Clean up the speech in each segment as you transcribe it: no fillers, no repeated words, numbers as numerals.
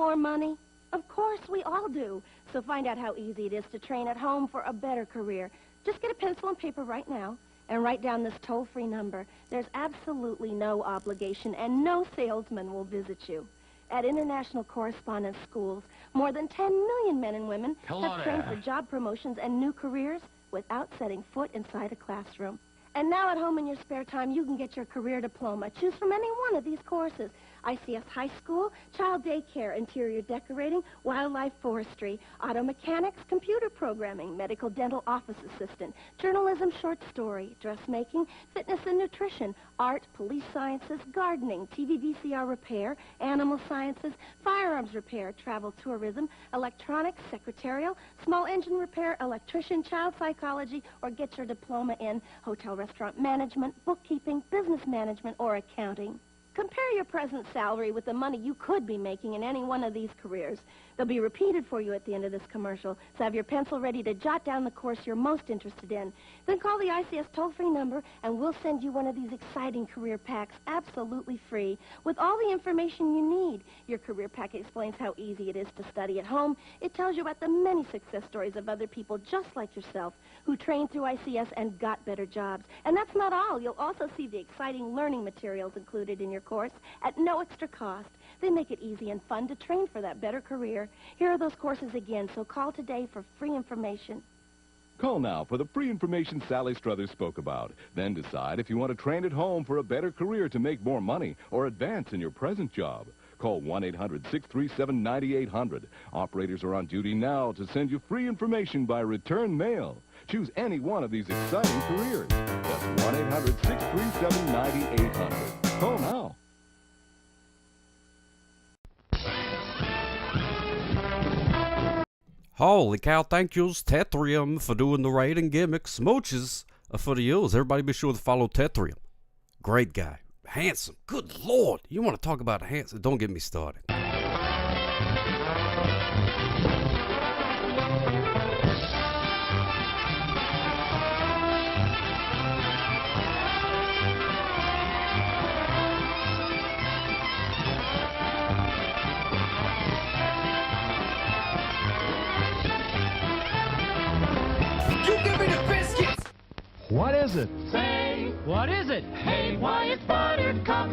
more money? Of course, we all do. So find out how easy it is to train at home for a better career. Just get a pencil and paper right now and write down this toll-free number. There's absolutely no obligation, and no salesman will visit you. At International Correspondence Schools, more than 10 million men and women have trained for job promotions and new careers without setting foot inside a classroom. And now at home in your spare time, you can get your career diploma. Choose from any one of these courses. ICS High School, Child Daycare, Interior Decorating, Wildlife Forestry, Auto Mechanics, Computer Programming, Medical Dental Office Assistant, Journalism Short Story, Dressmaking, Fitness and Nutrition, Art, Police Sciences, Gardening, TV VCR Repair, Animal Sciences, Firearms Repair, Travel Tourism, Electronics, Secretarial, Small Engine Repair, Electrician, Child Psychology, or get your diploma in Hotel Restaurant Management, Bookkeeping, Business Management, or Accounting. Compare your present salary with the money you could be making in any one of these careers. They'll be repeated for you at the end of this commercial, so have your pencil ready to jot down the course you're most interested in. Then call the ICS toll-free number, and we'll send you one of these exciting career packs absolutely free with all the information you need. Your career pack explains how easy it is to study at home. It tells you about the many success stories of other people just like yourself who trained through ICS and got better jobs. And that's not all. You'll also see the exciting learning materials included in your course at no extra cost. They make it easy and fun to train for that better career. Here are those courses again, so call today for free information. Call now for the free information Sally Struthers spoke about. Then decide if you want to train at home for a better career to make more money or advance in your present job. Call 1-800-637-9800. Operators are on duty now to send you free information by return mail. Choose any one of these exciting careers. That's 1-800-637-9800. Call now. Holy cow, thank yous, Tetrium, for doing the rating gimmick. Smooches for the yous. Everybody be sure to follow Tetrium. Great guy. Handsome. Good Lord. You want to talk about handsome? Don't get me started. What is it? Say, What is it? hey, why it's Buttercup.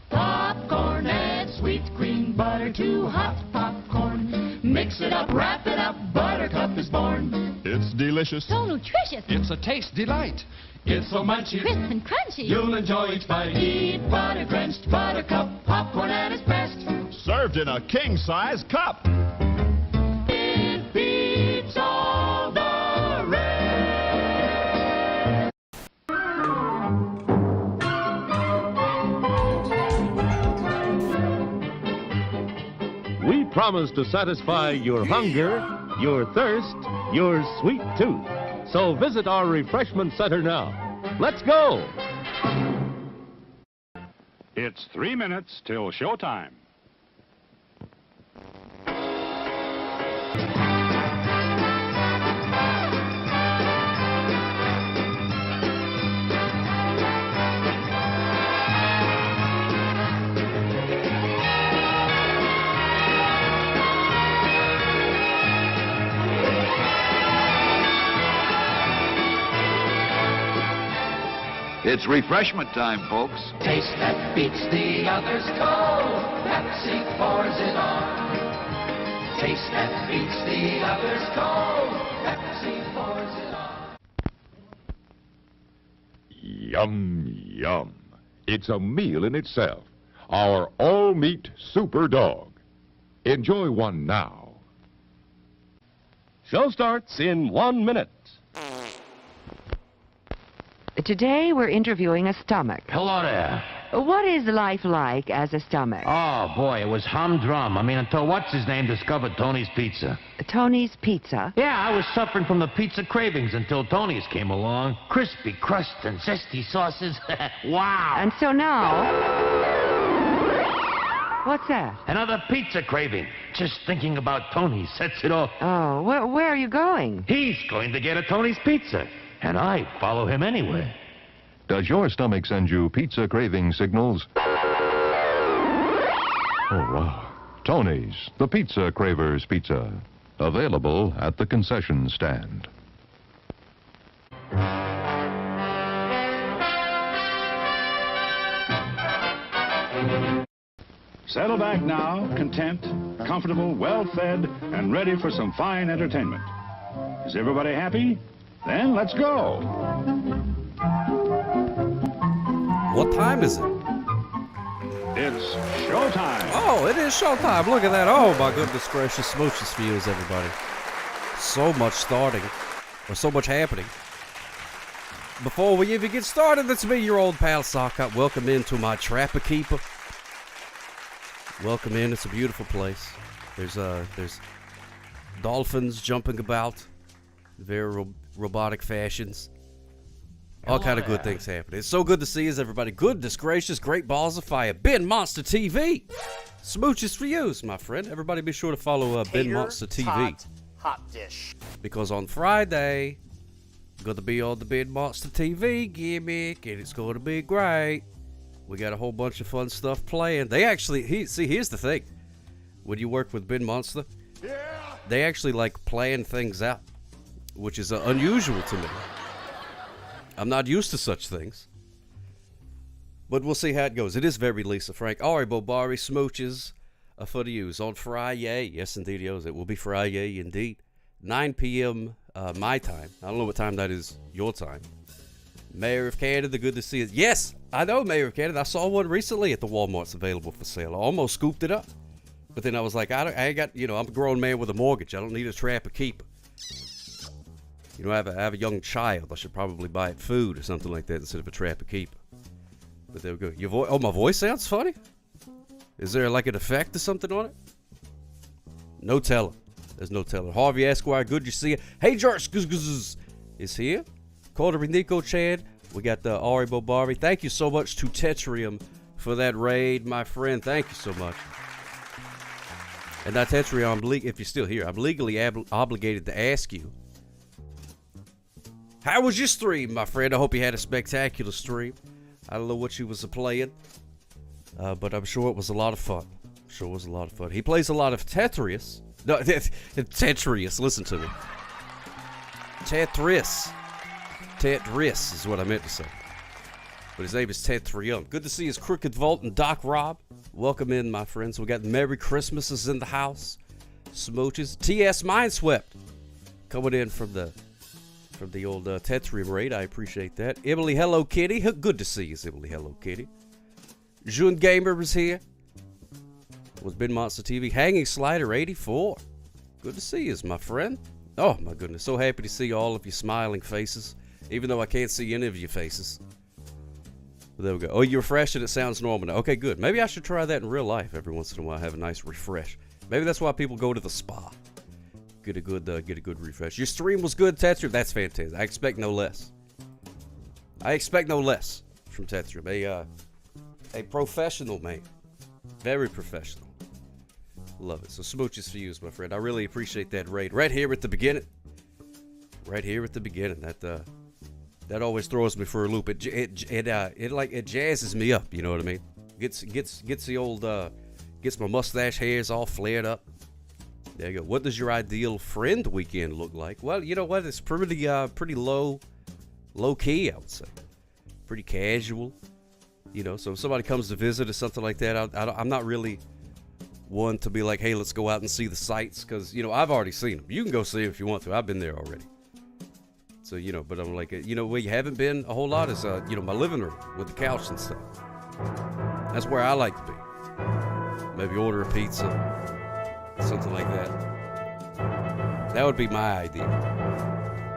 Popcorn, add sweet green butter to hot popcorn. Mix it up, wrap it up, Buttercup is born. It's delicious. So nutritious. It's a taste delight. It's so munchy, Crisp and crunchy. you'll enjoy each bite. Eat butter-drenched Buttercup, popcorn at its best. Served in a king-size cup. It beats all the rest. We promise to satisfy your hunger, your thirst, your sweet tooth. So visit our refreshment center now. Let's go! It's 3 minutes till showtime. It's refreshment time, folks. Taste that beats the others cold. Pepsi pours it on. Taste that beats the others cold. Pepsi pours it on. Yum, yum. It's a meal in itself. Our all-meat super dog. Enjoy one now. Show starts in 1 minute. Today we're interviewing a stomach. Hello there. What is life like as a stomach? Oh, boy, it was humdrum. I mean, until what's-his-name discovered Tony's Pizza. Tony's Pizza? Yeah, I was suffering from the pizza cravings until Tony's came along. Crispy crust and zesty sauces. Wow. And so now... What's that? Another pizza craving. Just thinking about Tony sets it off. Oh, where are you going? He's going to get a Tony's Pizza, and I follow him anyway. Does your stomach send you pizza craving signals? Oh, wow. Tony's, the Pizza Cravers Pizza. Available at the concession stand. Settle back now, content, comfortable, well-fed, and ready for some fine entertainment. Is everybody happy? Then let's go. What time is it? It's showtime. Oh, it is showtime. Look at that. Oh, my goodness gracious. Smooches for you, everybody. So much starting, or so much happening. Before we even get started, that's me, your old pal Sock Hop. Welcome into my Trapper Keeper. Welcome in. It's a beautiful place. There's dolphins jumping about, very robotic fashions. All kind of good things happening. It's so good to see us, everybody. Goodness gracious, great balls of fire. Ben Monster TV. Smooches for you, my friend. Everybody be sure to follow Ben Monster TV. Hot dish. Because on Friday, going to be on the Ben Monster TV gimmick, and it's going to be great. We got a whole bunch of fun stuff playing. They actually, here's the thing. When you work with Ben Monster, they actually like plan things out, which is unusual to me. I'm not used to such things. But we'll see how it goes. It is very Lisa Frank. Ari Bobari Smooches for the use on Friday. Yes, indeed, it will be Friday, indeed. 9 p.m. My time. I don't know what time that is your time. Mayor of Canada, good to see you. Yes, I know Mayor of Canada. I saw one recently at the Walmart's available for sale. I almost scooped it up. But then I was like, I ain't got, I'm a grown man with a mortgage. I don't need a Trapper Keeper. I have a young child. I should probably buy it food or something like that instead of a Trapper Keeper. But there we go. My voice sounds funny? Is there like an effect or something on it? No telling. There's no telling. Harvey Esquire, good to see you. Hey, George is here. Calder Nico Chad. We got the Ari Bobari. Thank you so much to Tetrium for that raid, my friend. Thank you so much. And now, Tetrium, if you're still here, I'm legally obligated to ask you, how was your stream, my friend? I hope you had a spectacular stream. I don't know what you was playing, but I'm sure it was a lot of fun. He plays a lot of Tetris. No, Tetris. Listen to me. Tetris is what I meant to say. But his name is Tetrium. Good to see his Crooked Vault and Doc Rob. Welcome in, my friends. We got Merry Christmases in the house. Smooches. T.S. Mindswept coming in from the old Tetrium raid. I appreciate that. Emily Hello Kitty. Good to see you, Emily Hello Kitty. June Gamer is here. Was Ben Monster TV. Hanging Slider 84. Good to see you, my friend. Oh, my goodness. So happy to see all of your smiling faces. Even though I can't see any of your faces. But there we go. Oh, you refreshed and it sounds normal now. Okay, good. Maybe I should try that in real life every once in a while. Have a nice refresh. Maybe that's why people go to the spa. Get a good refresh. Your stream was good, Tetrium. That's fantastic. I expect no less. From Tetrium. A professional man. Very professional. Love it. So smooches for you, my friend. I really appreciate that raid. Right here at the beginning. That always throws me for a loop. It jazzes me up. You know what I mean? Gets the old gets my mustache hairs all flared up. There you go. What does your ideal friend weekend look like? Well, you know what? It's pretty low key, I would say. Pretty casual. So if somebody comes to visit or something like that, I'm not really one to be like, hey, let's go out and see the sights, because I've already seen them. You can go see them if you want to. I've been there already. So but I'm like, where you haven't been a whole lot is my living room with the couch and stuff. That's where I like to be. Maybe order a pizza, something like that. That would be my ideal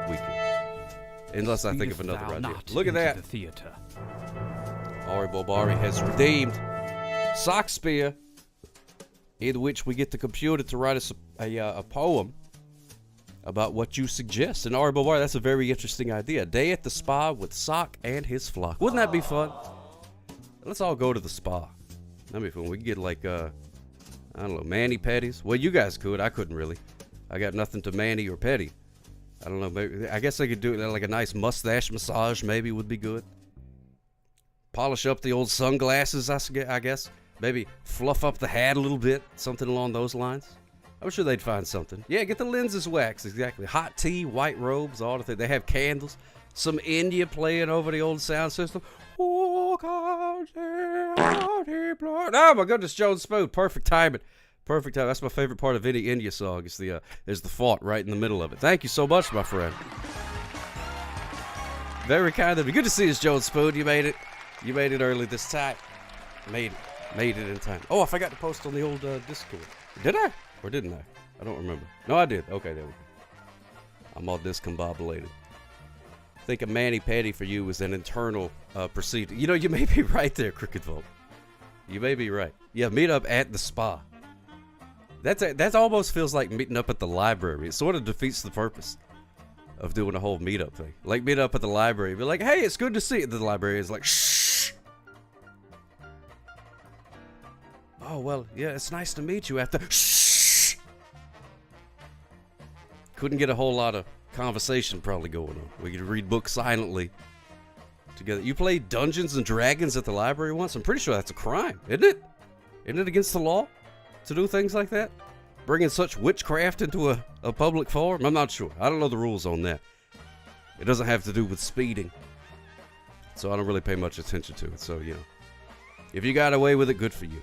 weekend, unless I think of another idea. Look at that. The theater. Ari Bobari has redeemed Sock Spear, in which we get the computer to write us a poem about what you suggest. And Ari Bobari, that's a very interesting idea. A day at the spa with Sock and his flock. Wouldn't that be fun? Let's all go to the spa. That'd be fun. We can get like, I don't know, mani-pedis. Well, you guys could. I couldn't really. I got nothing to mani or pedi. I don't know. Maybe, I guess I could do it like a nice mustache massage maybe would be good. Polish up the old sunglasses, I guess. Maybe fluff up the hat a little bit, something along those lines. I'm sure they'd find something. Yeah, get the lenses waxed, exactly. Hot tea, white robes, all the things. They have candles. Some India playing over the old sound system. Oh my goodness, Jones Spoon. Perfect timing. Perfect time. That's my favorite part of any India song. Is there's the fought right in the middle of it. Thank you so much, my friend. Very kind of you. Good to see us, Jones Spoon. You made it. You made it early this time. Made it in time. Oh, I forgot to post on the old Discord. Did I? Or didn't I? I don't remember. No, I did. Okay, there we go. I'm all discombobulated. I think a mani-pedi for you is an internal procedure. You know, you may be right there, Cricket Vote. You may be right. Yeah, meet up at the spa. That almost feels like meeting up at the library. It sort of defeats the purpose of doing a whole meetup thing. Like meet up at the library. Be like, hey, it's good to see you. The library is like, shh. Oh, well, yeah, it's nice to meet you after. Shh. Couldn't get a whole lot of conversation probably going on. We could read books silently together. You played Dungeons and Dragons at the library once? I'm pretty sure that's a crime, isn't it? Isn't it against the law to do things like that? Bringing such witchcraft into a public forum? I'm not sure. I don't know the rules on that. It doesn't have to do with speeding, so I don't really pay much attention to it. So, you know, if you got away with it, good for you.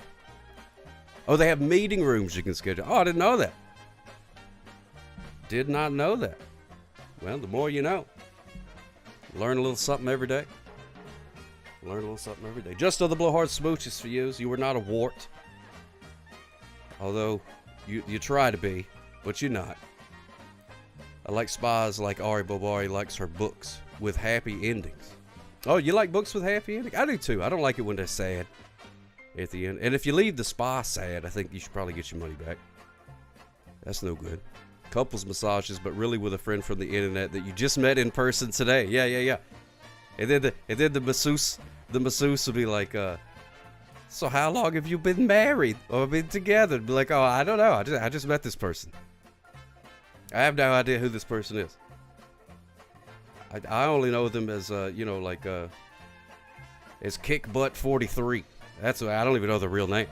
Oh, they have meeting rooms you can schedule. Oh, I didn't know that. Did not know that. Well, the more you know. Learn a little something every day. Learn a little something every day. Just other blowhard smooches for you. You were not a wart. Although, you try to be, but you're not. I like spas like Ari Bobari likes her books with happy endings. Oh, you like books with happy endings? I do too. I don't like it when they're sad at the end. And if you leave the spa sad, I think you should probably get your money back. That's no good. Couples massages, but really with a friend from the internet that you just met in person today. Yeah. And then the masseuse will be like, so how long have you been married or been together? Be like, oh, I don't know. I just met this person. I have no idea who this person is. I only know them as as Kick Butt 43. That's I don't even know the real name.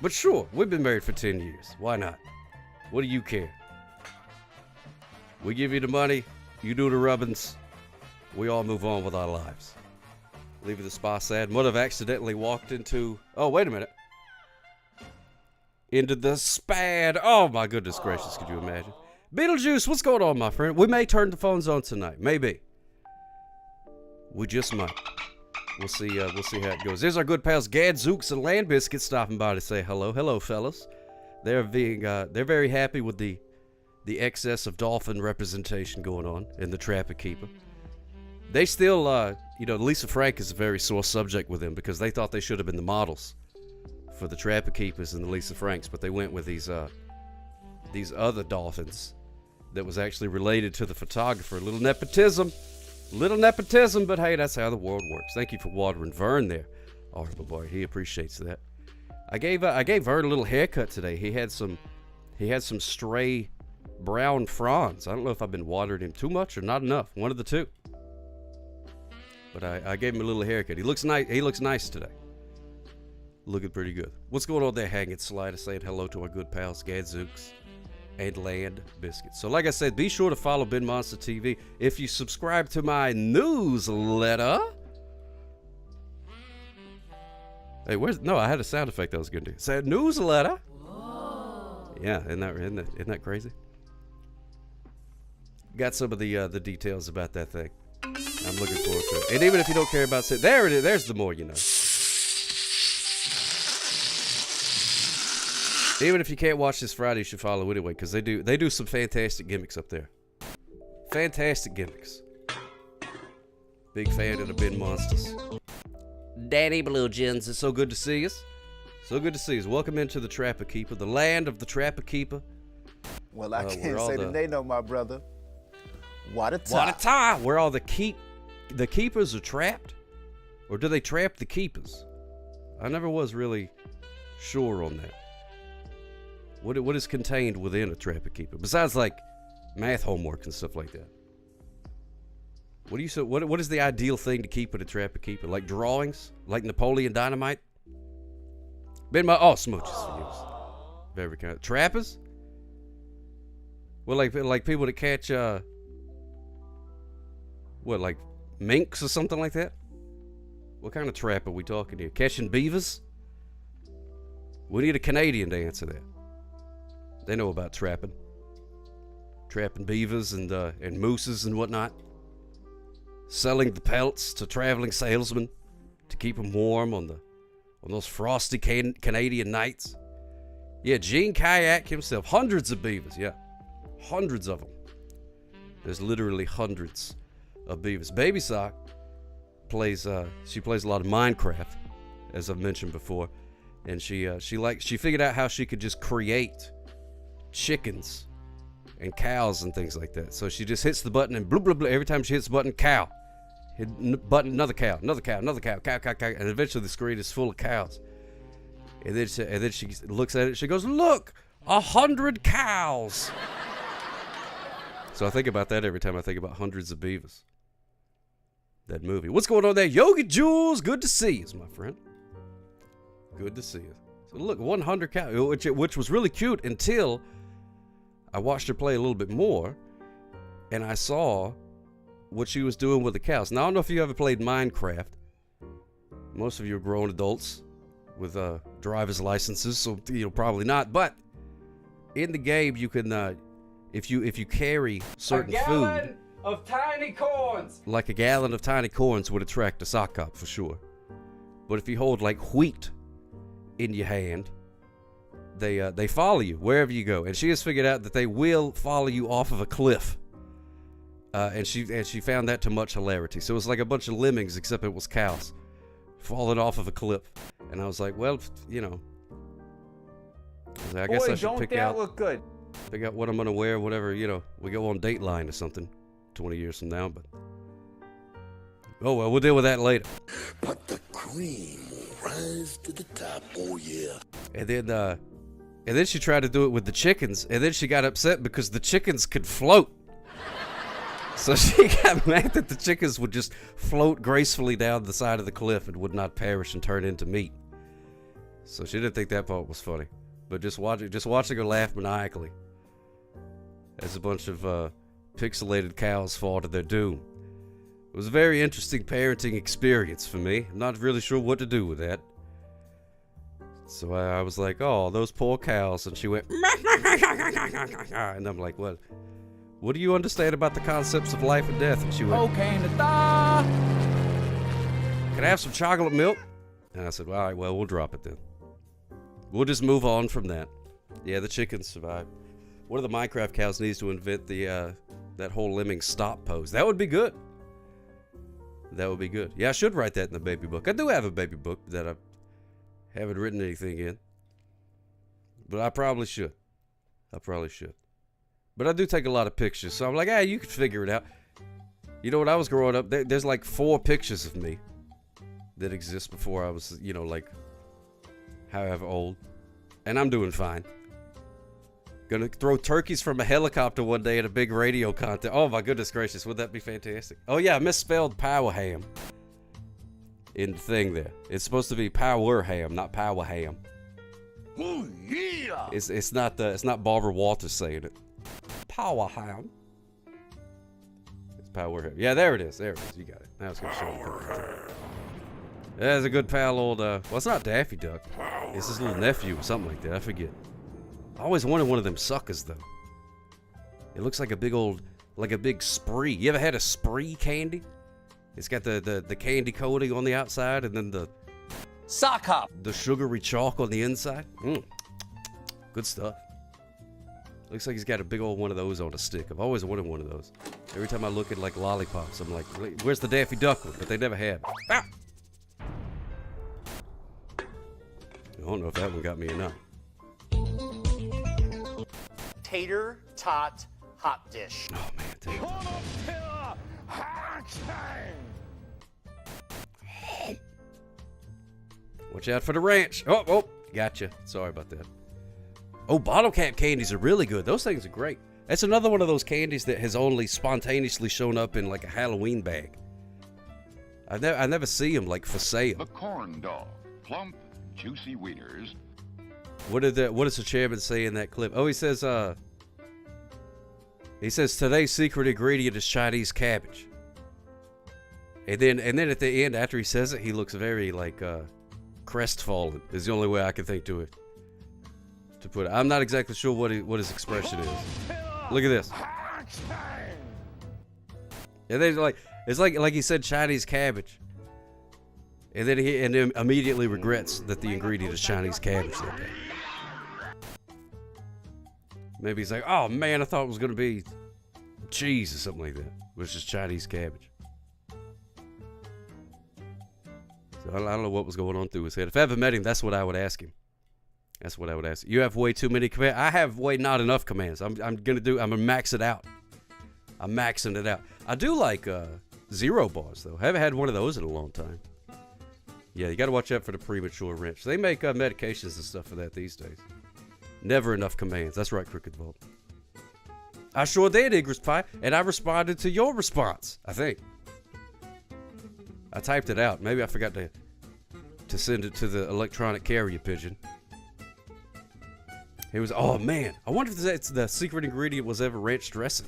But sure, we've been married for 10 years. Why not? What do you care? We give you the money, you do the rubbings, we all move on with our lives. Leaving the spa sad. Might have accidentally walked into... Oh, wait a minute. Into the spad. Oh, my goodness gracious. Could you imagine? Beetlejuice, what's going on, my friend? We may turn the phones on tonight. Maybe. We just might. We'll see how it goes. There's our good pals Gadzooks and Land Biscuits stopping by to say hello. Hello, fellas. They're very happy with the excess of dolphin representation going on in the Trapper Keeper. They still, Lisa Frank is a very sore subject with them because they thought they should have been the models for the Trapper Keepers and the Lisa Franks, but they went with these other dolphins that was actually related to the photographer. A little nepotism, but hey, that's how the world works. Thank you for watering Vern there. Oh, boy, he appreciates that. I gave Vern a little haircut today. He had some stray brown fronds. I don't know if I've been watering him too much or not enough. One of the two. But I gave him a little haircut. He looks nice. He looks nice today. Looking pretty good. What's going on there, Hanging Slider? Saying hello to our good pals Gadzooks and Land Biscuits. So like I said, be sure to follow Ben Monster TV. If you subscribe to my newsletter. Hey, no, I had a sound effect I was going to do. Say newsletter. Whoa. Yeah, isn't that crazy? Got some of the details about that thing. I'm looking forward to it. And even if you don't care about it, there it is. There's the more you know. Even if you can't watch this Friday, you should follow anyway, because they do some fantastic gimmicks up there. Fantastic gimmicks. Big fan of the Ben Monsters. Danny Blue Gens, it's so good to see us. So good to see us. Welcome into the Trapper Keeper, the land of the Trapper Keeper. Well, I can't say the name, no, my brother. What a tie. What a tie. Where all the keepers are trapped? Or do they trap the keepers? I never was really sure on that. What is contained within a Trapper Keeper? Besides, like, math homework and stuff like that. What is the ideal thing to keep with a Trapper Keeper? Like drawings? Like Napoleon Dynamite? Been my smooches for years. Very kind. Trappers? Well, like people that catch what, like minks or something like that? What kind of trap are we talking here? Catching beavers? We need a Canadian to answer that. They know about trapping. Trapping beavers and mooses and whatnot. Selling the pelts to traveling salesmen to keep them warm on those frosty Canadian nights. Yeah, Gene Kayak himself. Hundreds of beavers, yeah. Hundreds of them. There's literally hundreds of beavers. Baby Sock plays a lot of Minecraft, as I've mentioned before. And she figured out how she could just create chickens and cows and things like that. So she just hits the button and blah, blah, blah. Every time she hits the button, cow. Hit button, another cow, another cow, another cow, cow, cow, cow. And eventually the screen is full of cows. And then she looks at it. She goes, look, 100 cows. So I think about that every time I think about Hundreds of Beavers. That movie. What's going on there? Yogi Jules, good to see you, my friend. Good to see you. So look, 100 cows, which was really cute until I watched her play a little bit more, and I saw what she was doing with the cows. Now, I don't know if you ever played Minecraft. Most of you are grown adults with driver's licenses, so probably not. But in the game, you can, if you carry certain food, of tiny corns, like a gallon of tiny corns would attract a sock hop for sure. But if you hold like wheat in your hand, they follow you wherever you go. And she has figured out that they will follow you off of a cliff. And she found that to much hilarity. So it was like a bunch of lemmings, except it was cows falling off of a cliff. And I was like, well, I guess I should pick out what I'm gonna wear whenever we go on Dateline or something 20 years from now. But oh well, we'll deal with that later. But the cream will rise to the top. Oh yeah. And then she tried to do it with the chickens, and then she got upset because the chickens could float. So she got mad that the chickens would just float gracefully down the side of the cliff and would not perish and turn into meat. So she didn't think that part was funny. But just watching her laugh maniacally as a bunch of pixelated cows fall to their doom. It was a very interesting parenting experience for me. I'm not really sure what to do with that. So I was like, oh, those poor cows. And she went, and I'm like, what do you understand about the concepts of life and death? And she went, can I have some chocolate milk? And I said, all right, well, we'll drop it then. We'll just move on from that. Yeah, the chickens survived. One of the Minecraft cows needs to invent that whole lemming stop pose. That would be good. That would be good. Yeah, I should write that in the baby book. I do have a baby book that I haven't written anything in. But I probably should. But I do take a lot of pictures. So I'm like, you can figure it out. You know, when I was growing up, there's like 4 pictures of me that exist before I was, like however old. And I'm doing fine. Gonna throw turkeys from a helicopter one day at a big radio contest. Oh my goodness gracious, would that be fantastic? Oh yeah, I misspelled power ham in the thing there. It's supposed to be power ham, not power ham. Oh yeah. It's not Barbara Walters saying it. Power ham. It's power ham. Yeah, there it is. There it is. You got it. Now it's gonna show it. There's a good pal, old. Well, it's not Daffy Duck. It's his little nephew or something like that. I forget. I always wanted one of them suckers though. It looks like a big spree. You ever had a spree candy? It's got the candy coating on the outside and then the sock hop, the sugary chalk on the inside. Good stuff. Looks like he's got a big old one of those on a stick. I've always wanted one of those. Every time I look at like lollipops, I'm like, where's the Daffy Duck one? But they never had. Ah! I don't know if that one got me or not. Tater tot hot dish. Oh man, tater tot. Watch out for the ranch. Oh, gotcha. Sorry about that. Oh, bottle cap candies are really good. Those things are great. That's another one of those candies that has only spontaneously shown up in like a Halloween bag. I never see them like for sale. The corn dog. Plump, juicy wieners. What does the chairman say in that clip? Oh, he says today's secret ingredient is Chinese cabbage. And then at the end, after he says it, he looks very like crestfallen. Is the only way I can think to put it. I'm not exactly sure what his expression is. Look at this. And then it's like he said Chinese cabbage. And then he immediately regrets that the ingredient is Chinese cabbage that day. Maybe he's like, oh man, I thought it was going to be cheese or something like that. Which is Chinese cabbage. So I don't know what was going on through his head. If I ever met him, that's what I would ask him. That's what I would ask. You have way too many commands. I have way not enough commands. I'm gonna max it out. I'm maxing it out. I do like zero bars though. Haven't had one of those in a long time. Yeah, you got to watch out for the premature wrench. They make medications and stuff for that these days. Never enough commands. That's right, Cricket Vault. I sure did, Igris Pie, and I responded to your response, I think. I typed it out. Maybe I forgot to send it to the electronic carrier pigeon. It was, oh man, I wonder if the secret ingredient was ever ranch dressing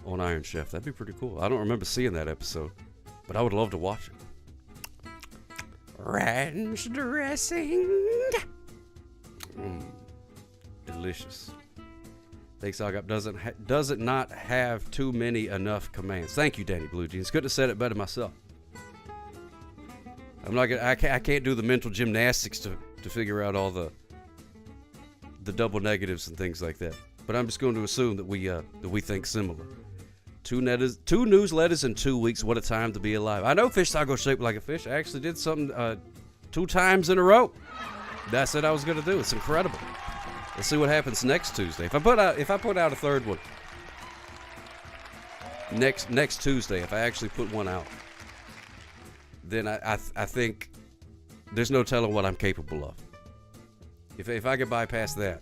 on Iron Chef. That'd be pretty cool. I don't remember seeing that episode, but I would love to watch it. Ranch dressing. Delicious. Thanks, Agap. Does it not have too many enough commands? Thank you, Danny Blue Jeans. Couldn't have said it better myself. I can't do the mental gymnastics to figure out all the double negatives and things like that. But I'm just going to assume that we think similar. Two newsletters in 2 weeks. What a time to be alive. I know Fish Taco shaped like a fish. I actually did something 2 times in a row. That I said I was going to do. It's incredible. Let's see what happens next Tuesday. If I put out a third one next Tuesday, if I actually put one out, then I think there's no telling what I'm capable of. If I could bypass that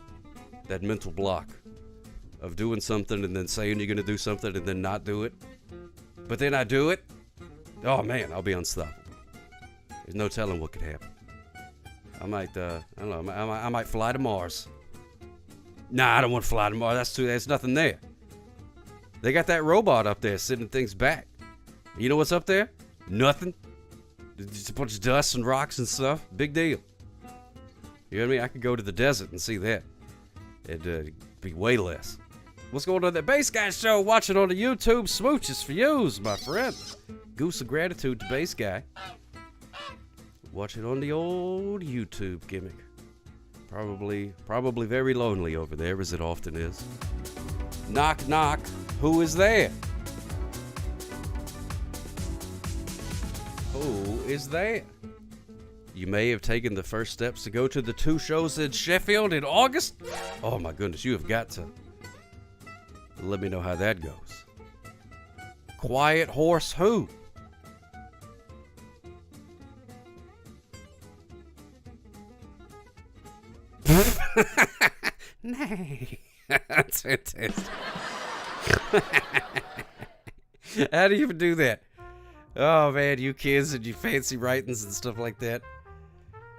mental block of doing something and then saying you're going to do something and then not do it, but then I do it, oh man, I'll be unstoppable. There's no telling what could happen. I might, I don't know, I might fly to Mars. Nah, I don't want to fly to Mars. There's nothing there. They got that robot up there sending things back. You know what's up there? Nothing. Just a bunch of dust and rocks and stuff. Big deal. You know what I mean? I could go to the desert and see that. It'd be way less. What's going on at the Bass Guy Show? Watch it on the YouTube. Smooches for yous, my friend. Goose of gratitude to Bass Guy. Watch it on the old YouTube gimmick. Probably very lonely over there, as it often is. Knock, knock. Who is there? Who is there? You may have taken the first steps to go to the 2 shows in Sheffield in August. Oh my goodness, you have got to let me know how that goes. Quiet Horse who? Nay. That's fantastic. How do you even do that? Oh man, you kids and you fancy writings and stuff like that.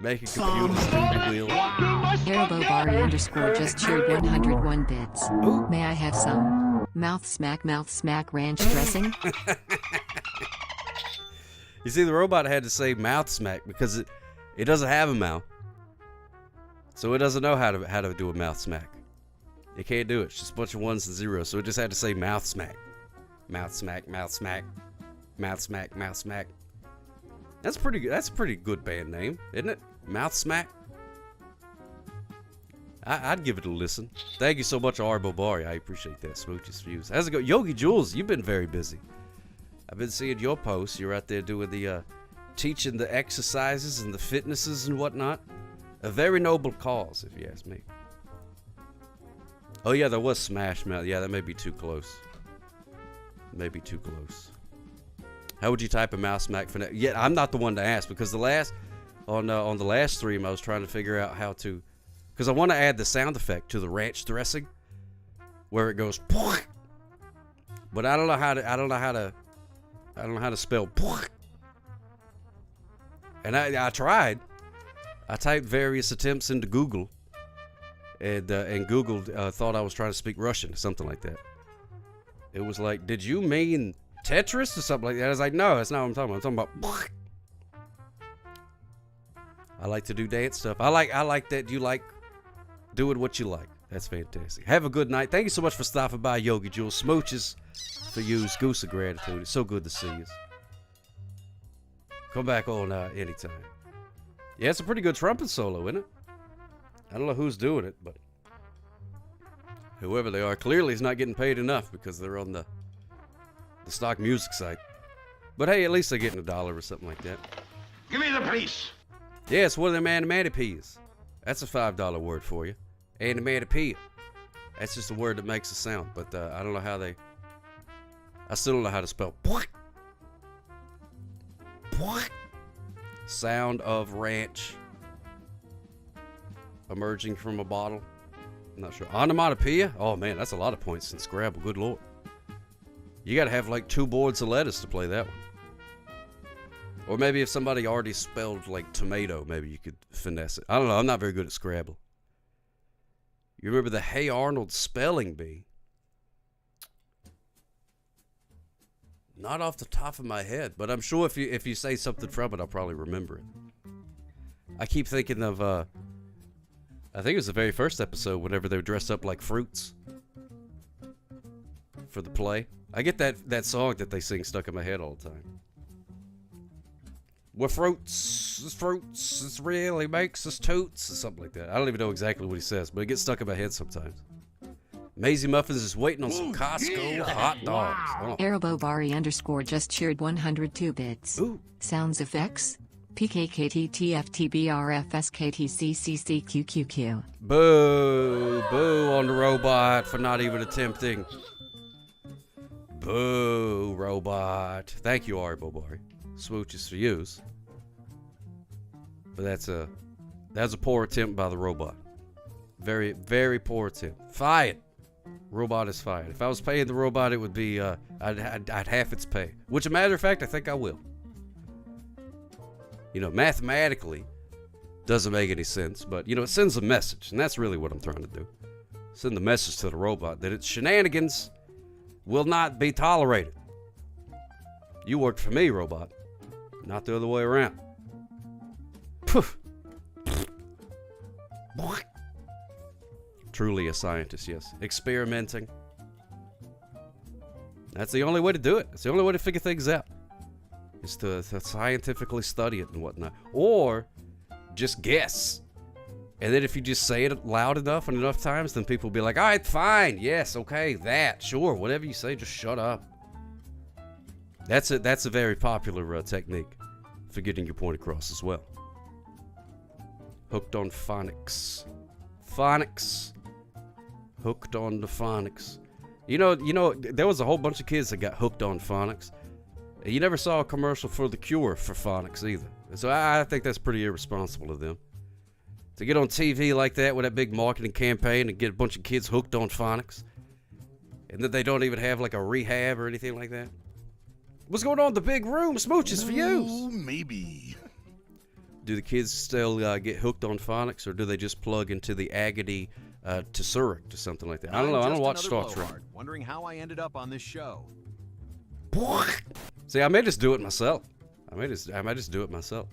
Make a computer spin the wheel. Haribo Barry _ just cheered 101 bits. Ooh. May I have some mouth smack ranch dressing? You see, the robot had to say mouth smack because it doesn't have a mouth. So it doesn't know how to do a mouth smack. It can't do it. It's just a bunch of 1s and 0s. So it just had to say mouth smack. Mouth smack, mouth smack. Mouth smack, mouth smack. That's pretty good. That's a pretty good band name, isn't it? Mouth smack. I'd give it a listen. Thank you so much, Arbo Bari. I appreciate that. Smooches views. How's it go, Yogi Jules? You've been very busy. I've been seeing your posts. You're out there doing the teaching the exercises and the fitnesses and whatnot. A very noble cause, if you ask me. Oh yeah, there was Smash Mouth. Yeah, that may be too close. Maybe too close. How would you type a mouse smack for that? Yeah, I'm not the one to ask because on the last stream I was trying to figure out how to, because I want to add the sound effect to the ranch dressing, where it goes, but I don't know how to spell. And I tried. I typed various attempts into Google, and Google thought I was trying to speak Russian or something like that. It was like, did you mean Tetris or something like that? I was like, no, that's not what I'm talking about. I'm talking about. I like to do dance stuff. I like that you like doing what you like. That's fantastic. Have a good night. Thank you so much for stopping by, Yogi Jules. Smooches for you. Goose of gratitude. It's so good to see you. Come back on anytime. Yeah, it's a pretty good trumpet solo, isn't it? I don't know who's doing it, but whoever they are, clearly is not getting paid enough because they're on the stock music site. But hey, at least they're getting $1 or something like that. Give me the police. Yeah, it's one of them animatopeas. That's a $5 word for you. Animatopea. That's just a word that makes a sound, but I don't know how they... I still don't know how to spell sound of ranch emerging from a bottle. I'm not sure. Onomatopoeia? Oh man, that's a lot of points in Scrabble. Good lord. You gotta have like 2 boards of letters to play that one. Or maybe if somebody already spelled like tomato, maybe you could finesse it. I don't know. I'm not very good at Scrabble. You remember the Hey Arnold spelling bee? Not off the top of my head, but I'm sure if you say something from it, I'll probably remember it. I keep thinking of, I think it was the very first episode whenever they were dressed up like fruits for the play. I get that song that they sing stuck in my head all the time. We're fruits, it really makes us toots, or something like that. I don't even know exactly what he says, but it gets stuck in my head sometimes. Maisie Muffins is waiting on some Costco hot dogs. Oh. Arabobari _ just cheered 102 bits. Ooh. Sounds effects? PKKTTFTBRFSKTCCCQQQ. Boo! Boo on the robot for not even attempting. Boo, robot. Thank you, Arabobari. Smooches for yous. But that's a poor attempt by the robot. Very, very poor attempt. Fired. Robot is fired. If I was paying the robot, it would be I'd half its pay. Which, a matter of fact, I think I will. You know, mathematically, doesn't make any sense, but you know, it sends a message, and that's really what I'm trying to do. Send the message to the robot that its shenanigans will not be tolerated. You worked for me, robot, not the other way around. Poof. Truly a scientist, yes. Experimenting. That's the only way to do it. It's the only way to figure things out. Is to scientifically study it and whatnot. Or just guess. And then if you just say it loud enough and enough times, then people will be like, all right, fine, yes, okay, that, sure, whatever you say, just shut up. That's a very popular technique for getting your point across as well. Hooked on phonics. Phonics. Hooked on the phonics. You know, there was a whole bunch of kids that got hooked on phonics. You never saw a commercial for the cure for phonics either. So I think that's pretty irresponsible of them. To get on TV like that with that big marketing campaign and get a bunch of kids hooked on phonics. And that they don't even have like a rehab or anything like that. What's going on in the big room? Smooches for you. Maybe. Do the kids still get hooked on phonics, or do they just plug into the Agony to Zurich or something like that? I don't know. I don't watch Star Trek. Wondering how I ended up on this show. See, I may just do it myself. I may just do it myself.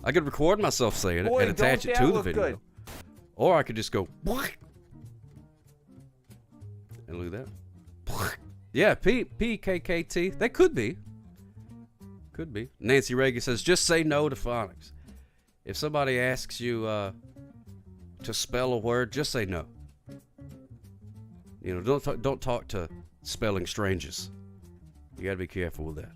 I could record myself saying it and attach it to the video. Good. Or I could just go and look at that. Yeah, PKKT. They could be. Could be. Nancy Reagan says, just say no to phonics. If somebody asks you to spell a word, just say no. You know, don't talk to spelling strangers. You gotta be careful with that.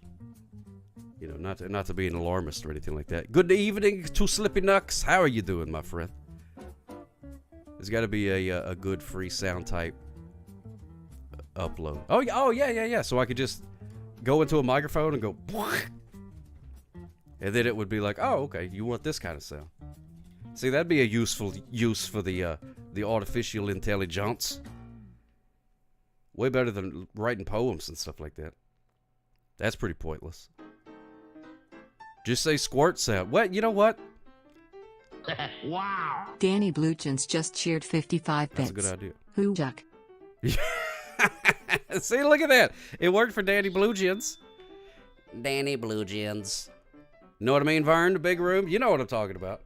You know, not to be an alarmist or anything like that. Good evening to Slippy Nucks. How are you doing, my friend? There's got to be a good free sound type upload. Oh yeah. So I could just go into a microphone and go, and then it would be like, oh, okay, you want this kind of sound. See, that'd be a useful use for the artificial intelligence. Way better than writing poems and stuff like that. That's pretty pointless. Just say squirt sound. What? You know what? Wow. Danny Blue Jeans just cheered 55 bits. That's a good idea. Who duck? See, look at that. It worked for Danny Blue Jeans. Danny Blue Jeans. Know what I mean, Vern? The big room? You know what I'm talking about.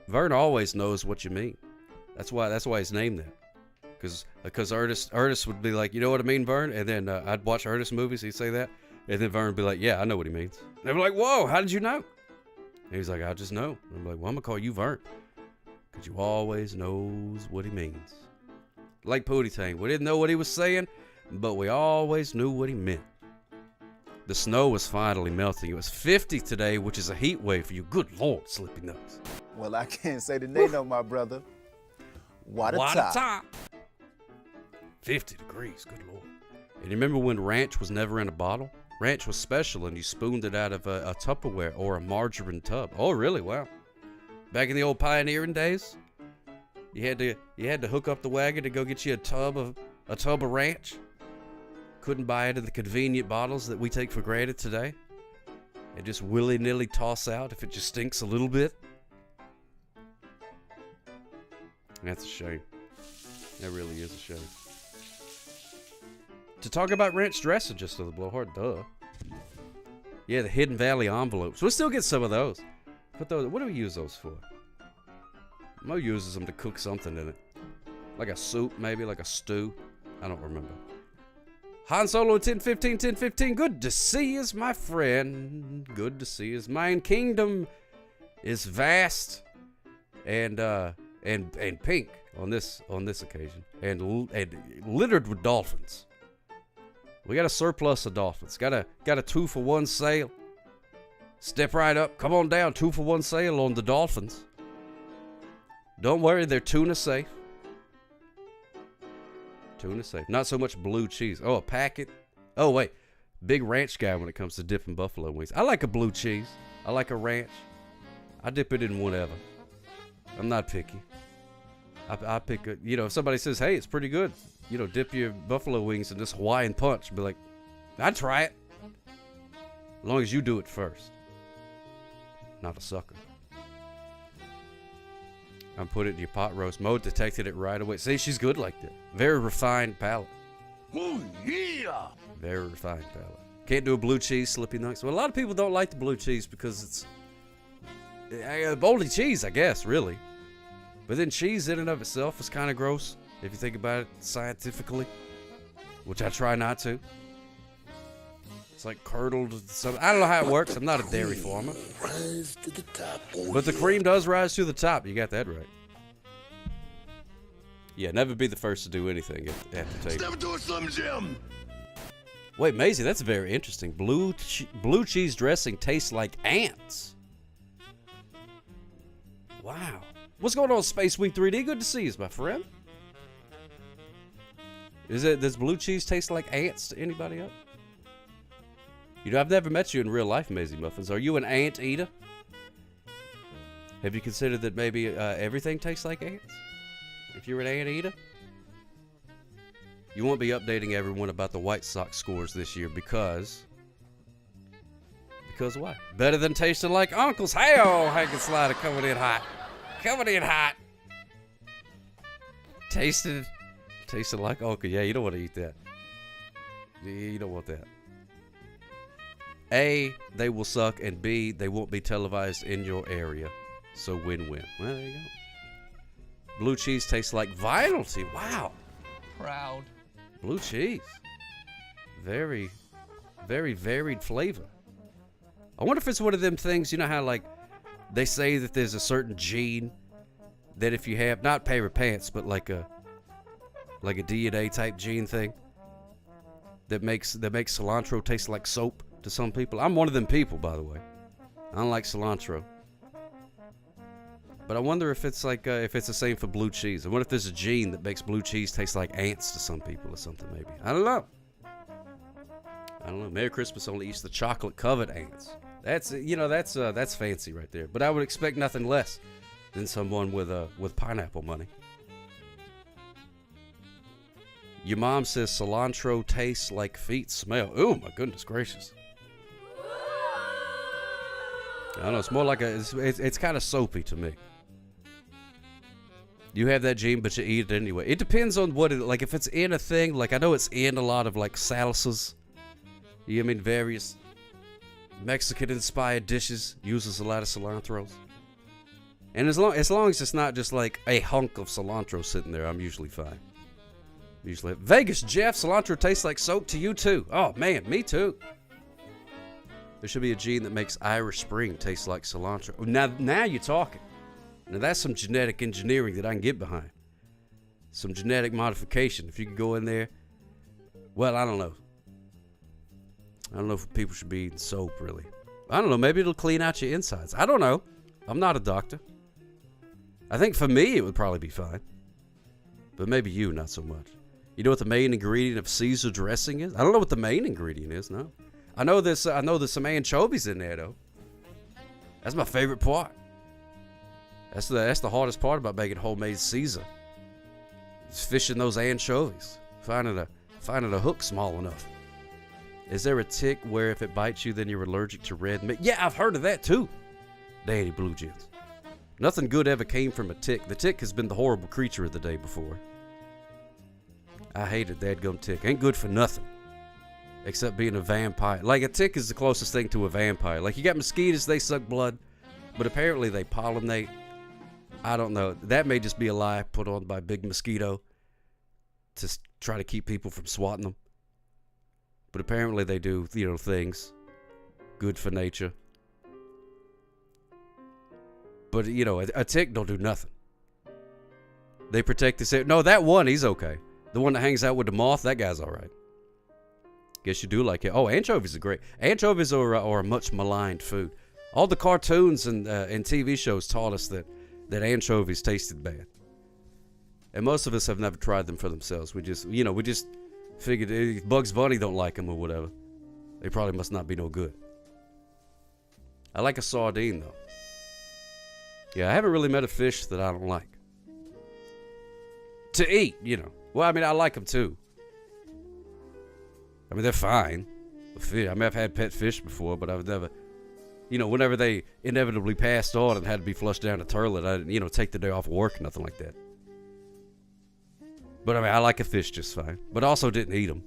Vern always knows what you mean. That's why he's named that. Because Ernest would be like, you know what I mean, Vern? And then I'd watch Ernest movies. He'd say that. And then Vern would be like, yeah, I know what he means. And they'd be like, whoa, how did you know? And he's like, I just know. And I'm like, well, I'm going to call you Vern. Because you always knows what he means. Like Pootie Tang. We didn't know what he was saying, but we always knew what he meant. The snow was finally melting. It was 50 today, which is a heat wave for you. Good Lord, Slippy Nose. Well, I can't say the name of my brother. What a top. 50 degrees, good Lord. And you remember when ranch was never in a bottle? Ranch was special, and you spooned it out of a Tupperware or a margarine tub. Oh, really? Wow. Back in the old pioneering days, you had to hook up the wagon to go get you a tub of ranch. Couldn't buy it in the convenient bottles that we take for granted today. And just willy-nilly toss out if it just stinks a little bit. That's a shame. That really is a shame. To talk about ranch dressing just to the blowhard, duh. Yeah, the Hidden Valley envelopes. We'll still get some of those. Put those. What do we use those for? Mo uses them to cook something in it. Like a soup, maybe, like a stew. I don't remember. Han Solo 1015. Good to see you, my friend. Good to see you. My kingdom is vast and pink on this occasion, and littered with dolphins. We got a surplus of dolphins. Got a 2-for-1 sale. Step right up. Come on down. 2-for-1 sale on the dolphins. Don't worry, they're tuna safe. Tuna safe. Not so much blue cheese. Oh, a packet. Oh, wait. Big ranch guy when it comes to dipping buffalo wings. I like a blue cheese. I like a ranch. I dip it in whatever. I'm not picky. I pick a, if somebody says, hey, it's pretty good, dip your buffalo wings in this Hawaiian punch. Be like, I'd try it. As long as you do it first. Not a sucker. I put it in your pot roast. Mo detected it right away. See, she's good like that. Very refined palate. Oh, yeah. Very refined palate. Can't do a blue cheese, Slippy Nugs. Well, a lot of people don't like the blue cheese because it's only cheese, I guess, really. But then cheese in and of itself is kind of gross, if you think about it scientifically, which I try not to. It's like curdled. I don't know how it works. I'm not a dairy farmer. Rise to the top. Oh, but the cream does rise to the top. You got that right. Yeah, never be the first to do anything at the table. Never do a Slim Jim. Wait, Maisie, that's very interesting. Blue cheese dressing tastes like ants. Wow. What's going on, Space Week 3D? Good to see you, my friend. Does blue cheese taste like ants to anybody else? I've never met you in real life, Maisie Muffins. Are you an ant eater? Have you considered that maybe everything tastes like ants? If you're an ant eater? You won't be updating everyone about the White Sox scores this year because what? Better than tasting like uncles. Hey-oh, Hank and Slider coming in hot. Tasted like uncle. Yeah, you don't want to eat that. You don't want that. A, they will suck, and B, they won't be televised in your area. So win-win. Well, there you go. Blue cheese tastes like vitality. Wow. Proud. Blue cheese. Very, very varied flavor. I wonder if it's one of them things, you know how like they say that there's a certain gene that if you have, not pair of pants, but like a DNA type gene thing that makes cilantro taste like soap to some people. I'm one of them people, by the way. I don't like cilantro. But I wonder if it's like if it's the same for blue cheese. I wonder if there's a gene that makes blue cheese taste like ants to some people or something. Maybe I don't know. Merry Christmas only eats the chocolate covered ants. That's fancy right there. But I would expect nothing less than someone with pineapple money. Your mom says cilantro tastes like feet smell. Oh my goodness gracious. I don't know. It's more like it's kind of soapy to me. You have that gene, but you eat it anyway. It depends on what it, like if it's in a thing, like I know it's in a lot of like salsas. You know what I mean? Various Mexican-inspired dishes uses a lot of cilantros. And as long as it's not just like a hunk of cilantro sitting there, I'm usually fine. Usually. Vegas Jeff, cilantro tastes like soap to you too. Oh man, me too. There should be a gene that makes Irish Spring taste like cilantro. Now you're talking. Now that's some genetic engineering that I can get behind. Some genetic modification. If you could go in there. Well, I don't know. I don't know if people should be eating soap, really. I don't know. Maybe it'll clean out your insides. I don't know. I'm not a doctor. I think for me, it would probably be fine. But maybe you, not so much. You know what the main ingredient of Caesar dressing is? I don't know what the main ingredient is, no. I know there's some anchovies in there, though. That's my favorite part. That's the hardest part about making homemade Caesar. It's fishing those anchovies. Finding a hook small enough. Is there a tick where if it bites you, then you're allergic to red meat? Yeah, I've heard of that too. Daddy Blue Jeans. Nothing good ever came from a tick. The tick has been the horrible creature of the day before. I hated that gum tick. Ain't good for nothing. Except being a vampire. Like a tick is the closest thing to a vampire. Like you got mosquitoes, they suck blood. But apparently they pollinate. I don't know. That may just be a lie put on by Big Mosquito to try to keep people from swatting them. But apparently they do, things good for nature. But, a tick don't do nothing. They protect the... No, that one, he's okay. The one that hangs out with the moth, that guy's all right. Guess you do like it. Oh, anchovies are great. Anchovies are a much maligned food. All the cartoons and TV shows taught us that anchovies tasted bad. And most of us have never tried them for themselves. We just figured if Bugs Bunny don't like them or whatever, they probably must not be no good. I like a sardine, though. Yeah, I haven't really met a fish that I don't like. To eat, Well, I mean, I like them, too. I mean, they're fine. I've had pet fish before, but I've never... whenever they inevitably passed on and had to be flushed down the toilet, I didn't, take the day off of work, nothing like that. But, I mean, I like a fish just fine. But also didn't eat them.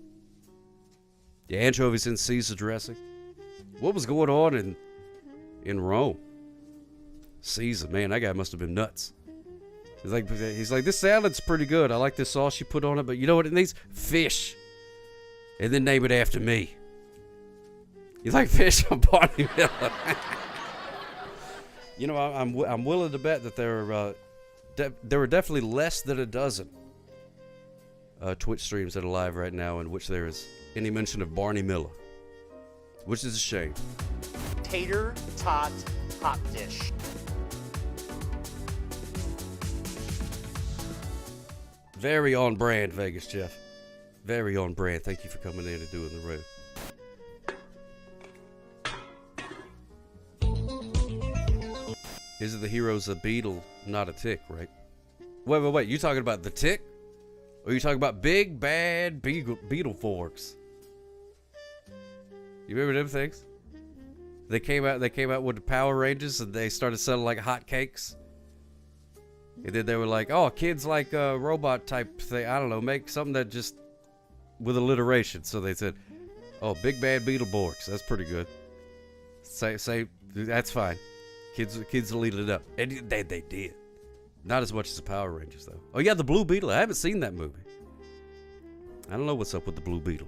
The anchovies in Caesar dressing. What was going on in Rome? Caesar, man, that guy must have been nuts. He's like, this salad's pretty good. I like this sauce you put on it, but you know what it needs? Fish. And then name it after me. You like fish? I'm Barney Miller. I'm willing to bet that there are definitely less than a dozen Twitch streams that are live right now in which there is any mention of Barney Miller, which is a shame. Tater tot hot dish. Very on brand, Vegas Jeff. Very on brand. Thank you for coming in and doing the road. Is it the hero's a beetle, not a tick, right? Wait. You talking about the tick? Or are you talking about big, bad beetle forks? You remember them things? They came out with the Power Rangers and they started selling like hotcakes. And then they were like, oh, kids like a robot type thing. I don't know, make something that just with alliteration. So they said, oh, big bad Beetleborgs. That's pretty good. Say that's fine. Kids will eat it up. And they did. Not as much as the Power Rangers, though. Oh, yeah, the Blue Beetle. I haven't seen that movie. I don't know what's up with the Blue Beetle.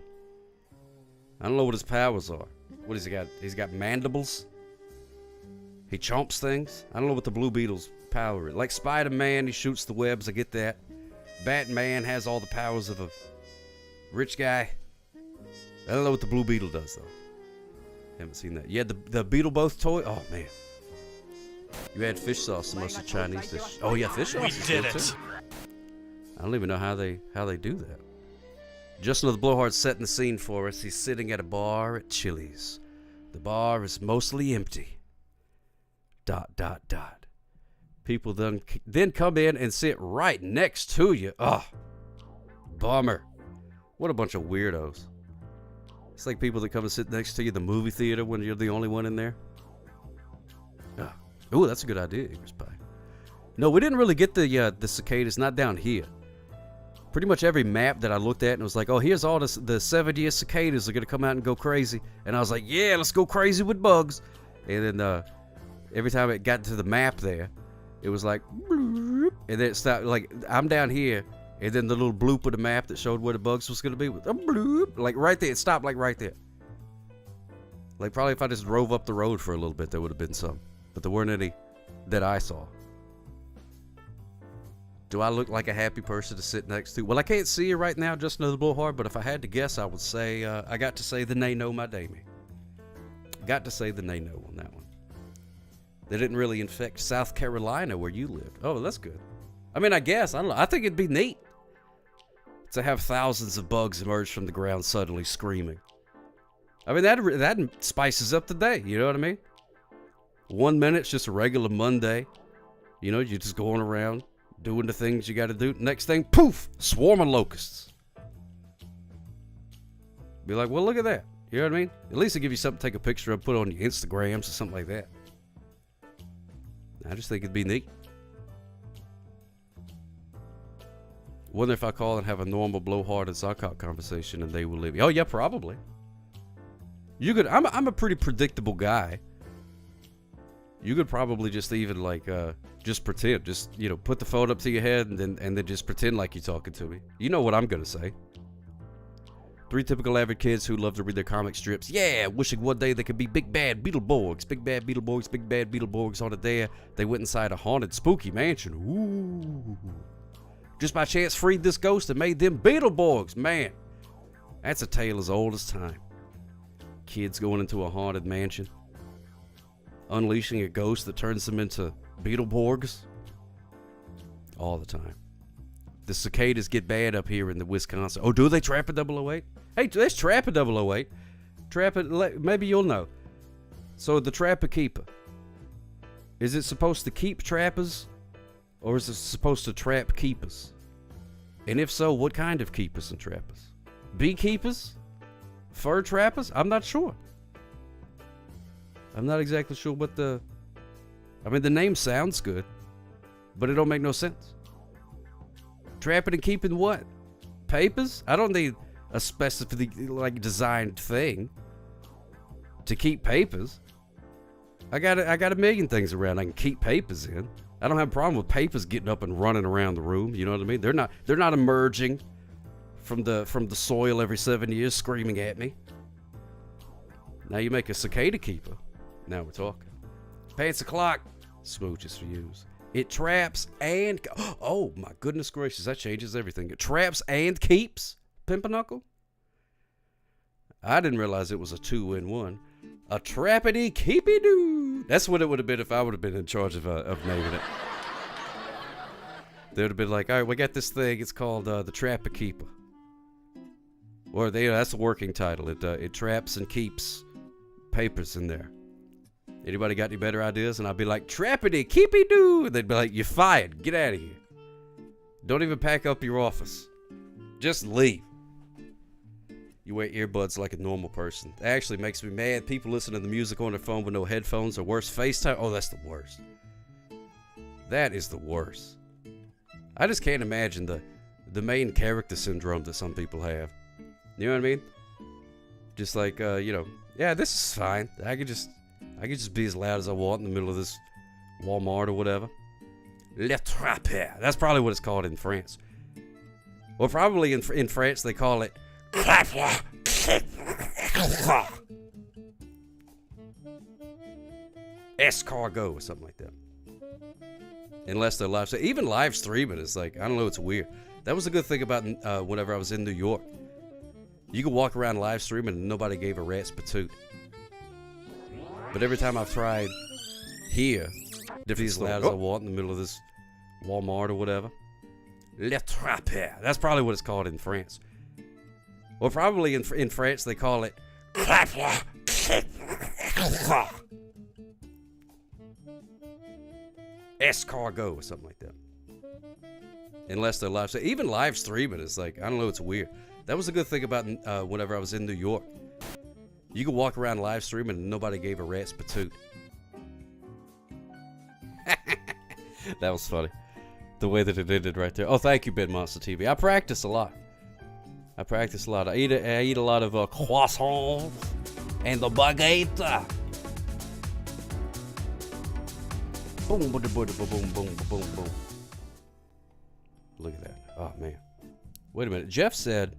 I don't know what his powers are. What has he got? He's got mandibles? He chomps things? I don't know what the Blue Beetle's power is. Like Spider-Man, he shoots the webs. I get that. Batman has all the powers of a rich guy. I don't know what the Blue Beetle does, though. Haven't seen that. Yeah, the Beetleboth toy. Oh, man. You add fish sauce to most of Chinese dishes. Oh yeah, fish sauce. We did it. Too. I don't even know how they do that. Justin of the Blowhard's setting the scene for us. He's sitting at a bar at Chili's. The bar is mostly empty. ... People then come in and sit right next to you. Oh, bummer. What a bunch of weirdos. It's like people that come and sit next to you in the movie theater when you're the only one in there. Ooh, that's a good idea, Igor's Pie. No, we didn't really get the cicadas, not down here. Pretty much every map that I looked at and was like, oh, here's all the 70th cicadas are going to come out and go crazy. And I was like, yeah, let's go crazy with bugs. And then every time it got to the map there, it was like, bloop, and then it stopped. Like, I'm down here, and then the little bloop of the map that showed where the bugs was going to be was a bloop. Like, right there. It stopped, like, right there. Like, probably if I just drove up the road for a little bit, there would have been some. But there weren't any that I saw. Do I look like a happy person to sit next to? Well, I can't see you right now, just another blowhard, but if I had to guess, I would say, I got to say the nay no my Damie. Got to say the nay no on that one. They didn't really infect South Carolina where you lived. Oh, that's good. I mean, I guess. I don't know. I think it'd be neat to have thousands of bugs emerge from the ground suddenly screaming. I mean, that spices up the day. You know what I mean? 1 minute, it's just a regular Monday. You know, you're just going around doing the things you got to do. Next thing, poof, swarm of locusts. Be like, well, look at that. You know what I mean? At least they give you something to take a picture of, put on your Instagrams or something like that. I just think it'd be neat. Wonder if I call and have a normal blowhard and sock hop conversation and they will leave. Oh yeah, probably. You could. I'm a pretty predictable guy. You could probably just even like just pretend, just put the phone up to your head and then just pretend like you're talking to me. You know what I'm gonna say. 3 typical avid kids who love to read their comic strips. Yeah, wishing one day they could be big bad Beetleborgs. Big bad Beetleborgs, big bad Beetleborgs. On a day they went inside a haunted spooky mansion. Ooh. Just by chance freed this ghost and made them Beetleborgs. Man, that's a tale as old as time. Kids going into a haunted mansion, unleashing a ghost that turns them into Beetleborgs. All the time. The cicadas get bad up here in the Wisconsin. Oh, do they trap a 008? Hey, let's trap a 008. Trap it, maybe you'll know. So the Trapper Keeper. Is it supposed to keep trappers? Or is it supposed to trap keepers? And if so, what kind of keepers and trappers? Beekeepers? Fur trappers? I'm not sure. I'm not exactly sure what the... I mean, the name sounds good, but it don't make no sense. Trapping and keeping what? Papers? I don't need a specifically designed thing to keep papers. I got a million things around I can keep papers in. I don't have a problem with papers getting up and running around the room. You know what I mean? They're not emerging from the soil every 7 years screaming at me. Now you make a cicada keeper. Now we're talking. Pants o'clock. Smooches for yous. It traps and... Oh, my goodness gracious. That changes everything. It traps and keeps, Pimpernel. I didn't realize it was a 2-in-1. A trappity-keepy-doo. That's what it would have been if I would have been in charge of naming it. They would have been like, all right, we got this thing. It's called the Trapper Keeper. Or that's the working title. It traps and keeps papers in there. Anybody got any better ideas? And I'd be like, trappity, keepy doo. And they'd be like, you're fired. Get out of here. Don't even pack up your office. Just leave. You wear earbuds like a normal person. It actually makes me mad. People listen to the music on their phone with no headphones or worse, FaceTime. Oh, that's the worst. That is the worst. I just can't imagine the main character syndrome that some people have. You know what I mean? Just like, yeah, this is fine. I could just be as loud as I want in the middle of this Walmart or whatever. Le Trapper. That's probably what it's called in France. Or probably in France they call it escargot or something like that. Unless they're live. So even live streaming is like, I don't know, it's weird. That was a good thing about whenever I was in New York. You could walk around live streaming and nobody gave a rat's patoot. But every time I've tried here, to be as loud as I want in the middle of this Walmart or whatever. Le Trapper. That's probably what it's called in France. Or probably in France they call it escargot or something like that. Unless they're live. So even live streaming is like, I don't know, it's weird. That was a good thing about whenever I was in New York. You could walk around live streaming and nobody gave a rat's patoot. That was funny. The way that it ended right there. Oh, thank you, Ben Monster TV. I practice a lot. I eat a lot of croissants and the baguette. Boom, boom, boom, boom, boom, boom, boom. Look at that. Oh, man. Wait a minute. Jeff said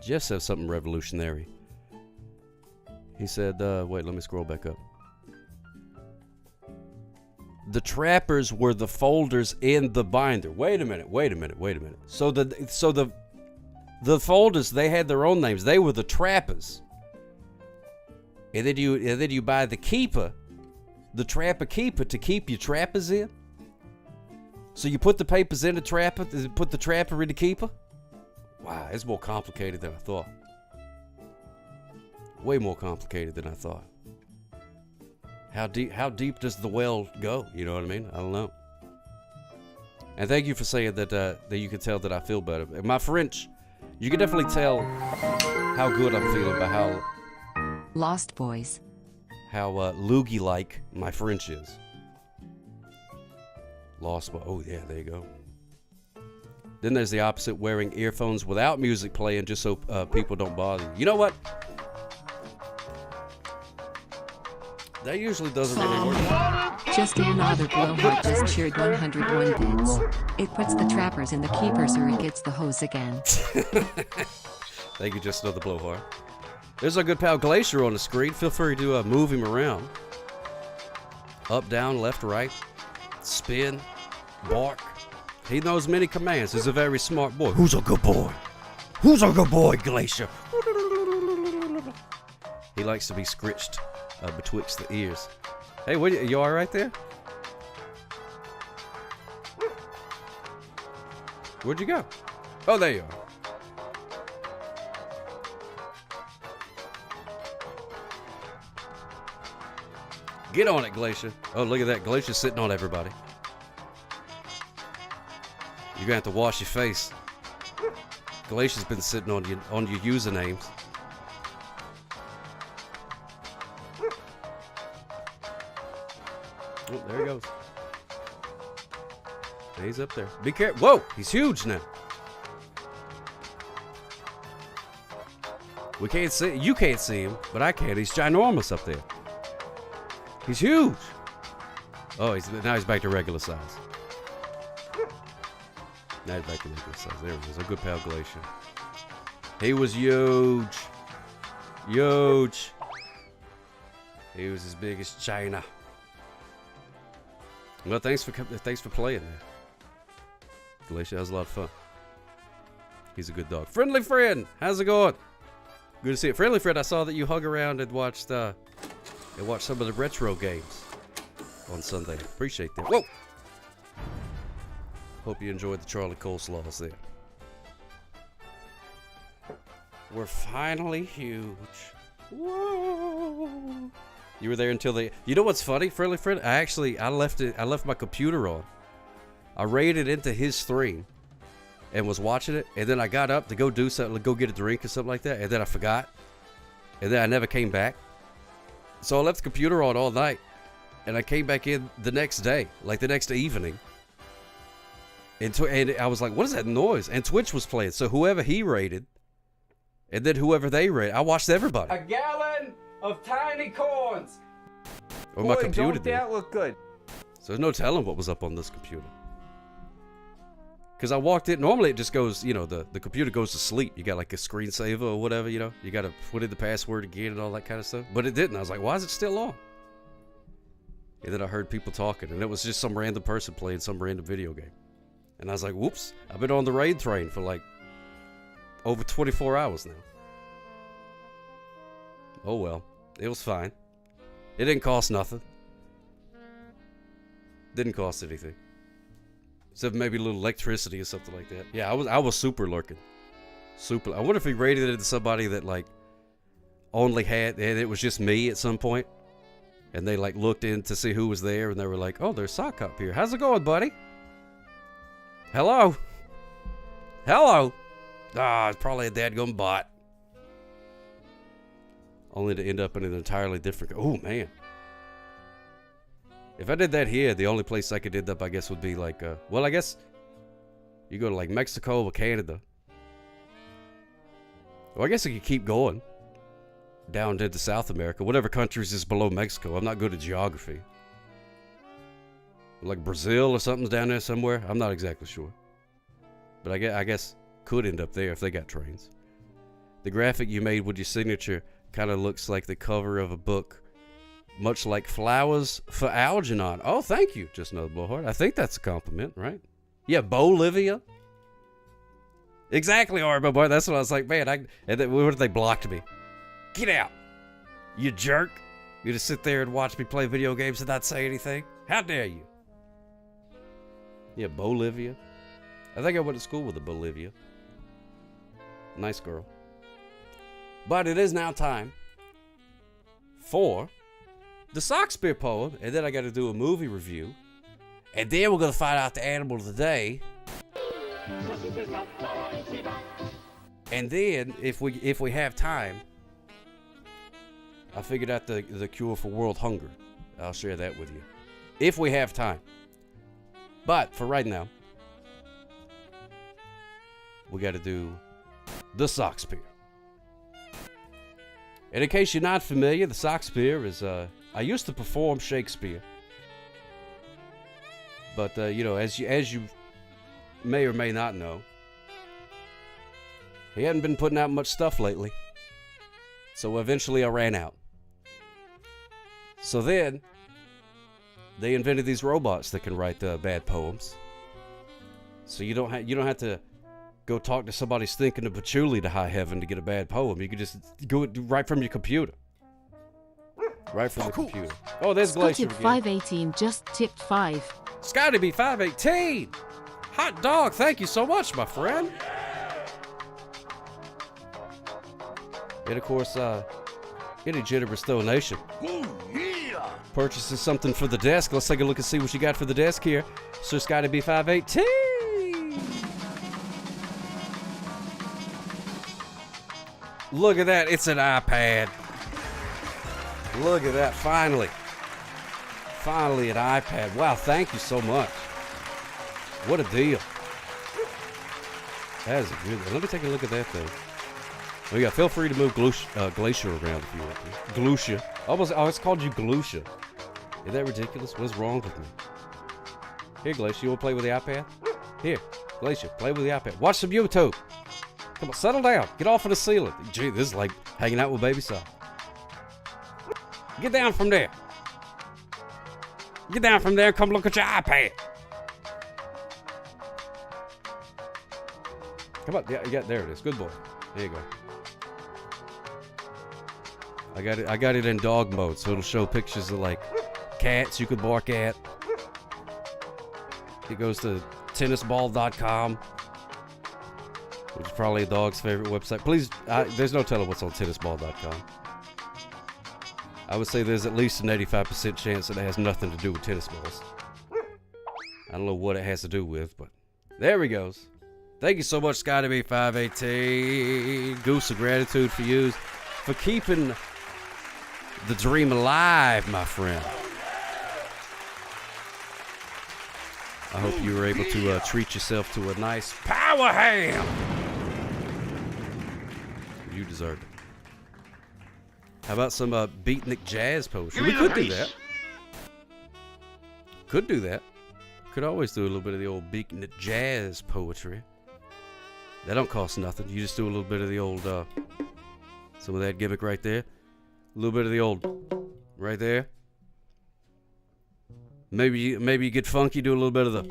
something revolutionary. He said, wait, let me scroll back up. The trappers were the folders in the binder. Wait a minute. So the folders, they had their own names. They were the trappers. And then you buy the keeper, the trapper keeper, to keep your trappers in. So you put the papers in the trapper, put the trapper in the keeper. Wow, it's more complicated than I thought. Way more complicated than I thought. How deep does the well go? You know what I mean? I don't know. And thank you for saying that you can tell that I feel better. My French, you can definitely tell how good I'm feeling by how Lost Boys. How loogie-like my French is. Lost Boy. Oh yeah, there you go. Then there's the opposite, wearing earphones without music playing just so people don't bother you. You know what? That usually doesn't really work. Just another blowhard just cheered 101 bits. It puts the trappers in the keepers or it gets the hose again. Thank you, just another blowhard. There's our good pal Glacier on the screen. Feel free to move him around. Up, down, left, right. Spin. Bark. He knows many commands. He's a very smart boy. Who's a good boy? Who's a good boy, Glacier? He likes to be scritched betwixt the ears. Hey, you all right there? Where'd you go? Oh, there you are. Get on it, Glacier. Oh, look at that. Glacier's sitting on everybody. You're going to have to wash your face. Glacier's been sitting on your usernames. Oh, there he goes. He's up there. Be careful. Whoa, he's huge now. We can't see. You can't see him, but I can. He's ginormous up there. He's huge. Oh, now he's back to regular size. Now he's back to regular size. There he is. A good pal Glacier. He was huge. Huge. He was as big as China. Well, thanks for playing there. Glacier, that was a lot of fun. He's a good dog. Friendly Friend, how's it going? Good to see you. Friendly Friend, I saw that you hung around and watched some of the retro games on Sunday. Appreciate that. Whoa! Hope you enjoyed the Charlie Coleslaws there. We're finally huge. Whoa! You were there until the. You know what's funny, Friendly Friend? I left my computer on. I raided into his stream and was watching it, and then I got up to go do something, go get a drink or something like that, and then I forgot, and then I never came back. So I left the computer on all night, and I came back in the next day, like the next evening, and I was like, "What is that noise?" And Twitch was playing. So whoever he raided, and then whoever they raided, I watched everybody. A gallon of tiny corns. Or my computer don't did. that look good? So there's no telling what was up on this computer. Because I walked in, normally it just goes, the computer goes to sleep. You got like a screensaver or whatever, you got to put in the password again and all that kind of stuff. But it didn't. I was like, why is it still on? And then I heard people talking, and it was just some random person playing some random video game. And I was like, whoops, I've been on the raid train for like over 24 hours now. Oh well, it was fine. It didn't cost nothing. Didn't cost anything. Except maybe a little electricity or something like that. Yeah, I was super lurking. Super. I wonder if he raided it to somebody that like only had, and it was just me at some point. And they like looked in to see who was there, and they were like, "Oh, there's Sock up here. How's it going, buddy? Hello? Hello? Ah, it's probably a dadgum bot." Only to end up in an entirely different. Oh man. If I did that here, the only place I could end up, I guess, would be like, well, I guess you go to like Mexico or Canada. Well, I guess I could keep going down into South America, whatever countries is below Mexico. I'm not good at geography. Like Brazil or something's down there somewhere. I'm not exactly sure. But I guess could end up there if they got trains. The graphic you made with your signature kind of looks like the cover of a book, much like Flowers for Algernon. Oh, thank you, Just Another Blowhard. I think that's a compliment, right? Yeah, Bolivia. Exactly, Arbo boy. That's what I was like, man. And then, what if they blocked me? Get out, you jerk. You just sit there and watch me play video games and not say anything? How dare you? Yeah, Bolivia. I think I went to school with a Bolivia. Nice girl. But it is now time for the Shakespeare poem, and then I got to do a movie review, and then we're going to find out the animal of the day. And then, if we have time, I figured out the cure for world hunger. I'll share that with you, if we have time. But for right now, we got to do the Shakespeare. And in case you're not familiar, the Shakespeare is, I used to perform Shakespeare. But, you know, as you may or may not know, he hadn't been putting out much stuff lately. So eventually I ran out. So then, they invented these robots that can write bad poems. So you don't have to go talk to somebody stinking of patchouli to high heaven to get a bad poem. You can just go right from your computer. Right from the computer. Oh, there's Glacier again. 518 just tipped 5. Scotty B 518. Hot dog, thank you so much, my friend. And of course, any generous donation purchases something for the desk. Let's take a look and see what you got for the desk here. Sir Scotty B 518. Look at that, it's an iPad. Look at that, finally. Finally an iPad. Wow, thank you so much. What a deal. That is a good one. Let me take a look at that thing. Oh yeah, feel free to move Glacier around if you want to. Glacier. Oh, it's called you Glacier. Is that ridiculous? What's wrong with me? Here, Glacier, you want to play with the iPad? Here, Glacier, play with the iPad. Watch some YouTube. Come on, settle down. Get off of the ceiling. Gee, this is like hanging out with Baby Saw. Get down from there. Get down from there and come look at your iPad. Come on, yeah, there it is. Good boy. There you go. I got it in dog mode, so it'll show pictures of like cats you could bark at. It goes to tennisball.com, which is probably a dog's favorite website. Please, there's no telling what's on tennisball.com. I would say there's at least an 85% chance that it has nothing to do with tennis balls. I don't know what it has to do with, but there he goes. Thank you so much, Scotty B 518. Goose of gratitude for you for keeping the dream alive, my friend. I hope you were able to treat yourself to a nice power ham. You deserve it. How about some beatnik jazz poetry? We could do that. Could do that. Could always do a little bit of the old beatnik jazz poetry. That don't cost nothing. You just do a little bit of the old, some of that gimmick right there. A little bit of the old, right there. Maybe you get funky, do a little bit of the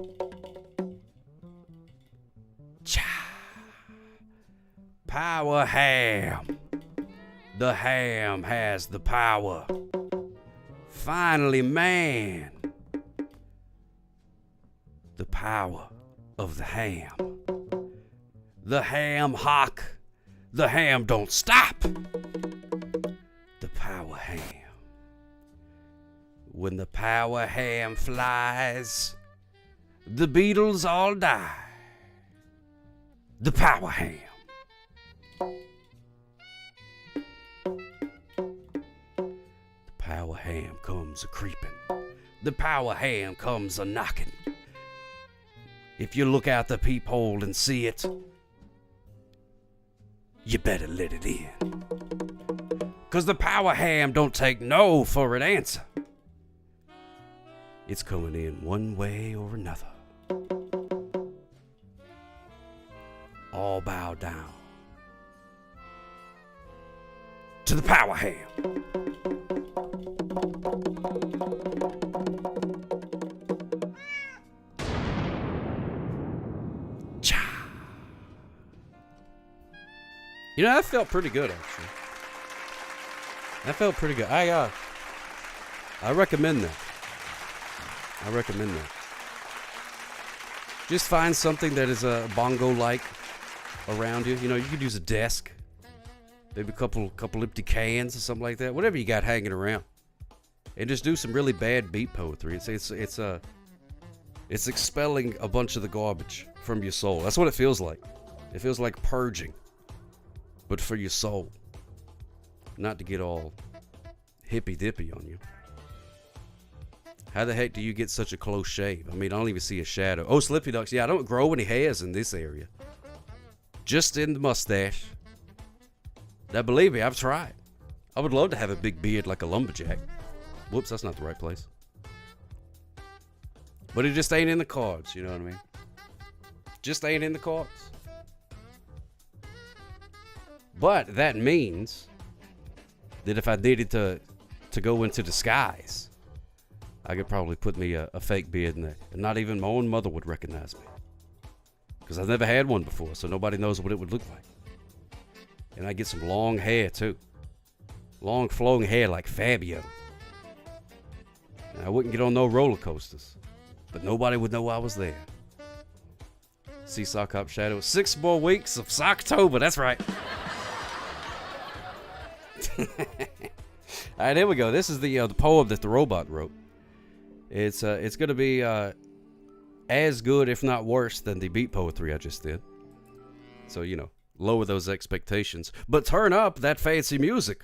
cha power ham. The ham has the power. Finally, man. The power of the ham. The ham hock. The ham don't stop. The power ham. When the power ham flies, the Beatles all die. The power ham. The power ham comes a-creeping. the power ham comes a-knocking. If you look out the peephole and see it, you better let it in. 'Cause the power ham don't take no for an answer. It's coming in one way or another. All bow down to the power ham. You know, that felt pretty good, actually. That felt pretty good. I recommend that. I recommend that. Just find something that is bongo-like around you. You know, you could use a desk, maybe a couple empty cans or something like that. Whatever you got hanging around, and just do some really bad beat poetry. It's expelling a bunch of the garbage from your soul. That's what it feels like. It feels like purging. But for your soul. Not to get all hippy-dippy on you. How the heck do you get such a close shave? I mean, I don't even see a shadow. Oh, Slippy Ducks. Yeah, I don't grow any hairs in this area. Just in the mustache. Now, believe me, I've tried. I would love to have a big beard like a lumberjack. Whoops, that's not the right place. But it just ain't in the cards, you know what I mean? Just ain't in the cards. But that means that if I needed to go into disguise, I could probably put me a fake beard in there. And not even my own mother would recognize me. Because I've never had one before, so nobody knows what it would look like. And I get some long hair, too. Long flowing hair like Fabio. And I wouldn't get on no roller coasters. But nobody would know I was there. See Sock Hop Shadow. 6 more weeks of Socktober, that's right. All right, here we go. This is the poem that the robot wrote. It's going to be as good, if not worse, than the beat poetry I just did. So, you know, lower those expectations. But turn up that fancy music.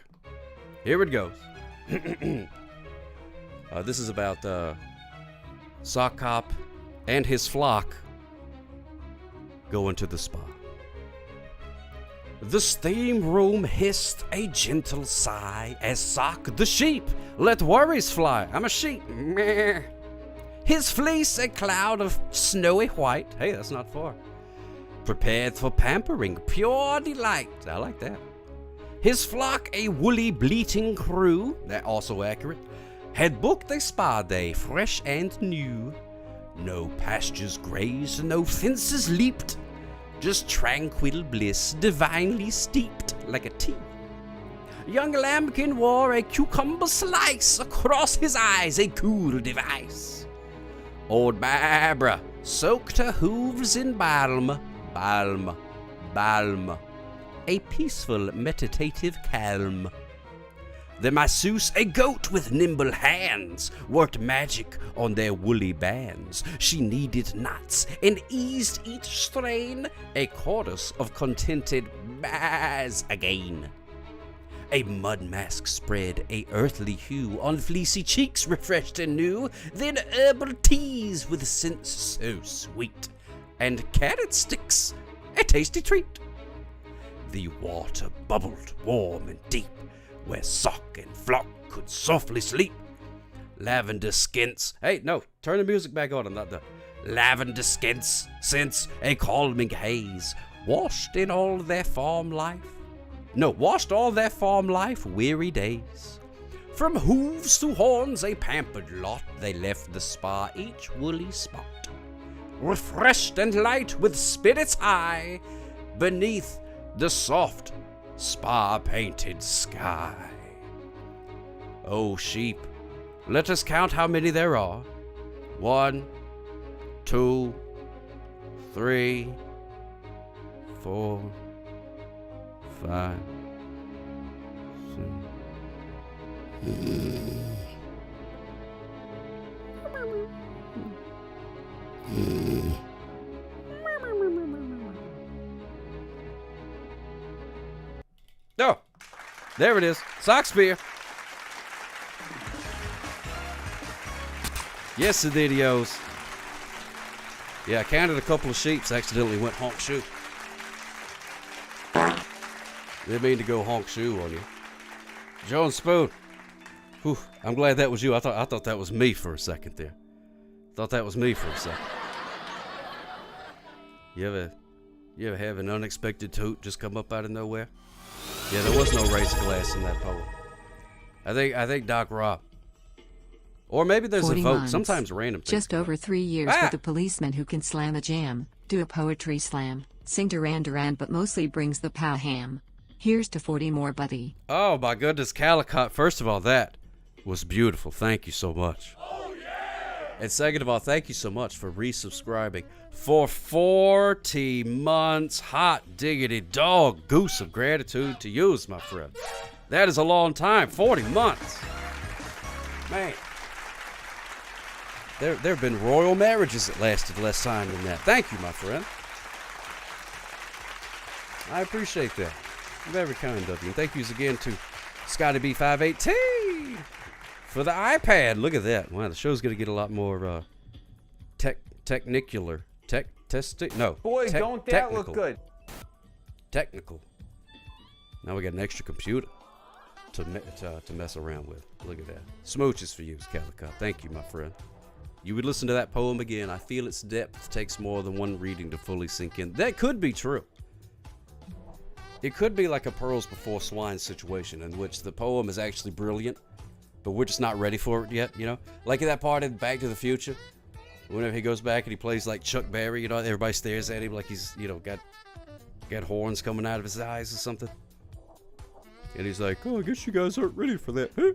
Here it goes. This is about Sock Hop and his flock going to the spa. The steam room hissed a gentle sigh as Sock the sheep let worries fly. I'm a sheep. Meh. His fleece a cloud of snowy white. Hey, that's not far. Prepared for pampering, pure delight. I like that. His flock a woolly bleating crew. That also accurate. Had booked a spa day, fresh and new. No pastures grazed, no fences leaped. Just tranquil bliss, divinely steeped like a tea. Young lambkin wore a cucumber slice across his eyes, a cool device. Old Barbara soaked her hooves in balm, balm, balm. A peaceful, meditative calm. The masseuse, a goat with nimble hands, worked magic on their woolly bands. She kneaded knots and eased each strain, a chorus of contented baas again. A mud mask spread a earthly hue on fleecy cheeks refreshed and new, then herbal teas with scents so sweet, and carrot sticks, a tasty treat. The water bubbled warm and deep, where Sock and flock could softly sleep. Lavender scents. Hey, no, turn the music back on. I'm not done. Lavender scents, a calming haze, washed all their farm life, weary days. From hooves to horns, a pampered lot, they left the spa each woolly spot. Refreshed and light with spirits high, beneath the soft spa-painted sky. Oh, sheep, let us count how many there are. 1, 2, 3, 4, 5, 6. Oh, there it is. Sock Spear. Yes, idiots. Yeah, I counted a couple of sheeps accidentally went honk shoe. Didn't mean to go honk shoe on you. Joan Spoon. Whew, I'm glad that was you. I thought that was me for a second there. Thought that was me for a second. You ever have an unexpected toot just come up out of nowhere? Yeah, there was no raised glass in that poem. I think Doc Rob. Or maybe there's a vote. months. Sometimes random things. Just over 3 years with a policeman who can slam a jam, do a poetry slam, sing Duran Duran but mostly brings the pow ham. Here's to 40 more, buddy. Oh my goodness, Calicott. First of all, that was beautiful. Thank you so much. Oh, yeah! And second of all, thank you so much for resubscribing for 40 months. Hot diggity dog goose of gratitude to you, my friend. That is a long time. 40 months. Man. There have been royal marriages that lasted less time than that. Thank you, my friend. I appreciate that. Very kind of you. And thank yous again to Scotty B518 for the iPad. Look at that. Wow, the show's going to get a lot more technicular. Boy, don't that look good. Technical. Now we got an extra computer to mess around with. Look at that. Smooches for you, Calicott. Thank you, my friend. You would listen to that poem again. I feel its depth takes more than one reading to fully sink in. That could be true. It could be like a pearls before swine situation in which the poem is actually brilliant, but we're just not ready for it yet, you know? Like in that part in Back to the Future, whenever he goes back and he plays like Chuck Berry, you know, everybody stares at him like he's, you know, got horns coming out of his eyes or something. And he's like, oh, I guess you guys aren't ready for that. Huh?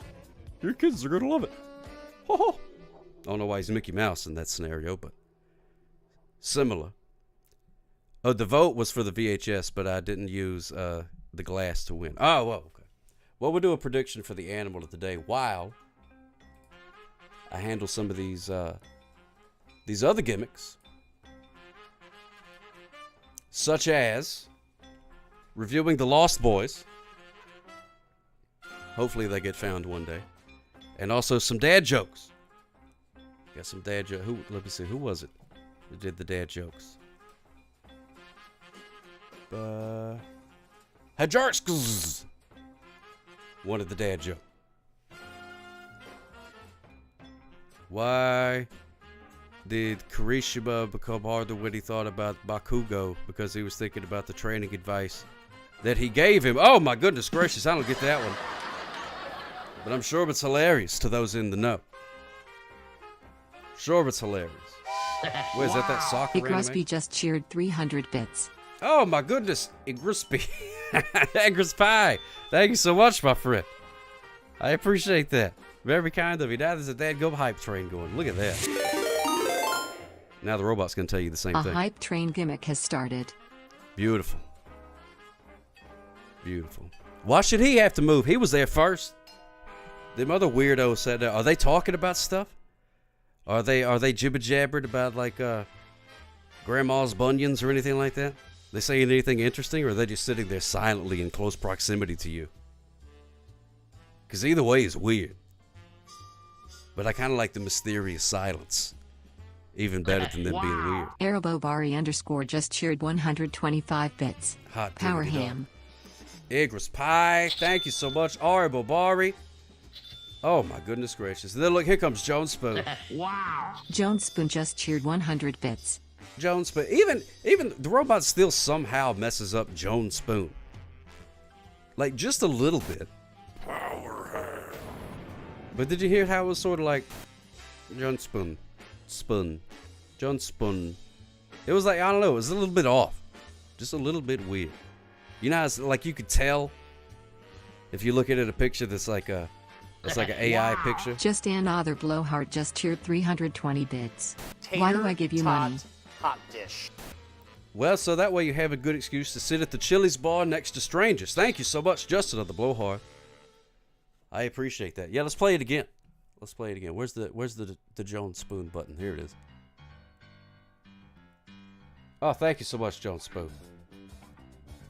Your kids are gonna love it. Ho ho! I don't know why he's Mickey Mouse in that scenario, but similar. Oh, the vote was for the VHS, but I didn't use the glass to win. Oh, well, okay. Well, we'll do a prediction for the animal of the day while I handle some of these other gimmicks, such as reviewing The Lost Boys. Hopefully they get found one day. And also some dad jokes. Got some dad jokes. Let me see. Who was it that did the dad jokes? Hajarskz wanted the dad joke. Why did Kirishima become harder when he thought about Bakugo? Because he was thinking about the training advice that he gave him. Oh my goodness gracious, I don't get that one. But I'm sure it's hilarious to those in the know. Sure it's hilarious. What is that soccer anime? Crosby just cheered 300 bits. Oh my goodness, Igrisby. Igris Pie. Thank you so much, my friend. I appreciate that. Very kind of you. Now there's a dadgum hype train going. Look at that. Now the robot's going to tell you the same thing. A hype train gimmick has started. Beautiful. Beautiful. Why should he have to move? He was there first. Them other weirdos said, are they talking about stuff? Are they jibber-jabbered about like grandma's bunions or anything like that? They saying anything interesting, or are they just sitting there silently in close proximity to you? Because either way is weird. But I kind of like the mysterious silence. Even better than them being weird. Arabobari _ just cheered 125 bits. Hot Power ham. Igris Pie. Thank you so much, Arabobari. Oh my goodness gracious. And then look, here comes Joan Spoon. Wow. Joan Spoon just cheered 100 bits. Joan Spoon. Even the robot still somehow messes up Joan Spoon. Like just a little bit. Power ham. But did you hear how it was sort of like Joan Spoon? Joan Spoon. It was like, I don't know, it was a little bit off. Just a little bit weird. You know, it's like you could tell if you look at it, a picture that's like a It's like an AI picture. Just another blowhard just cheered 320 bits. Why do I give you money? Hot dish. Well, so that way you have a good excuse to sit at the Chili's bar next to strangers. Thank you so much, Justin of the Blowhard. I appreciate that. Yeah, let's play it again. Let's play it again. Where's the Joan Spoon button? Here it is. Oh, thank you so much, Joan Spoon,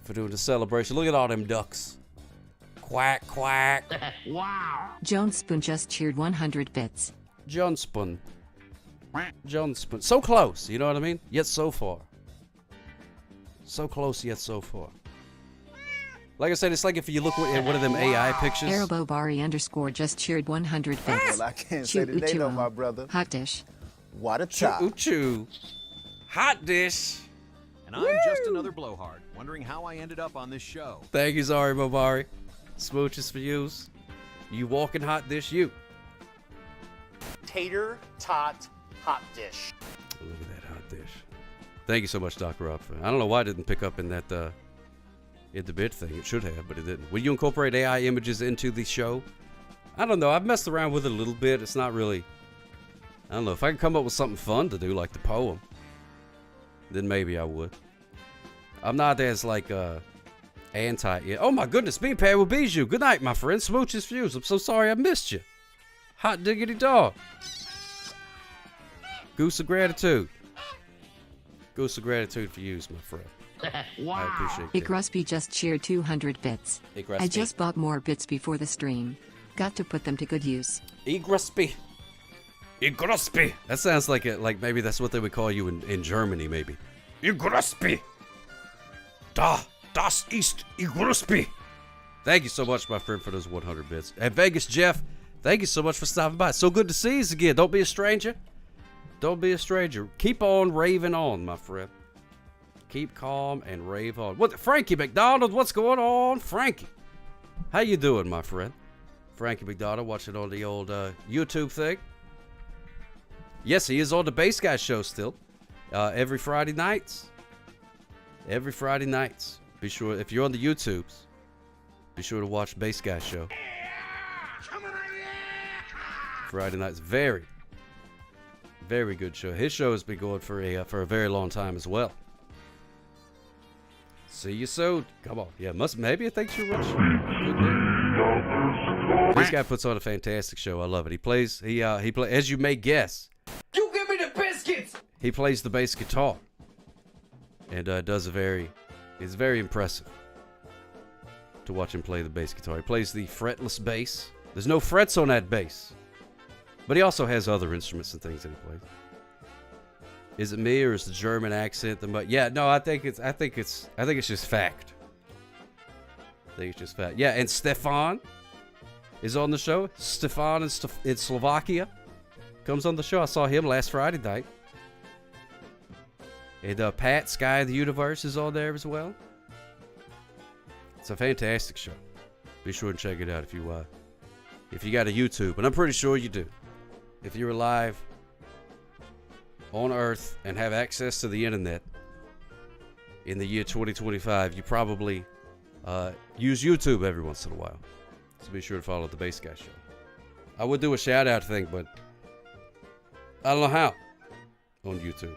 for doing the celebration. Look at all them ducks. Quack, quack. Wow. Joan Spoon just cheered 100 bits. Joan Spoon. John Spoon. So close, you know what I mean? Yet so far. So close, yet so far. Like I said, it's like if you look at one of them AI pictures. Arabobari _ just cheered 100 bits. Well, I can't say that they know my brother. Hot dish. What a top. Choo. Hot dish. And I'm just another blowhard, wondering how I ended up on this show. Thank you, Zari Bobari. Smooches for yous. You walking hot dish, you. Tater tot hot dish. Look at that hot dish. Thank you so much, Dr. Rob. I don't know why I didn't pick up in that in the bit thing. It should have, but it didn't. Will you incorporate AI images into the show? I don't know. I've messed around with it a little bit. It's not really... I don't know. If I can come up with something fun to do, like the poem, then maybe I would. I'm not as, like, anti... Oh, my goodness. Being paired with Bijou. Good night, my friend. Smooches Fuse. I'm so sorry I missed you. Hot diggity dog. Goose of gratitude. Goose of gratitude for you, my friend. Wow. I appreciate Big Rusby just cheered 200 bits. I just bought more bits before the stream. Got to put them to good use. Igrusby. Igrusby. That sounds like maybe that's what they would call you in Germany, maybe. Igrusby. Das ist Igrusby. Thank you so much, my friend, for those 100 bits. And Vegas Jeff, thank you so much for stopping by. So good to see you again. Don't be a stranger. Don't be a stranger. Keep on raving on, my friend. Keep calm and rave on. What, Frankie McDonald? What's going on, Frankie? How you doing, my friend? Frankie McDonald watching on the old YouTube thing. Yes, he is on the Bass Guy show still. Every Friday nights. Every Friday nights. Be sure, if you're on the YouTubes, be sure to watch Bass Guy show. Friday nights. Very, very good show. His show has been going for a very long time as well. See you soon. Come on. Yeah, maybe I think you're rich. This guy puts on a fantastic show. I love it. He plays, as you may guess. You give me the biscuits! He plays the bass guitar. And it's very impressive to watch him play the bass guitar. He plays the fretless bass. There's no frets on that bass. But he also has other instruments and things that he plays. Is it me or is the German accent? Yeah, no, I think it's just fact. I think it's just fact. Yeah, and Stefan is on the show. Stefan in Slovakia comes on the show. I saw him last Friday night. And Pat, Sky of the Universe, is on there as well. It's a fantastic show. Be sure and check it out if you got a YouTube, and I'm pretty sure you do. If you're alive on Earth and have access to the internet in the year 2025, you probably use YouTube every once in a while. So be sure to follow the Bass Guy show. I would do a shout out thing, but I don't know how on YouTube.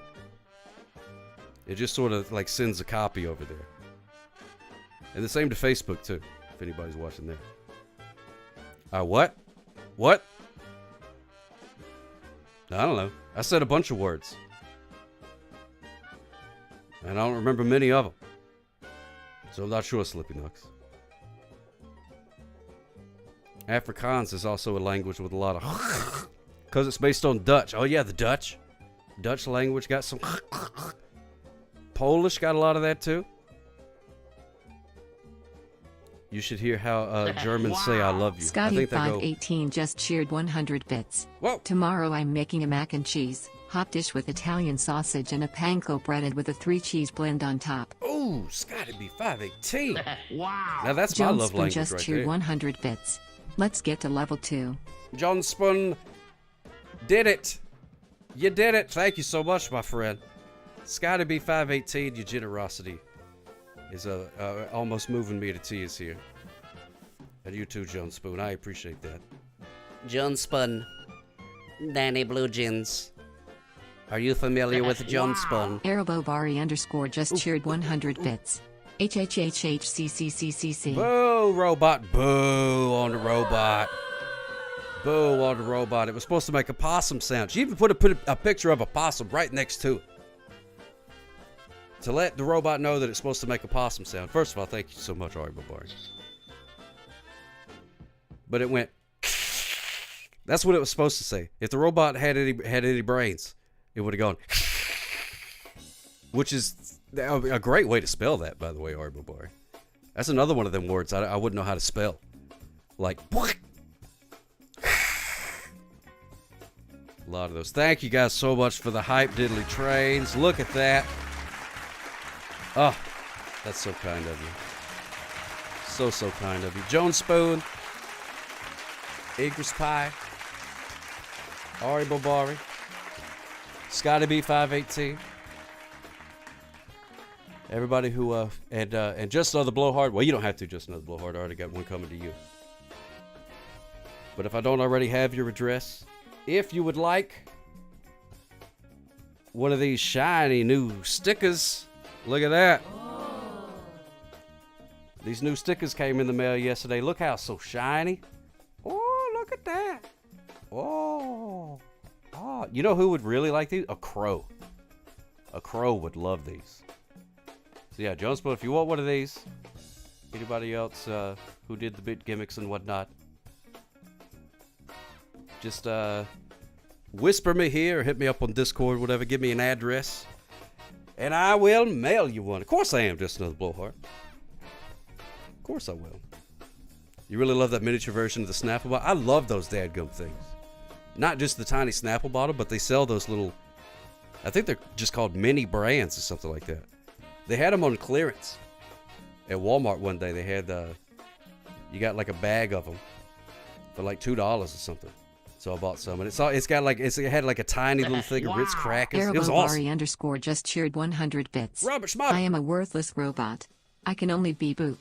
It just sort of like sends a copy over there. And the same to Facebook too, if anybody's watching there. What? What? I don't know. I said a bunch of words. And I don't remember many of them. So I'm not sure, Slippy Nux. Afrikaans is also a language with a lot of... Because it's based on Dutch. Oh yeah, the Dutch. Dutch language got some... Polish got a lot of that too. You should hear how Germans say I love you. Scotty518 just cheered 100 bits. Whoa. Tomorrow I'm making a mac and cheese hot dish with Italian sausage and a panko breaded with a 3-cheese blend on top. Ooh, Scotty518. Wow. Now that's John my love Spoon language just right cheered there. 100 bits. Let's get to level 2. John Spoon did it. You did it. Thank you so much, my friend. Scotty518, your generosity is almost moving me to tears here. And you too, John Spoon. I appreciate that. John Spoon. Danny Blue Jeans. Are you familiar with John Spoon? Arabobari _ just cheered 100 bits. HHHHCCCCC. Boo, robot. Boo on the robot. Boo on the robot. It was supposed to make a possum sound. She even put a picture of a possum right next to it. To let the robot know that it's supposed to make a possum sound. First of all, thank you so much, Ari Bobari. But it went... That's what it was supposed to say. If the robot had any brains, it would have gone, which is a great way to spell that, by the way, Arbobari. That's another one of them words I wouldn't know how to spell. Like, a lot of those. Thank you guys so much for the hype diddly trains. Look at that. Oh, that's so kind of you. So kind of you. Joan Spoon, Igris Pie, Ari Bobari, Scotty B518, everybody who and Just Another Blowhard. Well, you don't have to Just Another Blowhard. I already got one coming to you. But if I don't already have your address, if you would like one of these shiny new stickers, look at that. These new stickers came in the mail yesterday. Look how so shiny. Oh, look at that. Oh. You know who would really like these? A crow. A crow would love these. So yeah, Jonesboro, if you want one of these, anybody else who did the bit gimmicks and whatnot, just whisper me here or hit me up on Discord, whatever. Give me an address, and I will mail you one. Of course I am Just Another Blowhard. Of course I will. You really love that miniature version of the Snapple bottle? I love those dadgum things. Not just the tiny Snapple bottle, but they sell those little, I think they're just called mini brands or something like that. They had them on clearance at Walmart one day. They had, you got like a bag of them for like $2 or something. So I bought some, and it had like a tiny little thing of Ritz crackers. It was awesome. _ just cheered 100 bits. Robert Schmott. I am a worthless robot. I can only be boop.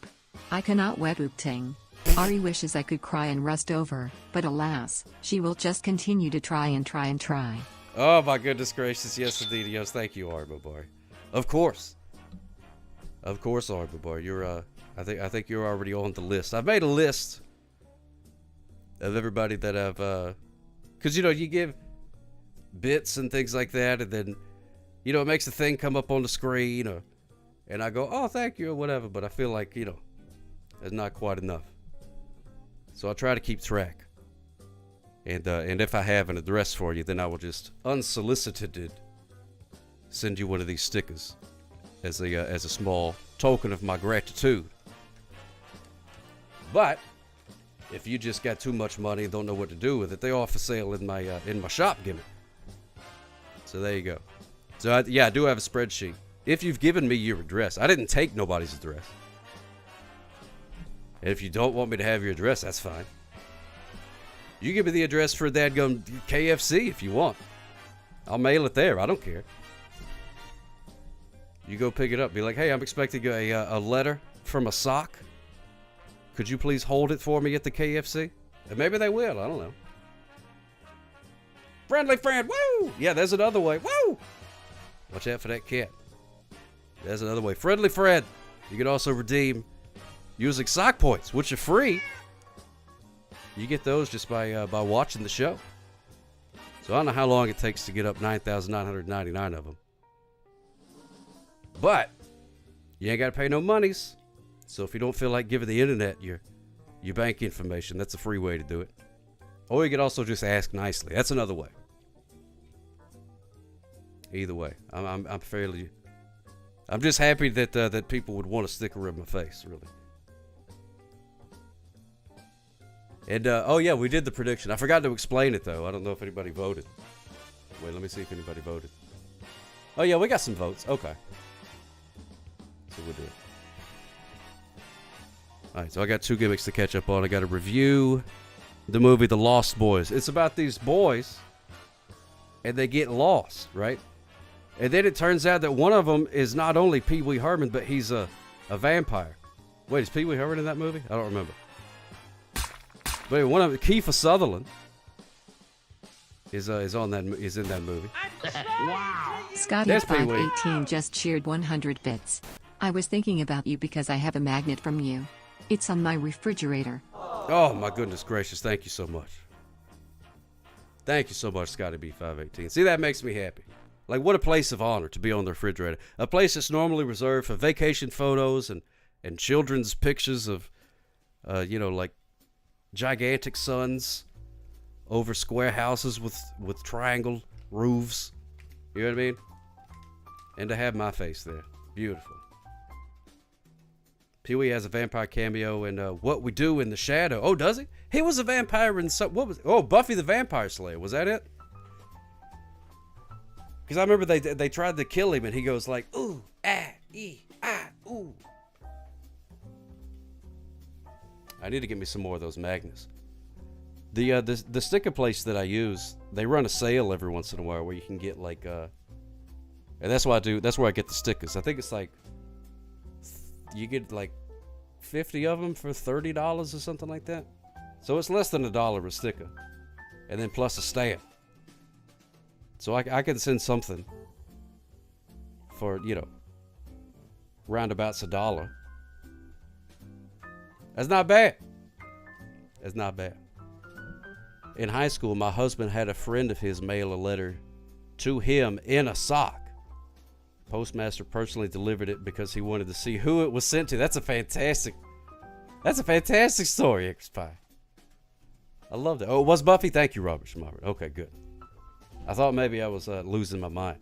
I cannot wet boop ting. Ari wishes I could cry and rust over, but alas, she will just continue to try and try and try. Oh my goodness gracious, yes indeed, yes. Thank you, Arbobar. Of course, Arbobar. You're I think you're already on the list. I've made a list of everybody that I've because you give bits and things like that, and then it makes the thing come up on the screen, and I go, oh, thank you or whatever, but I feel like it's not quite enough. So I try to keep track. And if I have an address for you, then I will just unsolicited send you one of these stickers as a small token of my gratitude. But if you just got too much money and don't know what to do with it, they are for sale in my shop gimmick. So there you go. So I do have a spreadsheet. If you've given me your address, I didn't take nobody's address. And if you don't want me to have your address, that's fine. You give me the address for dadgum KFC if you want. I'll mail it there. I don't care. You go pick it up. Be like, hey, I'm expecting a letter from a sock. Could you please hold it for me at the KFC? And maybe they will. I don't know. Friendly friend. Woo! Yeah, there's another way. Woo! Watch out for that cat. There's another way. Friendly friend. You can also redeem using sock points, which are free. You get those just by watching the show. So I don't know how long it takes to get up 9,999 of them. But you ain't got to pay no monies. So if you don't feel like giving the internet your bank information, that's a free way to do it. Or you could also just ask nicely. That's another way. Either way, I'm just happy that people would want a sticker in my face, really. And, oh yeah, we did the prediction. I forgot to explain it, though. I don't know if anybody voted. Wait, let me see if anybody voted. Oh yeah, we got some votes. Okay. So we'll do it. Alright, so I got 2 gimmicks to catch up on. I got to review the movie The Lost Boys. It's about these boys, and they get lost, right? And then it turns out that one of them is not only Pee Wee Herman, but he's a vampire. Wait, is Pee Wee Herman in that movie? I don't remember. But one of Kiefer Sutherland is in that movie. Wow. Scotty518 just cheered 100 bits. I was thinking about you because I have a magnet from you. It's on my refrigerator. Oh my goodness gracious! Thank you so much. Thank you so much, Scotty B518. See, that makes me happy. Like, what a place of honor to be on the refrigerator. A place that's normally reserved for vacation photos and children's pictures of, like gigantic suns over square houses with triangle roofs. You know what I mean? And to have my face there. Beautiful. Pee-wee has a vampire cameo in What We Do in the Shadow. Oh, does he? He was a vampire in some... What was... Oh, Buffy the Vampire Slayer. Was that it? Because I remember they tried to kill him, and he goes like, ooh, ah, ee, ah, ooh. I need to get me some more of those magnets. The sticker place that I use, they run a sale every once in a while where you can get like... and that's what I do. That's where I get the stickers. I think it's like... You get like 50 of them for $30 or something like that. So it's less than $1 a sticker. And then plus a stamp. So I can send something for, you know, roundabouts $1. That's not bad. That's not bad. In high school, my husband had a friend of his mail a letter to him in a sock. Postmaster personally delivered it because he wanted to see who it was sent to. That's a fantastic story, X-Pie. I loved it. Oh, it was Buffy? Thank you, Robert Schmobert. Okay, good. I thought maybe I was losing my mind.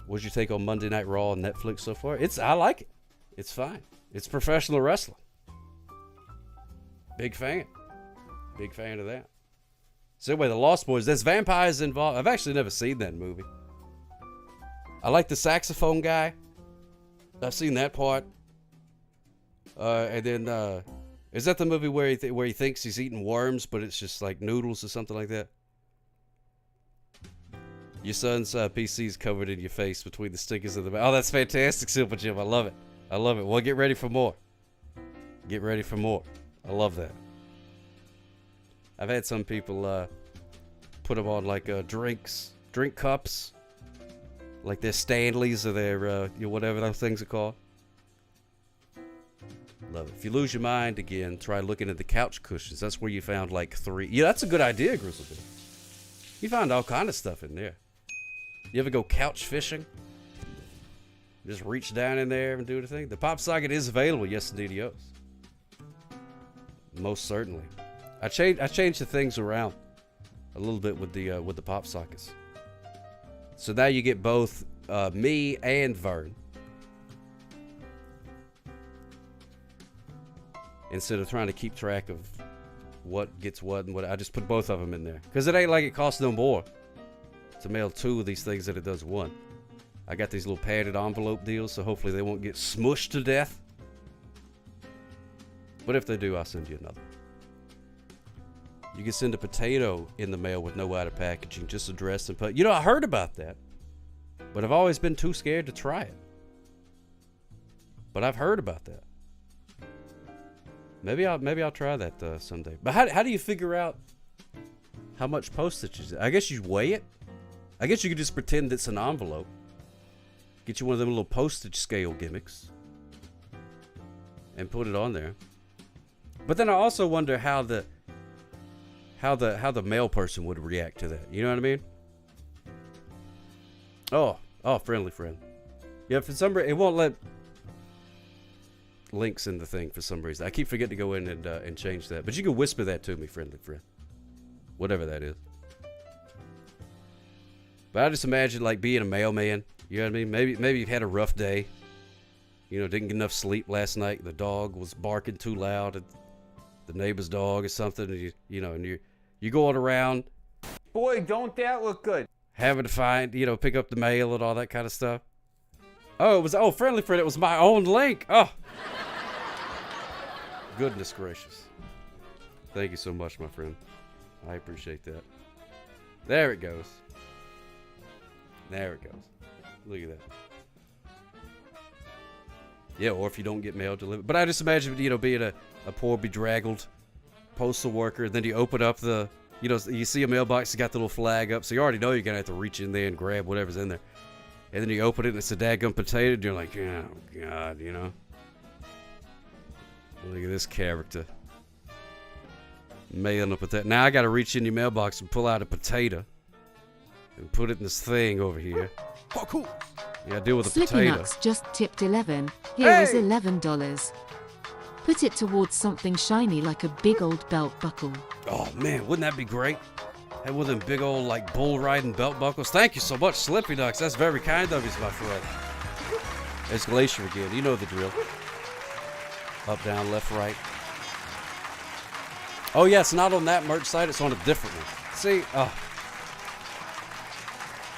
What'd you take on Monday Night Raw on Netflix so far? I like it. It's fine. It's professional wrestling. Big fan. Big fan of that. So anyway, The Lost Boys. There's vampires involved. I've actually never seen that movie. I like the saxophone guy. I've seen that part. And then, is that the movie where he thinks he's eating worms, but it's just like noodles or something like that? Your son's PC's covered in your face between the stickers of the... Oh, that's fantastic, Super Jim. I love it. I love it. Well, get ready for more. Get ready for more. I love that. I've had some people put them on like drink cups. Like their Stanleys or their, whatever those things are called. Love it. If you lose your mind again, try looking at the couch cushions. That's where you found like 3. Yeah, that's a good idea, Grizzlebeard. You found all kind of stuff in there. You ever go couch fishing? Just reach down in there and do the thing. The pop socket is available, yes indeed, yes. Most certainly. I changed the things around a little bit with the pop sockets. So now you get both me and Vern. Instead of trying to keep track of what gets what and what, I just put both of them in there. Because it ain't like it costs no more to mail 2 of these things than it does 1. I got these little padded envelope deals, so hopefully they won't get smushed to death. But if they do, I'll send you another. You can send a potato in the mail with no outer packaging, just addressed and put. You know, I heard about that, but I've always been too scared to try it. But I've heard about that. Maybe I'll try that someday. But how do you figure out how much postage is it? I guess you weigh it. I guess you could just pretend it's an envelope. Get you one of them little postage scale gimmicks and put it on there. But then I also wonder how the mail person would react to that. You know what I mean? Oh, friendly friend. Yeah, for some reason it won't let links in the thing for some reason. I keep forgetting to go in and change that. But you can whisper that to me, friendly friend. Whatever that is. But I just imagine like being a mailman. You know what I mean? Maybe you've had a rough day. You know, didn't get enough sleep last night. The dog was barking too loud at the neighbor's dog or something. And you going around. Boy, don't that look good. Having to find, pick up the mail and all that kind of stuff. Oh, friendly friend, it was my own link. Oh. Goodness gracious. Thank you so much, my friend. I appreciate that. There it goes. There it goes. Look at that. Yeah, or if you don't get mail delivered. But I just imagine, being a poor, bedraggled postal worker, and then you open up the, you see a mailbox, it's got the little flag up, so you already know you're going to have to reach in there and grab whatever's in there. And then you open it, and it's a daggum potato, and you're like, oh, God, Look at this character. Mailing a potato. Now I got to reach in your mailbox and pull out a potato and put it in this thing over here. Oh, cool. Yeah, deal with a Slippy potato. Nuts just tipped 11. Here is $11. Put it towards something shiny like a big old belt buckle. Oh, man, wouldn't that be great? Had one of them big old, like, bull riding belt buckles. Thank you so much, Slippy Ducks. That's very kind of you, my friend. There's Glacier again. You know the drill. Up, down, left, right. Oh, yeah, it's not on that merch site. It's on a different one. See? Oh.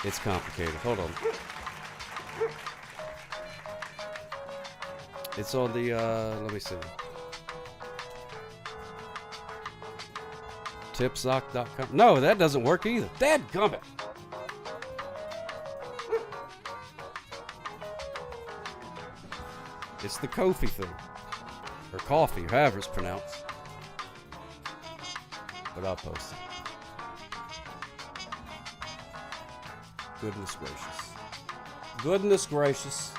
It's complicated. Hold on. It's on the, let me see. Tipsock.com. No, that doesn't work either. Dadgummit. It's the Ko-fi thing. Or coffee, however it's pronounced. But I'll post it. Goodness gracious. Goodness gracious.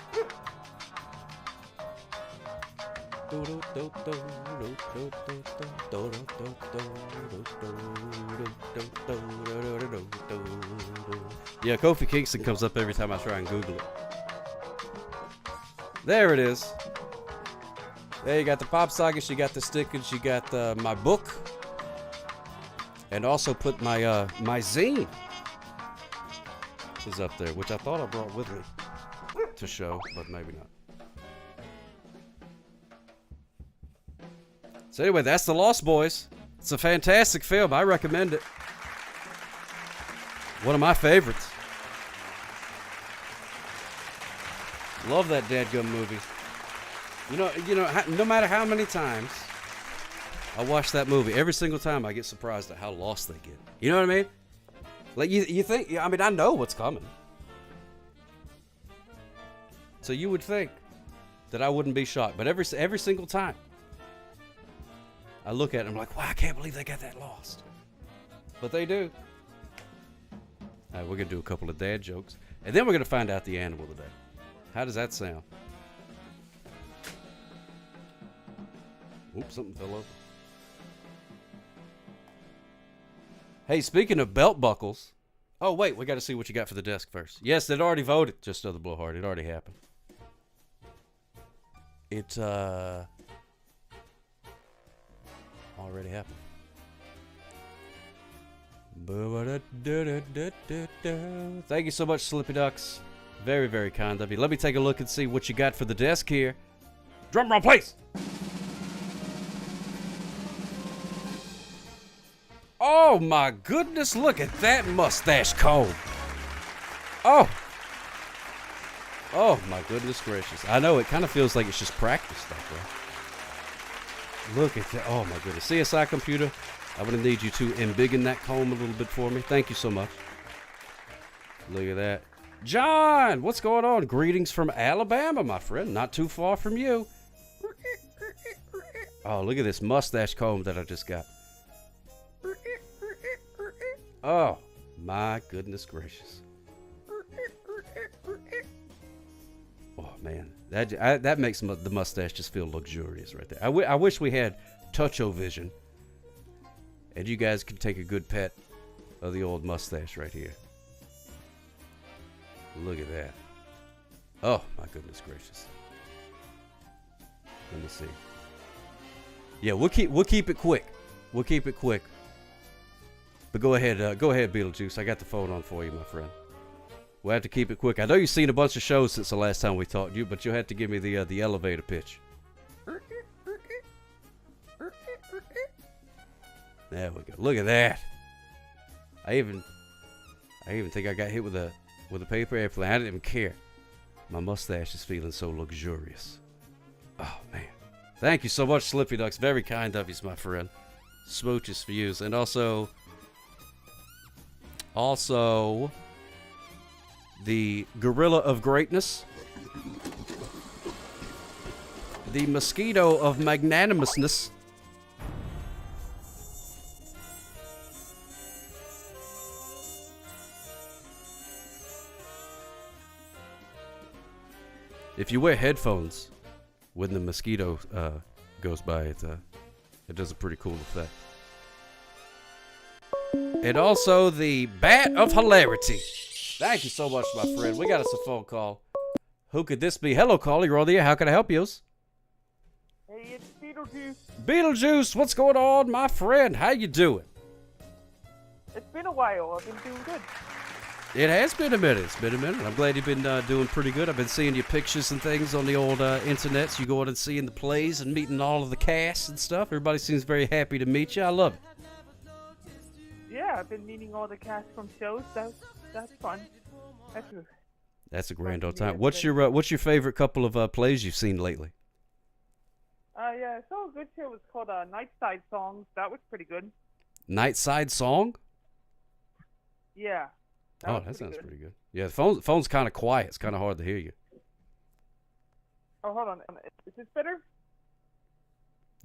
Yeah, Kofi Kingston comes up every time I try and Google it. There it is. There you got the pop sockets, you got the stickers, you got my book, and also put my my zine is up there, which I thought I brought with me to show, but maybe not. So anyway, that's The Lost Boys. It's a fantastic film. I recommend it. One of my favorites. Love that dadgum movie. You know, no matter how many times I watch that movie, every single time I get surprised at how lost they get. You know what I mean? Like, you think, I mean, I know what's coming. So you would think that I wouldn't be shocked. But every single time I look at it, I'm like, wow, I can't believe they got that lost. But they do. All right, we're going to do a couple of dad jokes. And then we're going to find out the animal today. How does that sound? Oops, something fell over. Hey, speaking of belt buckles. Oh, wait, we got to see what you got for the desk first. Yes, it already voted. Just another blowhard. It already happened. It, already happened. Thank you so much, Slippy Ducks. Very, very kind of you. Let me take a look and see what you got for the desk here. Drum roll, please. Oh, my goodness. Look at that mustache comb. Oh. Oh, my goodness gracious. I know, it kind of feels like it's just practice stuff, right? Look at that. Oh, my goodness. CSI computer, I'm going to need you to embiggen that comb a little bit for me. Thank you so much. Look at that. John, what's going on? Greetings from Alabama, my friend. Not too far from you. Oh, look at this mustache comb that I just got. Oh, my goodness gracious. Oh, man. That makes the mustache just feel luxurious right there. I wish we had touch-o-vision. And you guys could take a good pet of the old mustache right here. Look at that. Oh, my goodness gracious. Let me see. Yeah, we'll keep it quick. We'll keep it quick. But go ahead, Beetlejuice. I got the phone on for you, my friend. We'll have to keep it quick. I know you've seen a bunch of shows since the last time we talked to you, but you'll have to give me the elevator pitch. There we go. Look at that. I even think I got hit with a paper airplane. I didn't even care. My mustache is feeling so luxurious. Oh, man. Thank you so much, Slippy Ducks. Very kind of you, my friend. Smooches for you. And also, the Gorilla of Greatness. The Mosquito of Magnanimousness. If you wear headphones when the mosquito goes by, it does a pretty cool effect. And also the Bat of Hilarity. Thank you so much, my friend. We got us a phone call. Who could this be? Hello, caller. You're on the air. How can I help you? Hey, it's Beetlejuice. Beetlejuice, what's going on, my friend? How you doing? It's been a while. I've been doing good. It has been a minute. It's been a minute. I'm glad you've been doing pretty good. I've been seeing your pictures and things on the old internets. You go out and seeing the plays and meeting all of the cast and stuff. Everybody seems very happy to meet you. I love it. Yeah, I've been meeting all the cast from shows. That's fun. That's a grand old time. What's your favorite couple of plays you've seen lately? Yeah, I saw a good show. It was called Nightside Songs. That was pretty good. Nightside Song? Yeah. That sounds pretty good. Yeah, the phone's kind of quiet. It's kind of hard to hear you. Oh, hold on. Is this better?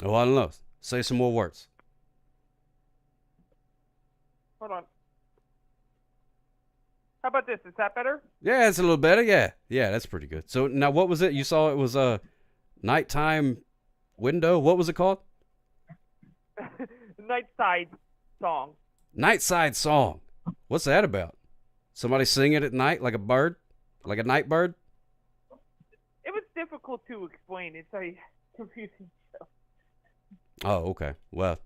Oh, I don't know. Say some more words. Hold on. How about this? Is that better? Yeah, it's a little better. Yeah, that's pretty good. So now, what was it? You saw it was a nighttime window. What was it called? Nightside Song. Nightside Song. What's that about? Somebody singing at night like a bird? Like a night bird? It was difficult to explain. It's a confusing show. Oh, okay. Well,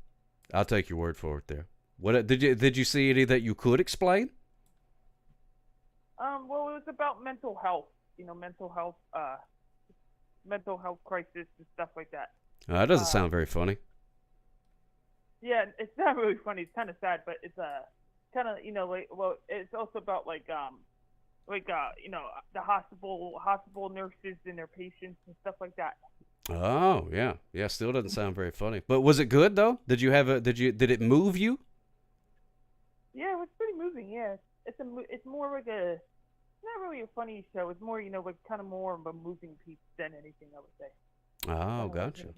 I'll take your word for it there. What did you see any that you could explain? Well, it was about mental health. Mental health crisis and stuff like that. That doesn't sound very funny. Yeah, it's not really funny. It's kind of sad, but it's kind of it's also about the hospital nurses and their patients and stuff like that. Oh yeah. Still doesn't sound very funny. But was it good though? Did it move you? Yeah, it was pretty moving. Yeah, it's more like not really a funny show. It's more kind of more of a moving piece than anything, I would say. Oh, gotcha.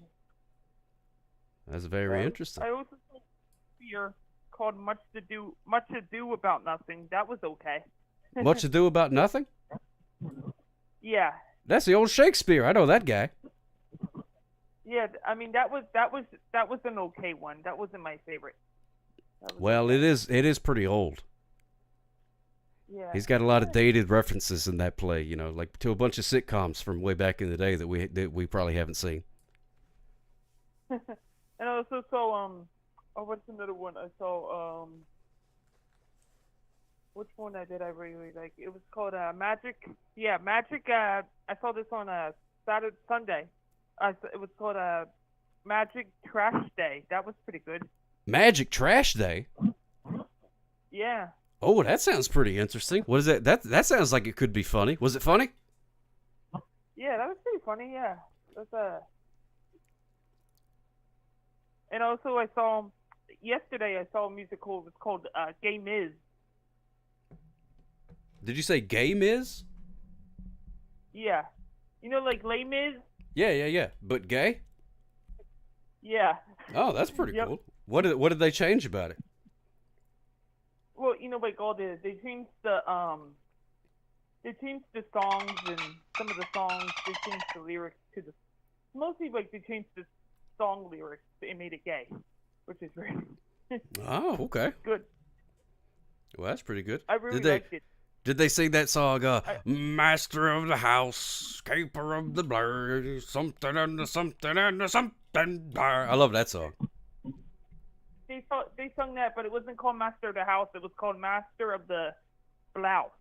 That's very interesting. I also saw Shakespeare called Much Ado About Nothing. That was okay. Much Ado About Nothing? Yeah. That's the old Shakespeare. I know that guy. Yeah, I mean that was an okay one. That wasn't my favorite. Well, it is pretty old. Yeah. He's got a lot of dated references in that play, like to a bunch of sitcoms from way back in the day that we probably haven't seen. And I also saw what's another one I saw? Which one did I really like? It was called Magic. Yeah, Magic. I saw this on Sunday. It was called Magic Trash Day. That was pretty good. Magic Trash Day? Yeah. Oh, that sounds pretty interesting. What is that? That sounds like it could be funny. Was it funny? Yeah, that was pretty funny. Yeah. And also, yesterday I saw a musical. It was called Gay Miz. Did you say Gay Miz? Yeah. Like Les Mis? Yeah. But gay? Yeah. Oh, that's pretty cool. What did they change about it? Well, like they changed the songs, and some of the songs they changed the lyrics to mostly they changed the song lyrics and made it gay, which is very Oh, okay. Good. Well, that's pretty good. I really liked it. Did they sing that song, Master of the House, Keeper of the Blur, something and something and something blur? I love that song. They sung that, but it wasn't called Master of the House. It was called Master of the Blouse.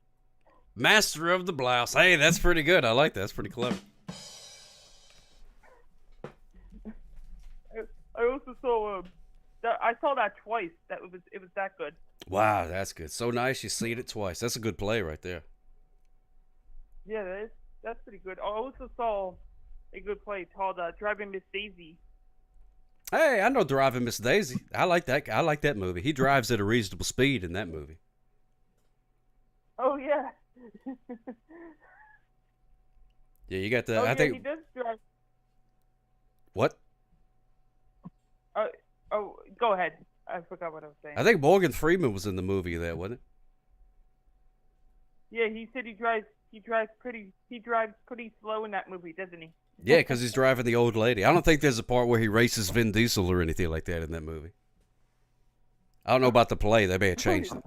Master of the Blouse. Hey, that's pretty good. I like that. That's pretty clever. I also saw I saw that twice. It was that good. Wow, that's good. So nice you seen it twice. That's a good play right there. Yeah, that's pretty good. I also saw a good play called Driving Miss Daisy. Hey, I know Driving Miss Daisy. I like that movie. He drives at a reasonable speed in that movie. Oh yeah. Yeah, you got the. Oh, I think he does drive. What? Oh, go ahead. I forgot what I was saying. I think Morgan Freeman was in the movie there, wasn't it? Yeah, he said he drives pretty slow in that movie, doesn't he? Yeah, because he's driving the old lady. I don't think there's a part where he races Vin Diesel or anything like that in that movie. I don't know about the play. They may have changed it.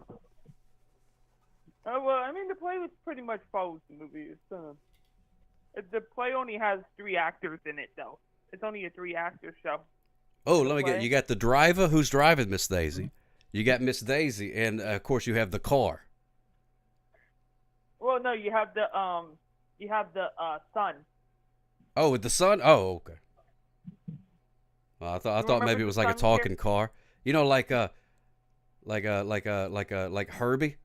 Well, I mean, the play pretty much follows the movie. The play only has 3 actors in it, though. It's only a 3-actor show. Oh, let me get. You got the driver who's driving Miss Daisy. You got Miss Daisy, and of course you have the car. Well, no, you have the son. Oh, with the son? Oh, okay. Well, I thought maybe it was like a talking car. You know, like Herbie.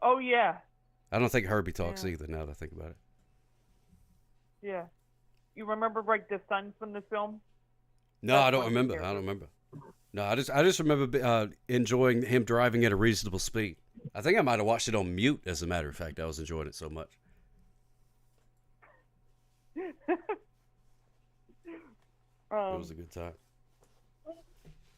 Oh yeah. I don't think Herbie talks either. Now that I think about it. Yeah. You remember like the son from the film? No, I don't remember. No, I just remember enjoying him driving at a reasonable speed. I think I might have watched it on mute. As a matter of fact, I was enjoying it so much. It was a good time.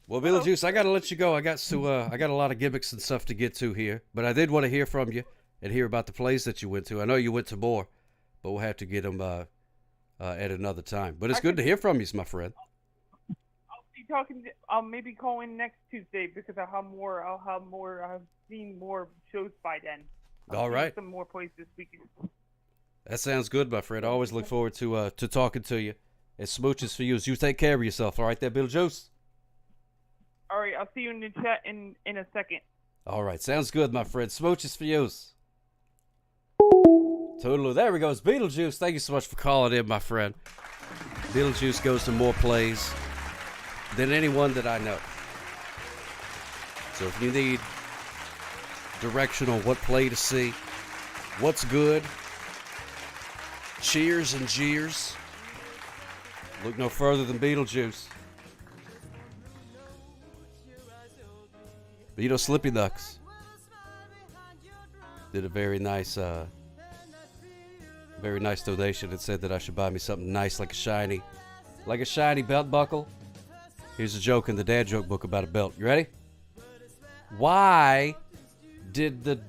Well, Beetlejuice, I gotta let you go. I got a lot of gimmicks and stuff to get to here, but I did want to hear from you and hear about the plays that you went to. I know you went to more, but we'll have to get them at another time. But it's good to hear from you, my friend. I'll maybe call in next Tuesday because I've seen more shows by then. All right. Some more places we can. That sounds good, my friend. I always look forward to talking to you. And smooches for you. You take care of yourself. All right, there, Beetlejuice. All right, I'll see you in the chat in a second. All right, sounds good, my friend. Smooches for you. Toodaloo. There we go. It's Beetlejuice. Thank you so much for calling in, my friend. Beetlejuice goes to more plays than anyone that I know. So if you need direction on what play to see, what's good, cheers and jeers, look no further than Beetlejuice. But you know, Slippy Ducks did a very nice donation and said that I should buy me something nice like a shiny belt buckle. Here's a joke in the dad joke book about a belt. You ready? Why did the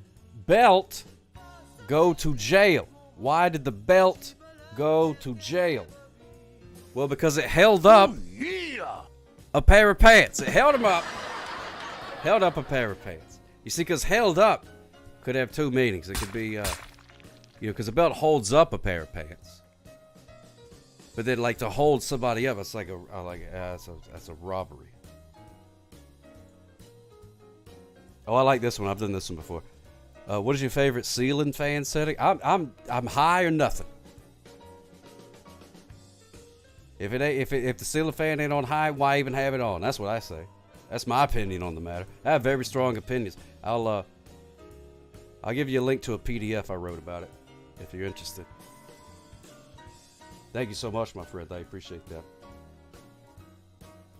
belt go to jail? Why did the belt go to jail? Well, because it held up a pair of pants. It held them up. Held up a pair of pants. You see, because held up could have two meanings. It could be, because a belt holds up a pair of pants. But then, like, to hold somebody up, it's like that's a robbery. Oh, I like this one. I've done this one before. What is your favorite ceiling fan setting? I'm high or nothing. If the ceiling fan ain't on high, why even have it on? That's what I say. That's my opinion on the matter. I have very strong opinions. I'll give you a link to a PDF I wrote about it if you're interested. Thank you so much, my friend. I appreciate that.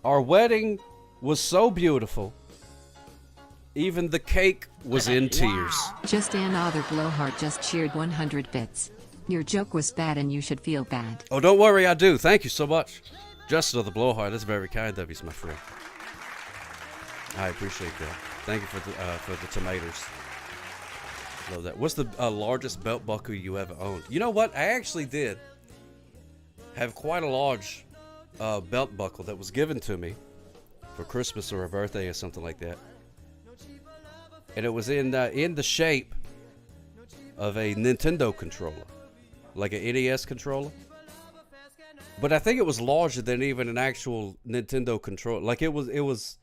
Our wedding was so beautiful, even the cake was in tears. Just another blowhard just cheered 100 bits. Your joke was bad and you should feel bad. Oh, don't worry, I do. Thank you so much. Just another blowhard. That's very kind of you, my friend. I appreciate that. Thank you for the tomatoes. Love that. What's the largest belt buckle you ever owned? You know what? I actually did have quite a large belt buckle that was given to me for Christmas or a birthday or something like that. And it was in the shape of a Nintendo controller, like an NES controller. But I think it was larger than even an actual Nintendo controller. Like it was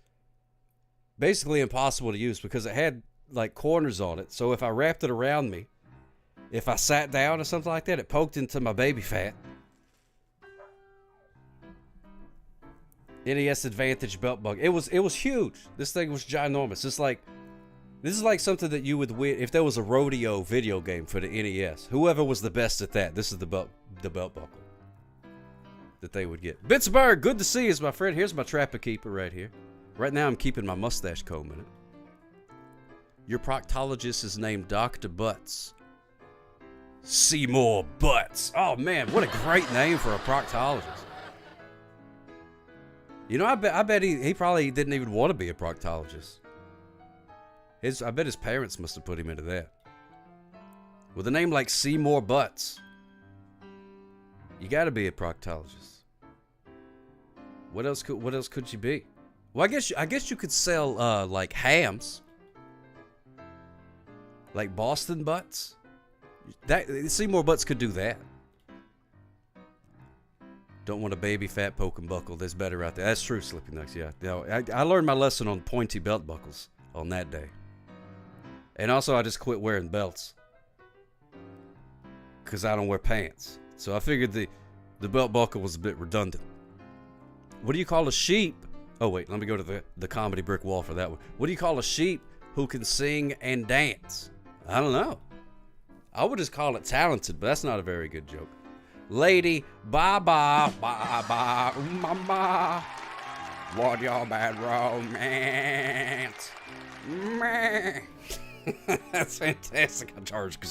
basically impossible to use because it had like corners on it. So if I wrapped it around me, if I sat down or something like that, it poked into my baby fat. NES Advantage belt buckle. It was huge. This thing was ginormous. This is like something that you would win if there was a rodeo video game for the NES. Whoever was the best at that, this is the belt buckle that they would get. Pittsburgh, good to see you, my friend. Here's my trapper keeper right here. Right now I'm keeping my mustache comb in it. Your proctologist is named Dr. Butts. Seymour Butts. Oh man, what a great name for a proctologist. You know, I bet he probably didn't even want to be a proctologist. I bet his parents must have put him into that. With a name like Seymour Butts, you got to be a proctologist. What else could you be? Well, I guess you could sell like hams, like Boston butts. That Seymour Butts could do that. Don't want a baby fat poke and buckle. There's better out there. That's true, Slippy Nuts. Yeah. I learned my lesson on pointy belt buckles on that day. And also, I just quit wearing belts. Because I don't wear pants. So I figured the belt buckle was a bit redundant. What do you call a sheep? Oh, wait. Let me go to the comedy brick wall for that one. What do you call a sheep who can sing and dance? I don't know. I would just call it talented, but that's not a very good joke. Lady, bye-bye, bye-bye, mama. What your bad romance? Man. That's fantastic. I'm charged.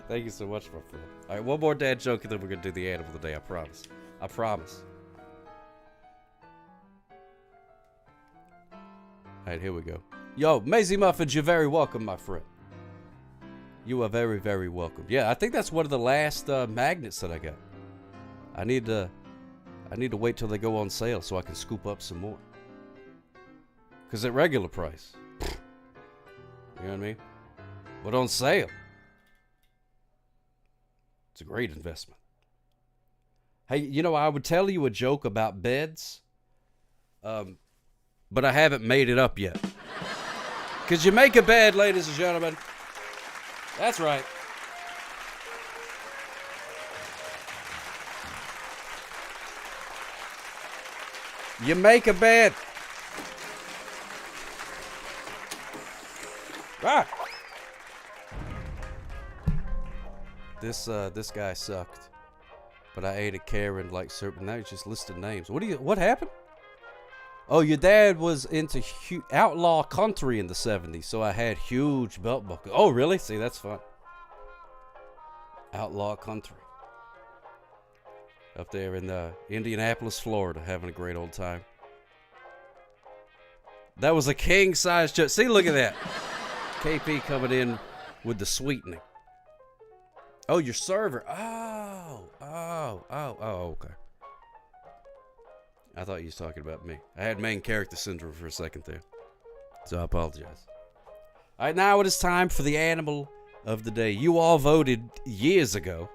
Thank you so much, my friend. All right, one more dad joke, and then we're going to do the animal of the day. I promise. I promise. All right, here we go. Yo, Maisie Muffins, you're very welcome, my friend. You are very, very welcome. Yeah, I think that's one of the last magnets that I got. I need to wait till they go on sale so I can scoop up some more. Because at regular price, you know what I mean? But on sale, it's a great investment. Hey, you know, I would tell you a joke about beds, but I haven't made it up yet. Because you make a bed, ladies and gentlemen. That's right. You make a bed. Ah! This guy sucked. But I ate a Karen like serpent. Now he's just listing names. What happened? Oh, your dad was into outlaw country in the 70s, so I had huge belt buckles. Oh, really? See, that's fun. Outlaw country. Up there in Indianapolis, Florida, having a great old time. That was a king-size joke. See, look at that. KP coming in with the sweetening. Oh, your server. Oh, okay. I thought you was talking about me. I had main character syndrome for a second there. So I apologize. All right, now it is time for the animal of the day. You all voted years ago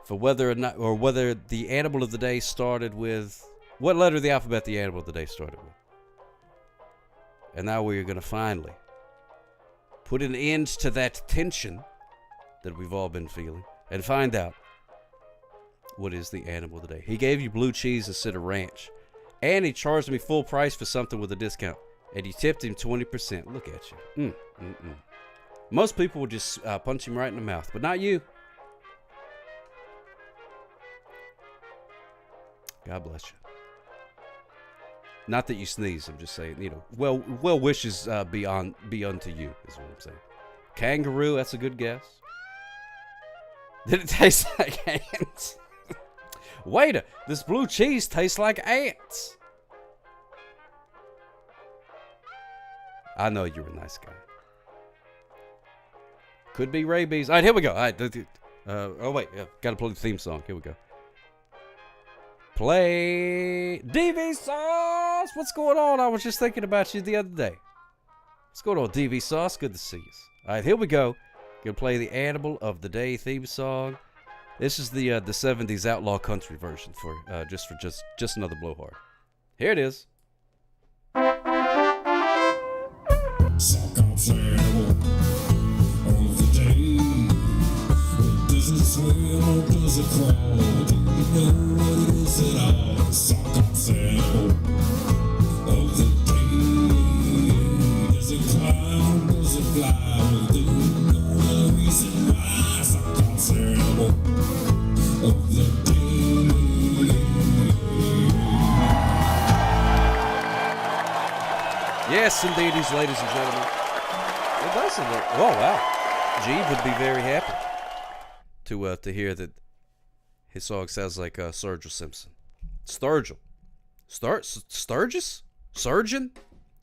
for whether the animal of the day started with what letter of the alphabet the animal of the day started with. And now we're going to finally put an end to that tension that we've all been feeling and find out what is the animal of the day. He gave you blue cheese instead of ranch. And he charged me full price for something with a discount. And you tipped him 20%. Look at you. Most people would just punch him right in the mouth, but not you. God bless you. Not that you sneeze, I'm just saying, you know, well wishes be unto you, is what I'm saying. Kangaroo, that's a good guess. Did it taste like ants? Waiter, this blue cheese tastes like ants. I know you're a nice guy. Could be rabies. All right, here we go. All right. Oh, wait. Yeah, got to play the theme song. Here we go. Play DV Sauce. What's going on? I was just thinking about you the other day. What's going on, DV Sauce? Good to see you. All right, here we go. Gonna play the Animal of the Day theme song. This is the 70s outlaw country version for just another blowhard. Here it is. Does it swim or does it crawl? Do you know what it is at all? Sock animal of the day. Does it climb or does it fly? Well, do you know the reason why? Sock animal of the day. Yes, indeed, ladies and gentlemen. It does look. Oh wow, Jeeve would be very happy to hear that his song sounds like Sturgill Simpson. Sturgill. Sturgis? Surgeon?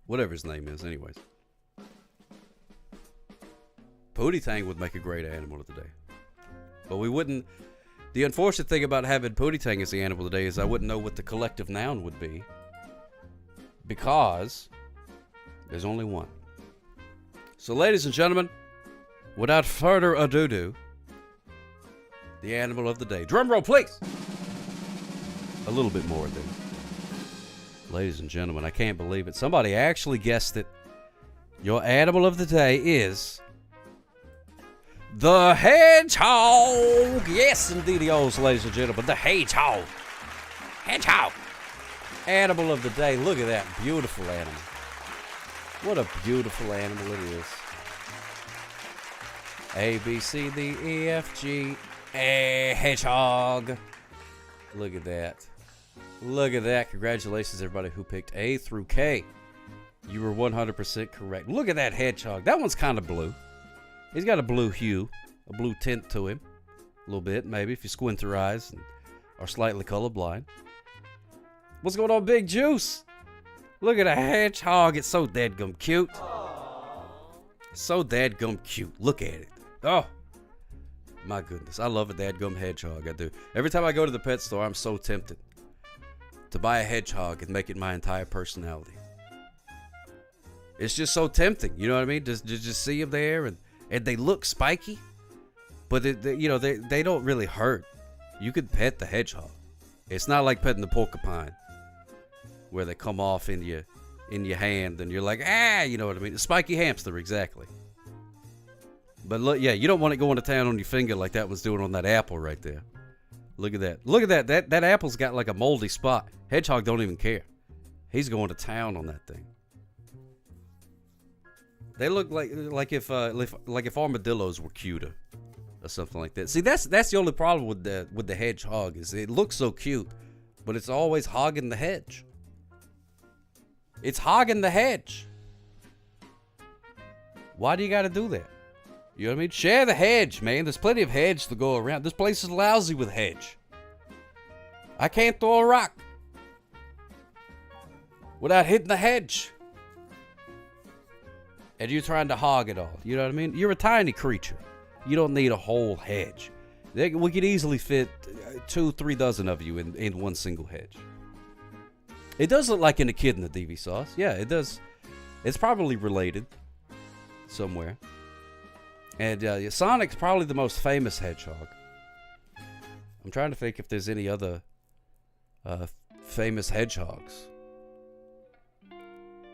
Whatever his name is, anyways. Pootie Tang would make a great animal of the day. But we wouldn't. The unfortunate thing about having Pootie Tang as the animal of the day is I wouldn't know what the collective noun would be. Because there's only one. So, ladies and gentlemen, without further ado, the animal of the day. Drum roll, please. A little bit more than. Ladies and gentlemen, I can't believe it. Somebody actually guessed it. Your animal of the day is the hedgehog. Yes, indeedios, ladies and gentlemen, the hedgehog. Hedgehog. Animal of the day. Look at that beautiful animal. What a beautiful animal it is. A, B, C, D, E, F, G, A, hedgehog. Look at that. Look at that. Congratulations, everybody who picked A through K. You were 100% correct. Look at that hedgehog. That one's kind of blue. He's got a blue hue, a blue tint to him. A little bit, maybe, if you squint your eyes and are slightly colorblind. What's going on, Big Juice? Look at a hedgehog. It's so dadgum cute. So dadgum cute. Look at it. Oh, my goodness. I love a dadgum hedgehog. I do. Every time I go to the pet store, I'm so tempted to buy a hedgehog and make it my entire personality. It's just so tempting. You know what I mean? Just see them there, and they look spiky, but they don't really hurt. You could pet the hedgehog. It's not like petting the porcupine, where they come off in your hand and you're like, you know what I mean? A spiky hamster, exactly. But look, yeah, you don't want it going to town on your finger like that one's doing on that apple right there. Look at that. Look at that. That apple's got like a moldy spot. Hedgehog don't even care. He's going to town on that thing. They look like if armadillos were cuter or something like that. See, that's the only problem with the hedgehog is it looks so cute, but it's always hogging the hedge. It's hogging the hedge. Why do you got to do that? You know what I mean? Share the hedge, man. There's plenty of hedge to go around. This place is lousy with hedge. I can't throw a rock without hitting the hedge. And you're trying to hog it all. You know what I mean? You're a tiny creature. You don't need a whole hedge. We could easily fit 2-3 dozen of you in one single hedge. It does look like an echidna, DV Sauce. Yeah, it does. It's probably related somewhere. And Sonic's probably the most famous hedgehog. I'm trying to think if there's any other famous hedgehogs.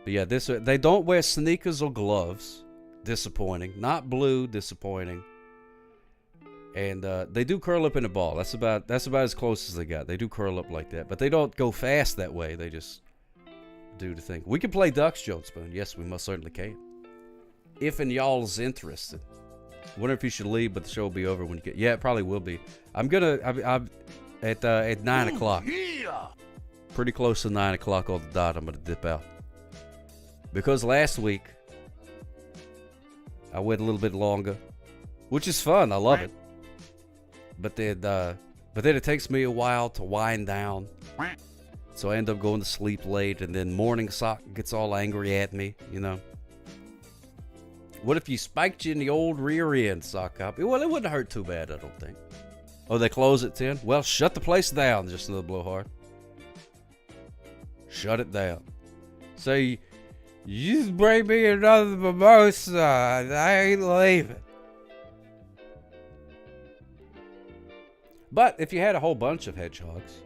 But yeah, they don't wear sneakers or gloves. Disappointing. Not blue. Disappointing. And they do curl up in a ball. That's about as close as they got. They do curl up like that, but they don't go fast that way. They just do the thing. We can play Ducks, Joan Spoon. Yes, we most certainly can. If and y'all's interested. I wonder if you should leave, but the show will be over when you get. Yeah, it probably will be. I'm at 9 o'clock. Yeah. Pretty close to 9 o'clock on the dot. I'm gonna dip out because last week I went a little bit longer, which is fun. I love it. But then it takes me a while to wind down, so I end up going to sleep late, and then Morning Sock gets all angry at me. You know. What if you spiked you in the old rear end, Sock Cop? Well, it wouldn't hurt too bad, I don't think. Oh, they close at 10? Well, shut the place down, just another blowhard. Shut it down. So, you just bring me another mimosa, and I ain't leaving. But if you had a whole bunch of hedgehogs,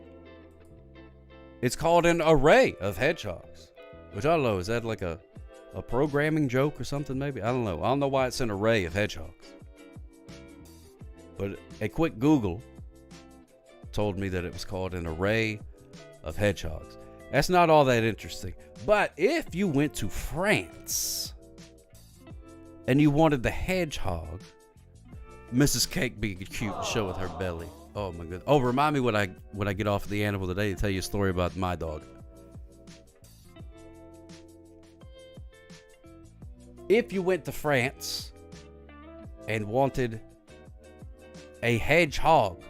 it's called an array of hedgehogs. Which I don't know, is that like a programming joke or something maybe? I don't know. I don't know why it's an array of hedgehogs. But a quick Google told me that it was called an array of hedgehogs. That's not all that interesting. But if you went to France and you wanted the hedgehog, Mrs. Cake being cute and show with her belly. Oh my goodness. Oh, remind me when I get off the animal today to tell you a story about my dog. If you went to France and wanted a hedgehog,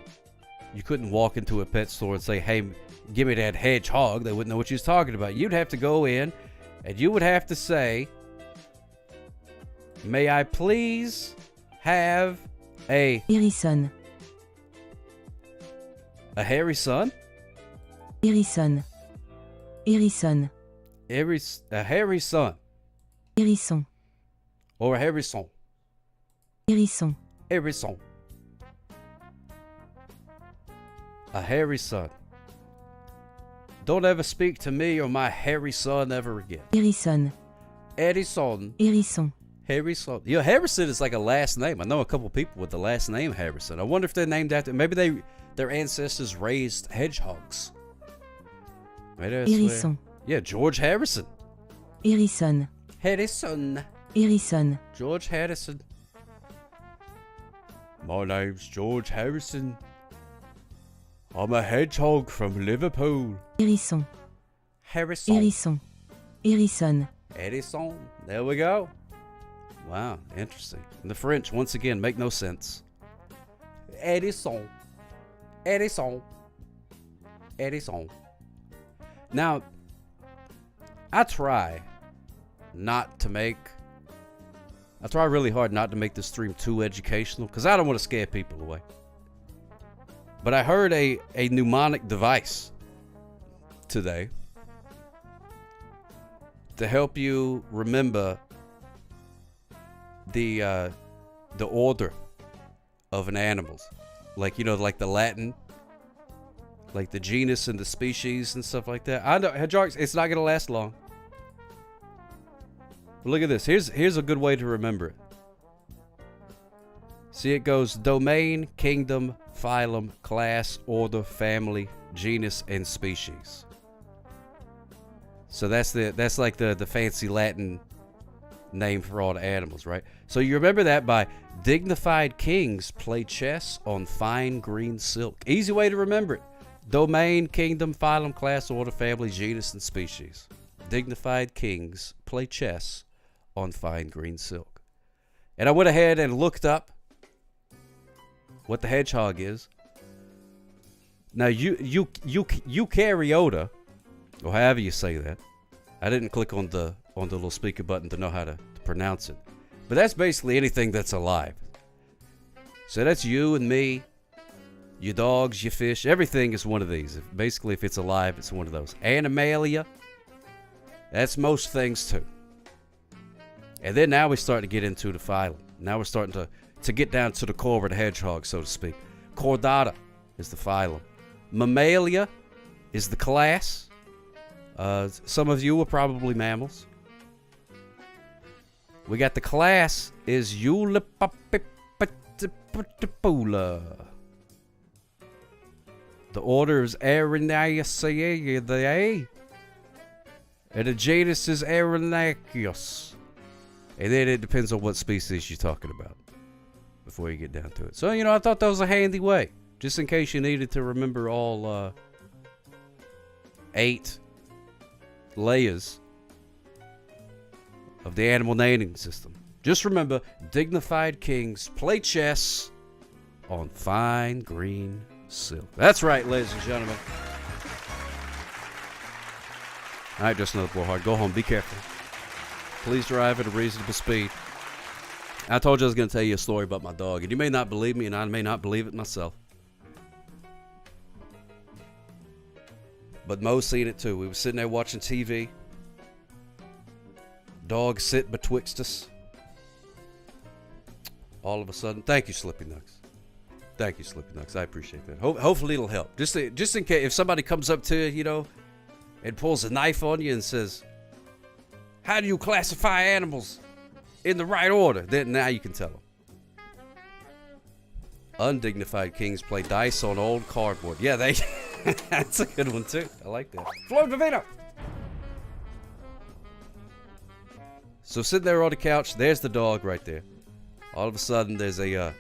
you couldn't walk into a pet store and say, hey, give me that hedgehog. They wouldn't know what you was talking about. You'd have to go in and you would have to say, may I please have a Hérisson. A hairy son? Hérisson. Hérisson. A hairy son. Hérisson. Or a hérisson. Hérisson. Hérisson. A hairy son. Don't ever speak to me or my hairy son ever again. Harrison. Harrison. Harrison. Harrison. You know, Harrison is like a last name. I know a couple people with the last name Harrison. I wonder if they're named after, maybe their ancestors raised hedgehogs. Harrison. Yeah, George Harrison. Harrison. Harrison. Harrison. George Harrison. My name's George Harrison. I'm a hedgehog from Liverpool. Harrison. Harrison. Harrison. Harrison. Harrison. There we go. Wow, interesting. And the French, once again, make no sense. Harrison. Harrison. Harrison. Now, I try really hard not to make this stream too educational because I don't want to scare people away. But I heard a mnemonic device today to help you remember the order of an animal's. Like, you know, like the Latin, like the genus and the species and stuff like that. I know, hedgehogs, it's not going to last long. But look at this. Here's a good way to remember it. See, it goes domain, kingdom, phylum, class, order, family, genus, and species. So that's like the fancy Latin name for all the animals, right? So you remember that by dignified kings play chess on fine green silk. Easy way to remember it. Domain, kingdom, phylum, class, order, family, genus, and species. Dignified kings play chess on fine green silk. And I went ahead and looked up what the hedgehog is. Now eukaryote, or however you say that. I didn't click on the little speaker button to know how to pronounce it. But that's basically anything that's alive. So that's you and me, your dogs, your fish, everything is one of these. Basically, if it's alive, it's one of those. Animalia, that's most things too. And then now we start to get into the phylum. Now we're starting to get down to the core of the hedgehog, so to speak. Chordata is the phylum. Mammalia is the class. Some of you are probably mammals. We got the class is Eulipapipatipula. The order is Arinaceae. And the genus is Arinaceus. And then it depends on what species you're talking about before you get down to it. So, you know, I thought that was a handy way. Just in case you needed to remember all 8 layers of the animal naming system. Just remember, dignified kings play chess on fine green silk. That's right, ladies and gentlemen. All right, just another blowhard. Go home. Be careful. Please drive at a reasonable speed. I told you I was going to tell you a story about my dog, and you may not believe me, and I may not believe it myself. But Mo's seen it too. We were sitting there watching TV. Dog sit betwixt us. All of a sudden, thank you, Slippy Nugs. Thank you, Slippy Nugs. I appreciate that. Hopefully it'll help. Just in case, if somebody comes up to you, you know, and pulls a knife on you and says, "How do you classify animals in the right order?" Then now you can tell them. Undignified kings play dice on old cardboard. Yeah, they. That's a good one too. I like that. Floyd Vivino. So sitting there on the couch, there's the dog right there. All of a sudden, there's a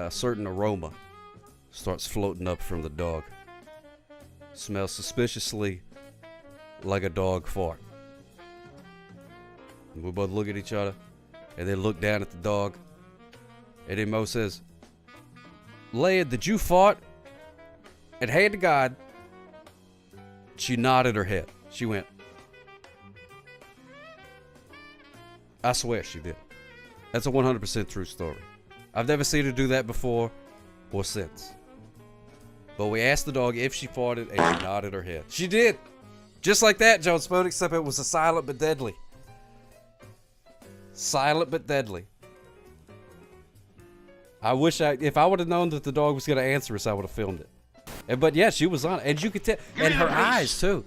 certain aroma starts floating up from the dog. Smells suspiciously like a dog fart. And we both look at each other, and then look down at the dog. And then Mo says, "Leia, did you fart?" And hand to God, she nodded her head. She went, I swear she did. That's a 100% true story. I've never seen her do that before or since. But we asked the dog if she farted, and she nodded her head. She did. Just like that, Joan Spoon, except it was a silent but deadly. Silent but deadly. I wish if I would have known that the dog was going to answer us, I would have filmed it. But yeah, she was on it, and you could tell, and her eyes too.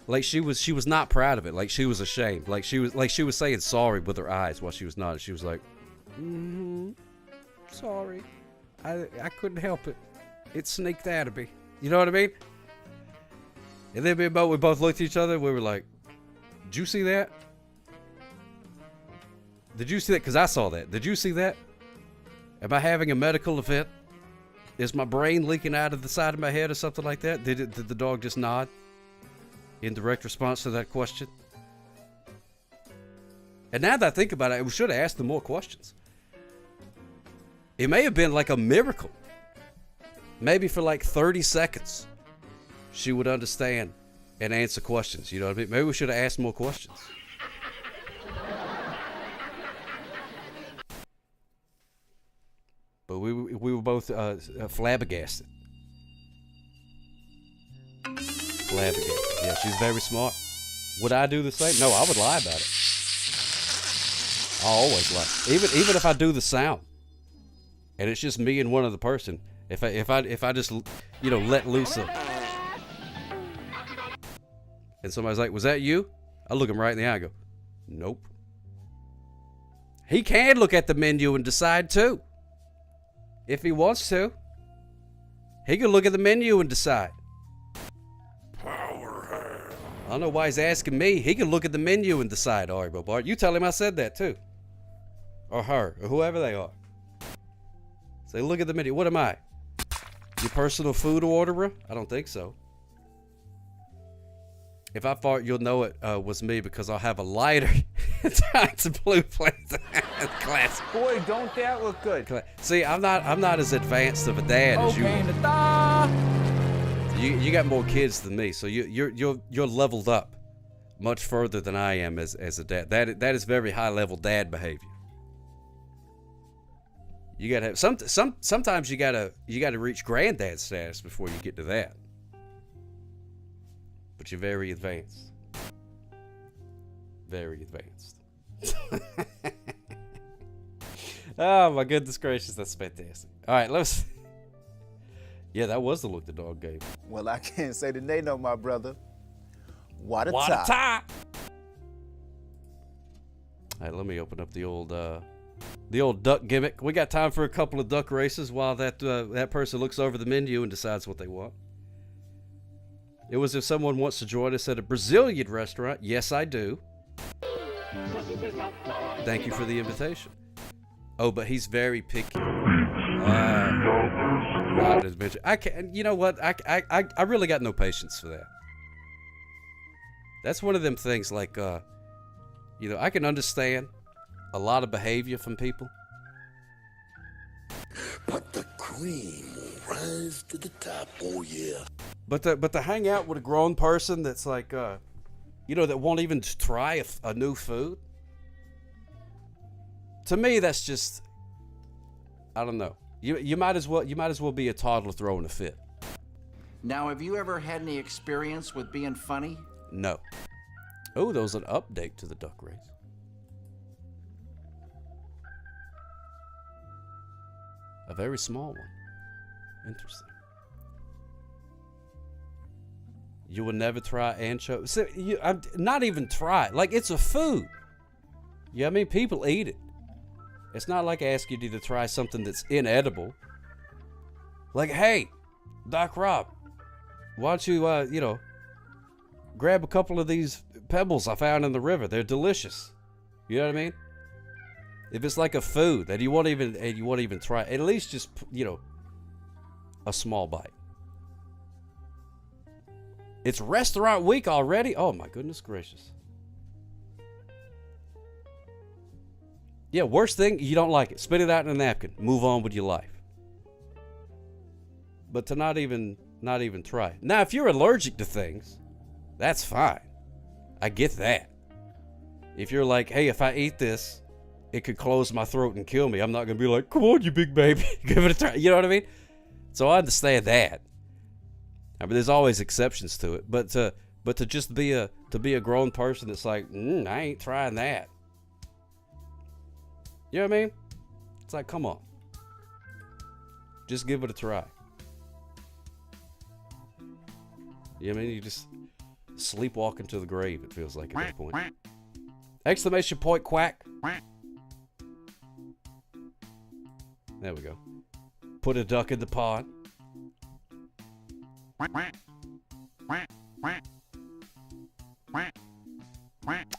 Like she was not proud of it. Like she was ashamed. Like she was saying sorry with her eyes while she was nodding. She was like, sorry, I couldn't help it. It sneaked out of me. You know what I mean? And then we both looked at each other. And we were like, did you see that? Did you see that? Because I saw that. Did you see that? Am I having a medical event? Is my brain leaking out of the side of my head or something like that? Did the dog just nod in direct response to that question? And now that I think about it, we should have asked them more questions. It may have been like a miracle. Maybe for like 30 seconds, she would understand and answer questions. You know what I mean? Maybe we should have asked more questions. But we were both flabbergasted. Flabbergasted. Yeah, she's very smart. Would I do the same? No, I would lie about it. I always lie. Even if I do the sound, and it's just me and one other person. If I just let loose and somebody's like, "Was that you?" I look him right in the eye and go, "Nope." He can look at the menu and decide too. If he wants to, he can look at the menu and decide. I don't know why he's asking me. He can look at the menu and decide, Ari Bobart. You tell him I said that too. Or her, or whoever they are. Say, look at the menu. What am I? Your personal food orderer? I don't think so. If I fart, you'll know it was me because I'll have a lighter tied to blue plates. Classic. Boy, don't that look good. See, I'm not as advanced of a dad as you are. You got more kids than me, so you're leveled up much further than I am as a dad. That is very high level dad behavior. You gotta have sometimes you gotta reach granddad status before you get to that. But you're very advanced. Very advanced. Oh my goodness gracious, that's fantastic. All right, let's. Yeah, that was the look the dog gave. Well, I can't say that they know my brother. What a What tie. a tie! All right, let me open up the old duck gimmick. We got time for a couple of duck races while that person looks over the menu and decides what they want. It was if someone wants to join us at a Brazilian restaurant. Yes, I do. Thank you for the invitation. Oh, but he's very picky. Not as bitch. I can't. You know what? I really got no patience for that. That's one of them things. Like, I can understand a lot of behavior from people. But the cream will rise to the top. Oh yeah. But to hang out with a grown person that's like, that won't even try a new food. To me, that's just, I don't know. You might as well be a toddler throwing a fit. Now, have you ever had any experience with being funny? No. Oh, there was an update to the duck race. A very small one. Interesting. You will never try anchovies. So not even try. Like, it's a food. Yeah, I mean, people eat it. It's not like asking you to try something that's inedible. Like, hey, Doc Rob, why don't you, grab a couple of these pebbles I found in the river. They're delicious. You know what I mean? If it's like a food that you won't even try, at least just, a small bite. It's restaurant week already? Oh my goodness gracious. Yeah, worst thing, you don't like it. Spit it out in a napkin. Move on with your life. But to not even try it. Now, if you're allergic to things, that's fine. I get that. If you're like, hey, if I eat this, it could close my throat and kill me. I'm not going to be like, come on, you big baby. Give it a try. You know what I mean? So I understand that. I mean, there's always exceptions to it. But to just be a grown person that's like, I ain't trying that. You know what I mean? It's like, come on. Just give it a try. You know what I mean? You just sleepwalking to the grave, it feels like at that point. Exclamation point quack. There we go. Put a duck in the pond.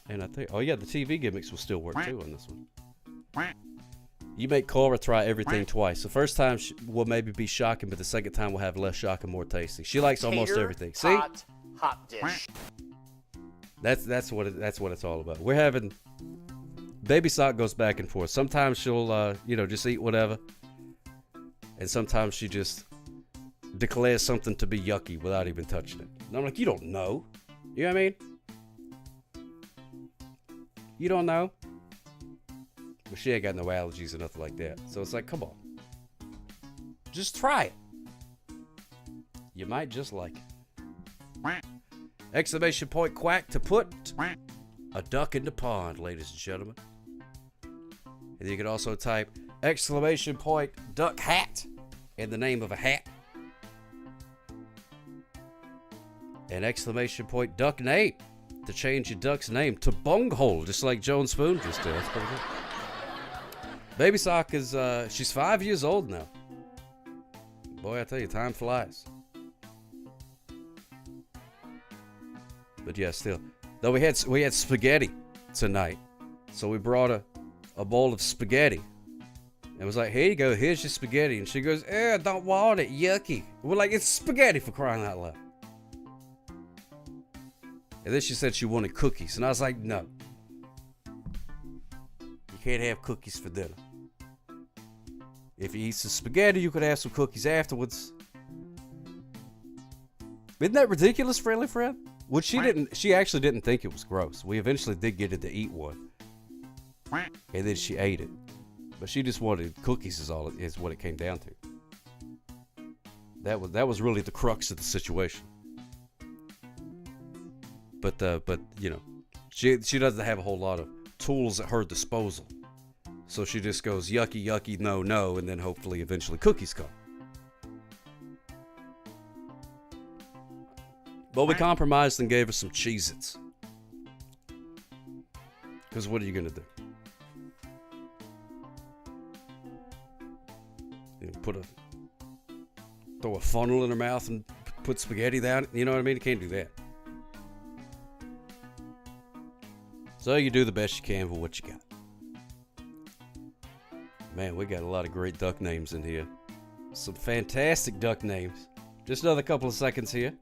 And I think, oh yeah, the TV gimmicks will still work too on this one. You make Cora try everything twice. The first time will maybe be shocking, but the second time will have less shock and more tasty. She likes almost everything. See? Hot dish. That's what it's all about. We're having Baby Sock goes back and forth. Sometimes she'll just eat whatever, and sometimes she just declares something to be yucky without even touching it. And I'm like, you don't know. You know what I mean? You don't know. But she ain't got no allergies or nothing like that. So it's like, come on. Just try it. You might just like it. Exclamation point quack to put a duck in the pond, ladies and gentlemen. And you can also type exclamation point duck hat in the name of a hat. And exclamation point duck name to change your duck's name to Bunghole, just like Joan Spoon just did. That's pretty good. Baby Sock is, she's 5 years old now. Boy, I tell you, time flies. But yeah, still. Though we had spaghetti tonight. So we brought a bowl of spaghetti. And it was like, here you go, here's your spaghetti. And she goes, I don't want it, yucky. We're like, it's spaghetti, for crying out loud. And then she said she wanted cookies. And I was like, no. You can't have cookies for dinner. If you eat some spaghetti, you could have some cookies afterwards. Isn't that ridiculous, friendly friend? Well, she actually didn't think it was gross. We eventually did get her to eat one. And then she ate it. But she just wanted cookies is what it came down to. That was really the crux of the situation. But you know, she doesn't have a whole lot of tools at her disposal. So she just goes yucky, yucky, no, no, and then hopefully eventually cookies come. But we compromised and gave her some Cheez-Its. Because what are you going to do? You know, throw a funnel in her mouth and put spaghetti down it? You know what I mean? You can't do that. So you do the best you can with what you got. Man, we got a lot of great duck names in here. Some fantastic duck names. Just another couple of seconds here.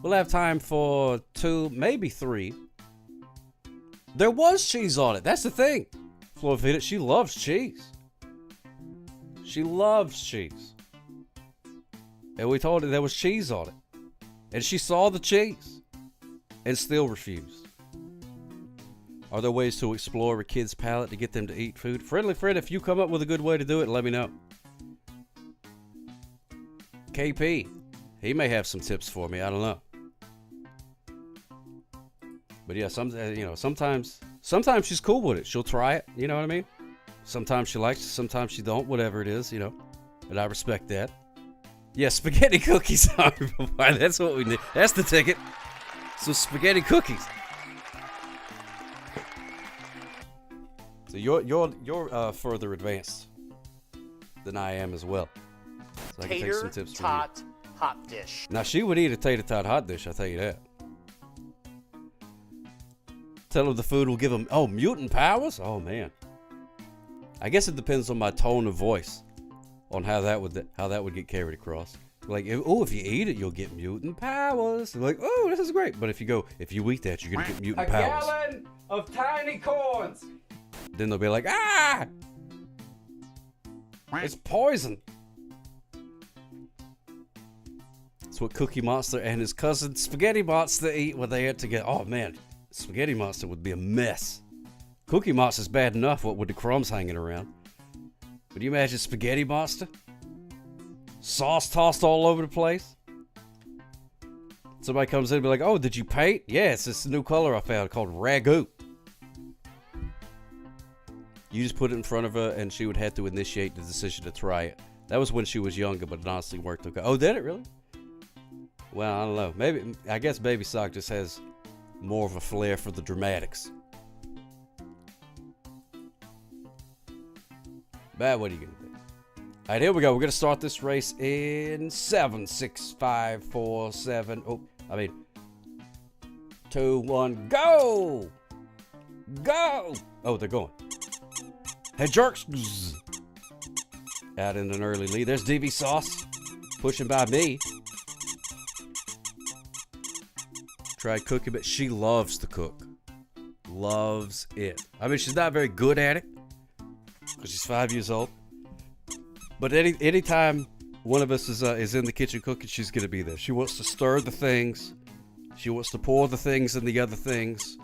We'll have time for 2, maybe 3. There was cheese on it. That's the thing. Flo Fit It, she loves cheese. She loves cheese. And we told her there was cheese on it. And she saw the cheese. And still refused. Are there ways to explore a kid's palate to get them to eat food? Friendly friend, if you come up with a good way to do it, let me know. KP, he may have some tips for me. I don't know. But yeah, sometimes she's cool with it. She'll try it. You know what I mean? Sometimes she likes it. Sometimes she don't. Whatever it is, you know. And I respect that. Yeah, spaghetti cookies. That's what we need. That's the ticket. Some spaghetti cookies. So you're further advanced than I am as well. So I can take some tips from you. Tater tot hot dish. Now she would eat a tater tot hot dish, I'll tell you that. Tell her the food will give him mutant powers? Oh man. I guess it depends on my tone of voice on how that would get carried across. Like, if you eat it, you'll get mutant powers. Like, oh, this is great. But if you eat that, you're gonna get mutant powers. A gallon of tiny corns. Then they'll be like, ah! It's poison. That's what Cookie Monster and his cousin Spaghetti Monster eat when they get together. Oh man, Spaghetti Monster would be a mess. Cookie Monster's bad enough, what with the crumbs hanging around. But you imagine Spaghetti Monster? Sauce tossed all over the place. Somebody comes in and be like, oh, did you paint? Yeah, it's this new color I found called Ragu. You just put it in front of her and she would have to initiate the decision to try it. That was when she was younger, but it honestly worked okay. Oh, did it really? Well, I don't know. Maybe, I guess Baby Sock just has more of a flair for the dramatics. But what are you going to do? All right, here we go. We're going to start this race in 7, 6, 5, 4, 7. 2, 1, go! Go! Oh, they're going. Hey, jerks! Out in an early lead. There's DV Sauce pushing by me. Tried cooking, but she loves to cook. Loves it. I mean, she's not very good at it because she's 5 years old. But anytime one of us is in the kitchen cooking, she's going to be there. She wants to stir the things. She wants to pour the things in the other things.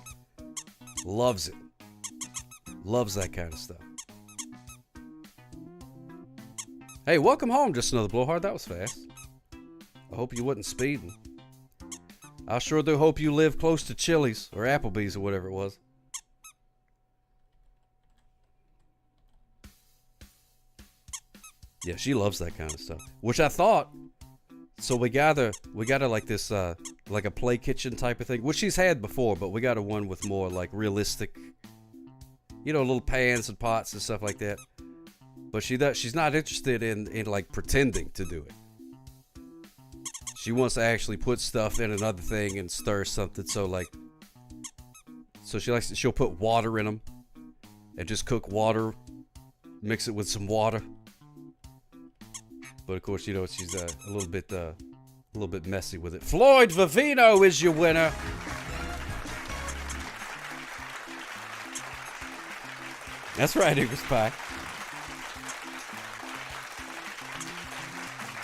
Loves it. Loves that kind of stuff. Hey, welcome home, Just Another Blowhard. That was fast. I hope you wasn't speeding. I sure do hope you live close to Chili's or Applebee's or whatever it was. Yeah, she loves that kind of stuff. Which I thought. So we got her like this, like a play kitchen type of thing, which she's had before, but we got her one with more like realistic, you know, little pans and pots and stuff like that. But she's not interested in like pretending to do it. She wants to actually put stuff in another thing and stir something. So she'll put water in them and just cook water, mix it with some water. But of course, you know, she's a little bit messy with it. Floyd Vivino is your winner. That's right, English Pie.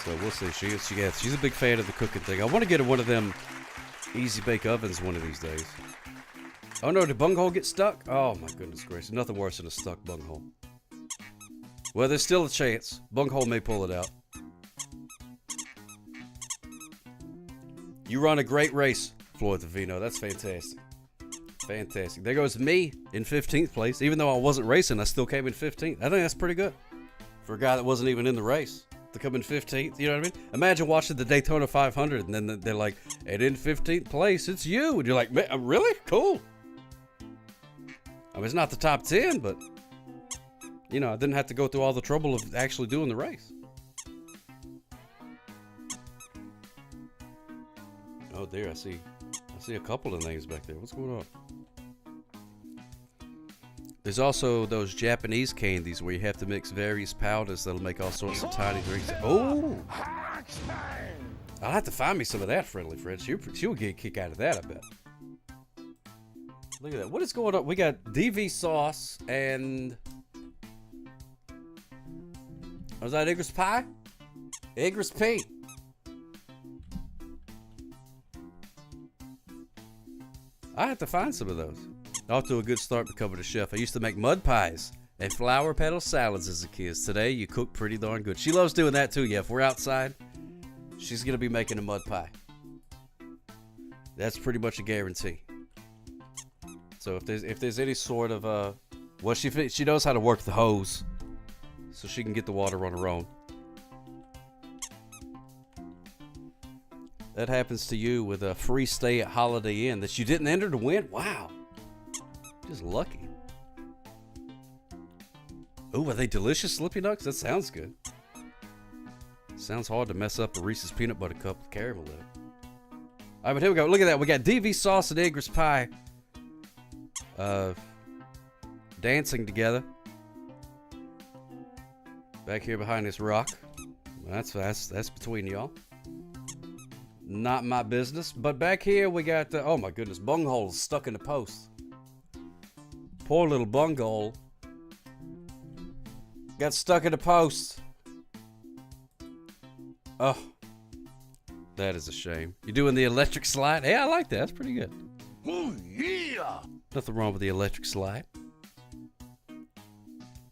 So we'll see. She's a big fan of the cooking thing. I want to get her one of them easy bake ovens one of these days. Oh no, did bunghole get stuck? Oh my goodness gracious. Nothing worse than a stuck bunghole. Well, there's still a chance. Bunghole may pull it out. You run a great race, Floyd Vivino. That's fantastic. Fantastic. There goes me in 15th place. Even though I wasn't racing, I still came in 15th. I think that's pretty good for a guy that wasn't even in the race to come in 15th. You know what I mean? Imagine watching the Daytona 500 and then they're like, and in 15th place, it's you. And you're like, really? Cool. I mean, it's not the top 10, but, you know, I didn't have to go through all the trouble of actually doing the race. Oh dear, I see a couple of names back there. What's going on? There's also those Japanese candies where you have to mix various powders that'll make all sorts of tiny drinks. Oh! I'll have to find me some of that, Friendly Fred. She'll get a kick out of that, I bet. Look at that. What is going on? We got DV Sauce and... Was that Igris Pie? Igris P. I have to find some of those. Off to a good start becoming a chef. I used to make mud pies and flower petal salads as a kid. Today, you cook pretty darn good. She loves doing that too. Yeah, if we're outside, she's going to be making a mud pie. That's pretty much a guarantee. So if there's any sort of well, she knows how to work the hose, so she can get the water on her own. That happens to you with a free stay at Holiday Inn that you didn't enter to win? Wow. Just lucky. Oh, are they delicious Slippy Nuts? That sounds good. Sounds hard to mess up a Reese's Peanut Butter Cup with caramel in it. All right, but here we go. Look at that. We got DV Sauce and Igris Pie dancing together. Back here behind this rock. That's between y'all. Not my business. But back here we got the, oh my goodness, bunghole's stuck in the post. Poor little bunghole. Got stuck in the post. Oh. That is a shame. You doing the electric slide? Hey, I like that. That's pretty good. Oh, yeah. Nothing wrong with the electric slide.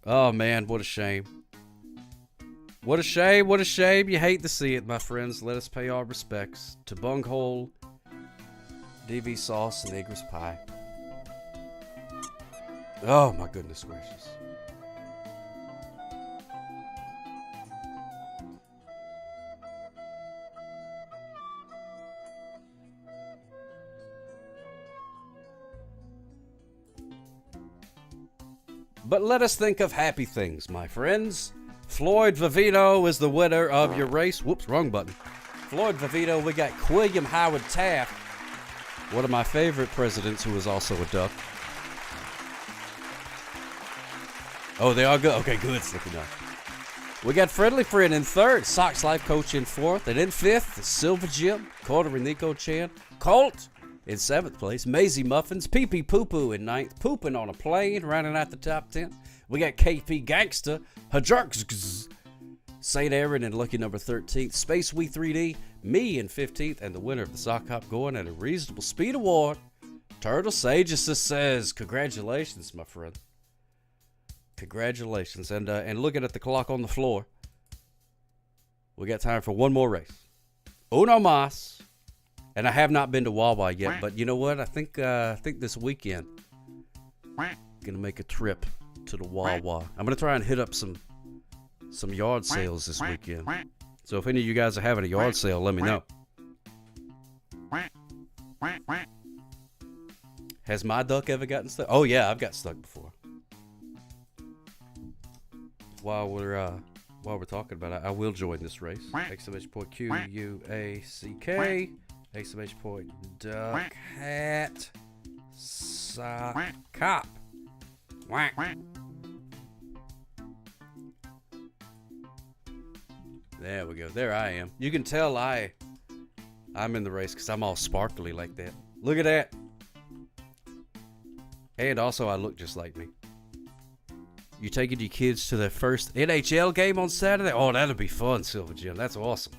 Oh man, what a shame. What a shame, what a shame. You hate to see it, my friends. Let us pay our respects to Bunghole, DV Sauce, and Igris Pie. Oh, my goodness gracious. But let us think of happy things, my friends. Floyd Vivino is the winner of your race. Whoops, wrong button. Floyd Vivino, we got William Howard Taft, one of my favorite presidents who is also a duck. Oh, they are good? Okay, good. It's looking up. We got Friendly Friend in third, Sox Life Coach in fourth, and in fifth, the Silver Jim, Carter and Nico Chan, Colt in seventh place, Maisie Muffins, Pee-Pee Poo-Poo in ninth, Pooping on a Plane, rounding out the top 10. We got KP Gangster, Hajarks, St. Aaron in lucky number 13th, Space We 3D, me in 15th, and the winner of the Sock Hop going at a reasonable speed award, Turtle Sages says, congratulations, my friend. Congratulations. And looking at the clock on the floor, we got time for one more race. Uno mas. And I have not been to Wawa yet, but you know what? I think this weekend I'm gonna make a trip to the Wawa. I'm gonna try and hit up some yard sales this weekend. So if any of you guys are having a yard sale, let me know. Has my duck ever gotten stuck? Oh yeah, I've got stuck before. While we're talking about it, I will join this race. !QUACK !duck hat sock cop. Whack. There we go. There I am. You can tell I'm in the race because I'm all sparkly like that. Look at that. And also I look just like me. You taking your kids to their first NHL game on Saturday? Oh, that'll be fun, Silver Jim. That's awesome.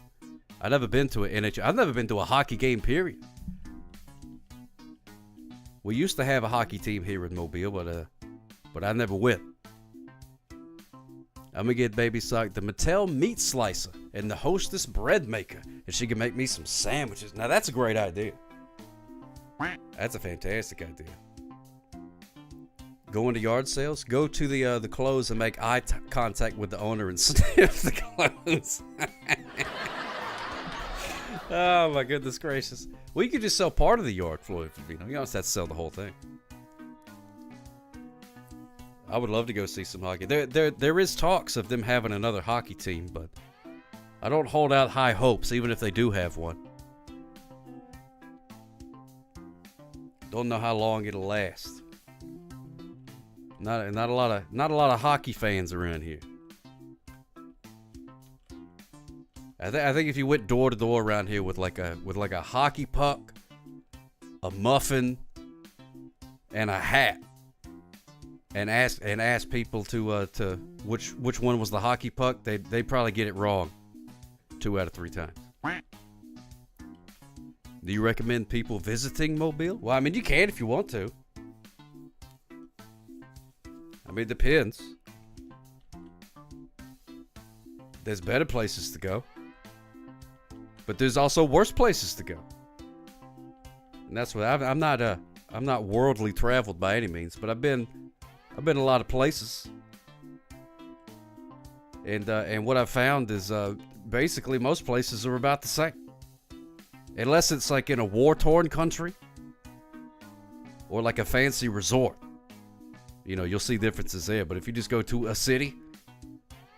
I've never been to an NHL. I've never been to a hockey game, period. We used to have a hockey team here in Mobile, but I never went. I'm gonna get baby sock the Mattel meat slicer and the Hostess bread maker, and she can make me some sandwiches. Now that's a great idea. That's a fantastic idea. Go into yard sales. Go to the clothes and make eye contact with the owner and sniff the clothes. Oh my goodness gracious! Well, you could just sell part of the yard, Floyd Vivino. You don't have to sell the whole thing. I would love to go see some hockey. There is talks of them having another hockey team, but I don't hold out high hopes, even if they do have one. Don't know how long it'll last. Not a lot of hockey fans around here. I think if you went door to door around here with like a hockey puck, a muffin, and a hat, and ask people to which one was the hockey puck, they'd probably get it wrong 2 out of 3 times. Do you recommend people visiting Mobile? Well, I mean, you can if you want to. I mean, it depends. There's better places to go, but there's also worse places to go. And that's what I'm not worldly traveled by any means, but I've been a lot of places. And what I've found is basically most places are about the same, unless it's like in a war-torn country or like a fancy resort. You know, you'll see differences there. But if you just go to a city,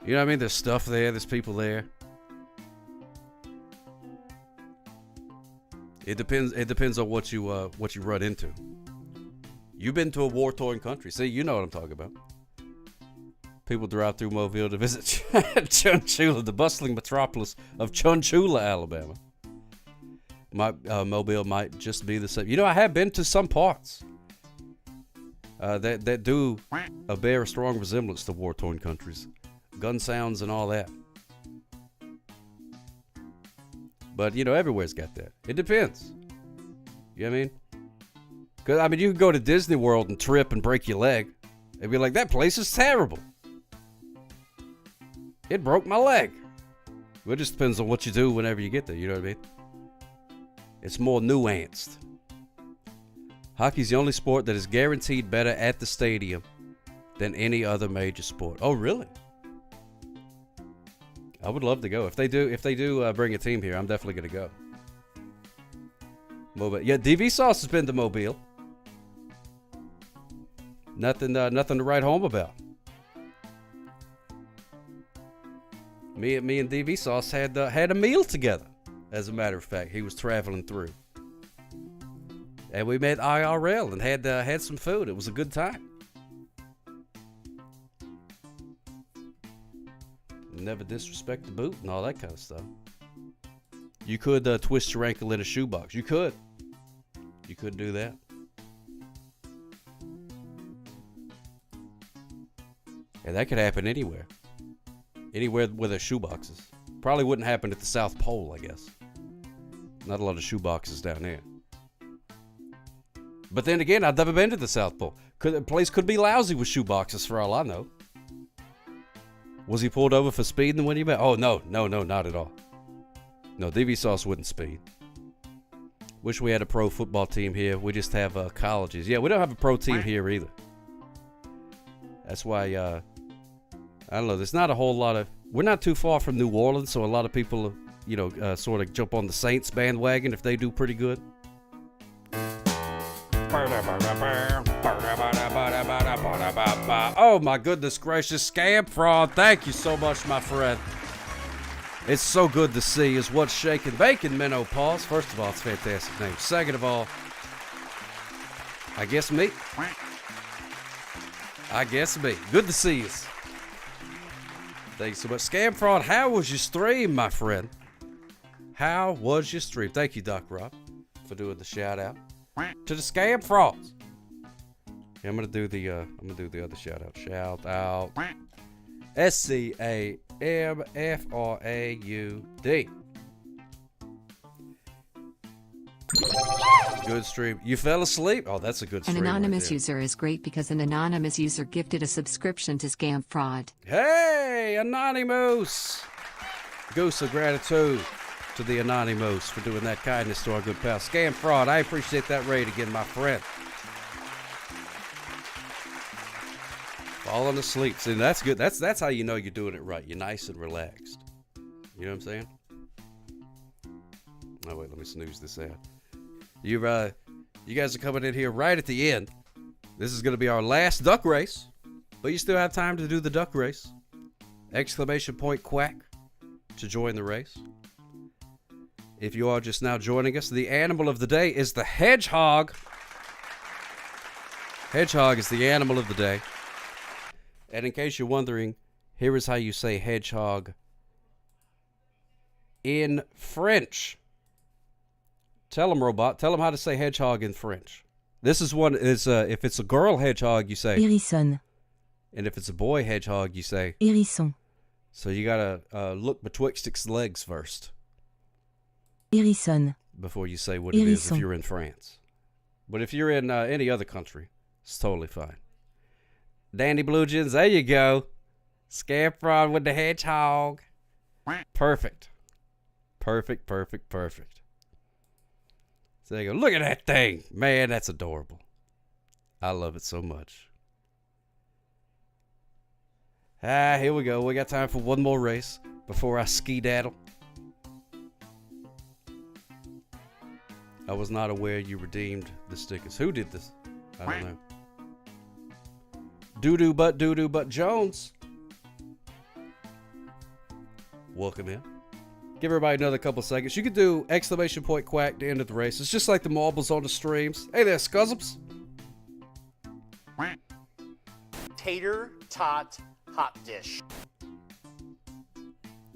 you know what I mean? There's stuff there. There's people there. It depends on what you run into. You've been to a war-torn country. See, you know what I'm talking about. People drive through Mobile to visit Chunchula, the bustling metropolis of Chunchula, Alabama. Mobile might just be the same. You know, I have been to some parts that do bear a strong resemblance to war-torn countries. Gun sounds and all that. But, you know, everywhere's got that. It depends. You know what I mean? Because, I mean, you can go to Disney World and trip and break your leg and be like, that place is terrible. It broke my leg. Well, it just depends on what you do whenever you get there. You know what I mean? It's more nuanced. Hockey's the only sport that is guaranteed better at the stadium than any other major sport. Oh, really? I would love to go. If they do bring a team here, I'm definitely going to go. Mobile. Yeah, DV Sauce has been to Mobile. Nothing to write home about. Me and DV Sauce had a meal together. As a matter of fact, he was traveling through, and we met IRL and had some food. It was a good time. Never disrespect the boot and all that kind of stuff. You could twist your ankle in a shoebox. You could do that. And that could happen anywhere. Anywhere where there's shoeboxes. Probably wouldn't happen at the South Pole, I guess. Not a lot of shoeboxes down there. But then again, I've never been to the South Pole. The place could be lousy with shoeboxes for all I know. Was he pulled over for speeding when he met? Oh, no, not at all. No, DV Sauce wouldn't speed. Wish we had a pro football team here. We just have colleges. Yeah, we don't have a pro team here either. That's why, I don't know, there's not a whole lot of... We're not too far from New Orleans, so a lot of people, sort of jump on the Saints bandwagon if they do pretty good. Oh, my goodness gracious. Scam Fraud, thank you so much, my friend. It's so good to see is what's shaking. Bacon Menopause. First of all, it's a fantastic name. Second of all, I guess me. Good to see you. Thanks so much. Scam Fraud, how was your stream, my friend? How was your stream? Thank you, Doc Rob, for doing the shout out to the Scam Frauds. Yeah, I'm gonna do the other shout out. Shout out. SCAMFRAUD. Good stream. You fell asleep? Oh, that's a good stream. An anonymous user is great because an anonymous user gifted a subscription to Scam Fraud. Hey, Anonymous! Goose of gratitude to the Anonymous for doing that kindness to our good pal. Scam Fraud, I appreciate that raid again, my friend. Falling asleep. See, that's good. That's how you know you're doing it right. You're nice and relaxed. You know what I'm saying? Oh, wait, let me snooze this out. You guys are coming in here right at the end. This is going to be our last duck race, but you still have time to do the duck race. Exclamation point quack to join the race. If you are just now joining us, the animal of the day is the hedgehog. Hedgehog is the animal of the day. And in case you're wondering, here is how you say hedgehog in French. Tell them, robot. Tell them how to say hedgehog in French. This is one. If it's a girl hedgehog, you say hérisson. And if it's a boy hedgehog, you say hérisson. So you gotta look betwixt its legs first. Hérisson. Before you say what it is if you're in France. But if you're in any other country, it's totally fine. Danny Blue Jeans, there you go. Scam Fraud with the hedgehog. Perfect. Perfect. So there you go. Look at that thing. Man, that's adorable. I love it so much. Here we go. We got time for one more race before I skedaddle. I was not aware you redeemed the stickers. Who did this? I don't know. Doo-doo but Jones. Welcome in. Give everybody another couple seconds. You could do exclamation point quack to end of the race. It's just like the marbles on the streams. Hey there, Scuzzums. Tater tot hot dish.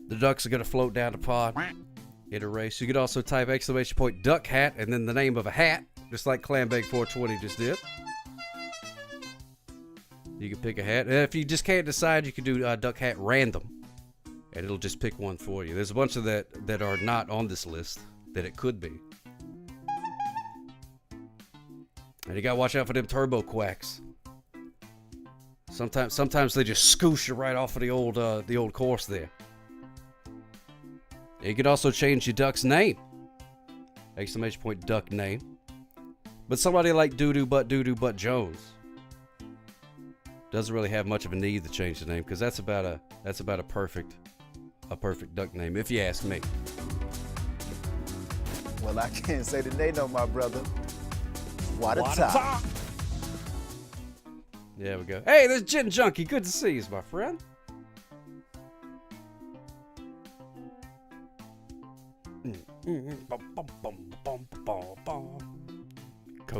The ducks are going to float down the pond in a race. You could also type exclamation point duck hat and then the name of a hat, just like Clambake420 just did. You can pick a hat. And if you just can't decide, you can do duck hat random. And it'll just pick one for you. There's a bunch of that are not on this list that it could be. And you gotta watch out for them turbo quacks. Sometimes they just scoosh you right off of the old course there. You can also change your duck's name. Exclamation point duck name. But somebody like Doo-doo but Jones doesn't really have much of a need to change the name because that's about a perfect duck name, if you ask me. Well, I can't say that they know my brother. What a top. There we go. Hey, there's Gin Junkie. Good to see you, my friend.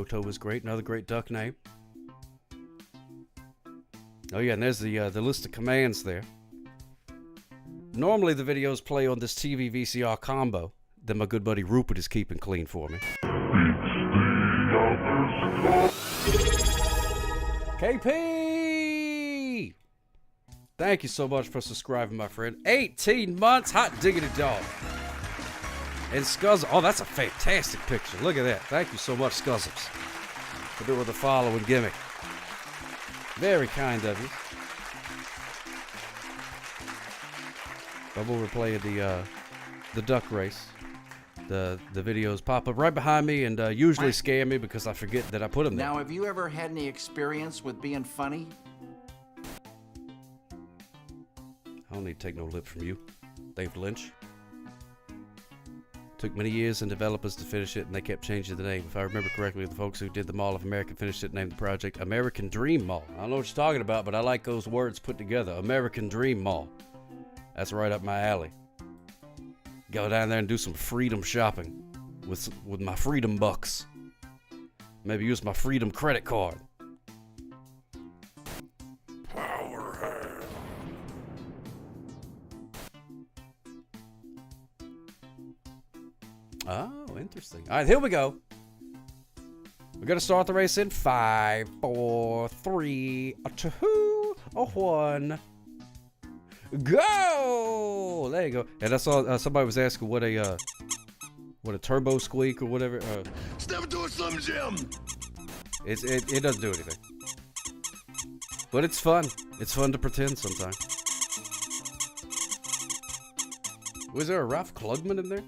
Toto was great. Another great duck name. Oh yeah, and there's the list of commands there. Normally the videos play on this TV VCR combo that my good buddy Rupert is keeping clean for me. KP! Thank you so much for subscribing, my friend. 18 months, hot diggity dog. And Scuzz, oh, that's a fantastic picture. Look at that. Thank you so much, Scuzzums, for doing the following gimmick. Very kind of you. I'm over playing the duck race. The videos pop up right behind me and usually scare me because I forget that I put them there. Now, have you ever had any experience with being funny? I don't need to take no lip from you, Dave Lynch. Took many years and developers to finish it, and they kept changing the name. If I remember correctly, the folks who did the Mall of America finished it and named the project American Dream Mall. I don't know what you're talking about, but I like those words put together. American Dream Mall. That's right up my alley. Go down there and do some freedom shopping with my freedom bucks. Maybe use my freedom credit card. Oh, interesting. All right, here we go. We're going to start the race in 5, 4, 3, 2, 1. Go! There you go. And I saw somebody was asking what a turbo squeak or whatever. Step into a Slim Jim! It doesn't do anything. But it's fun. It's fun to pretend sometimes. Was there a Ralph Klugman in there?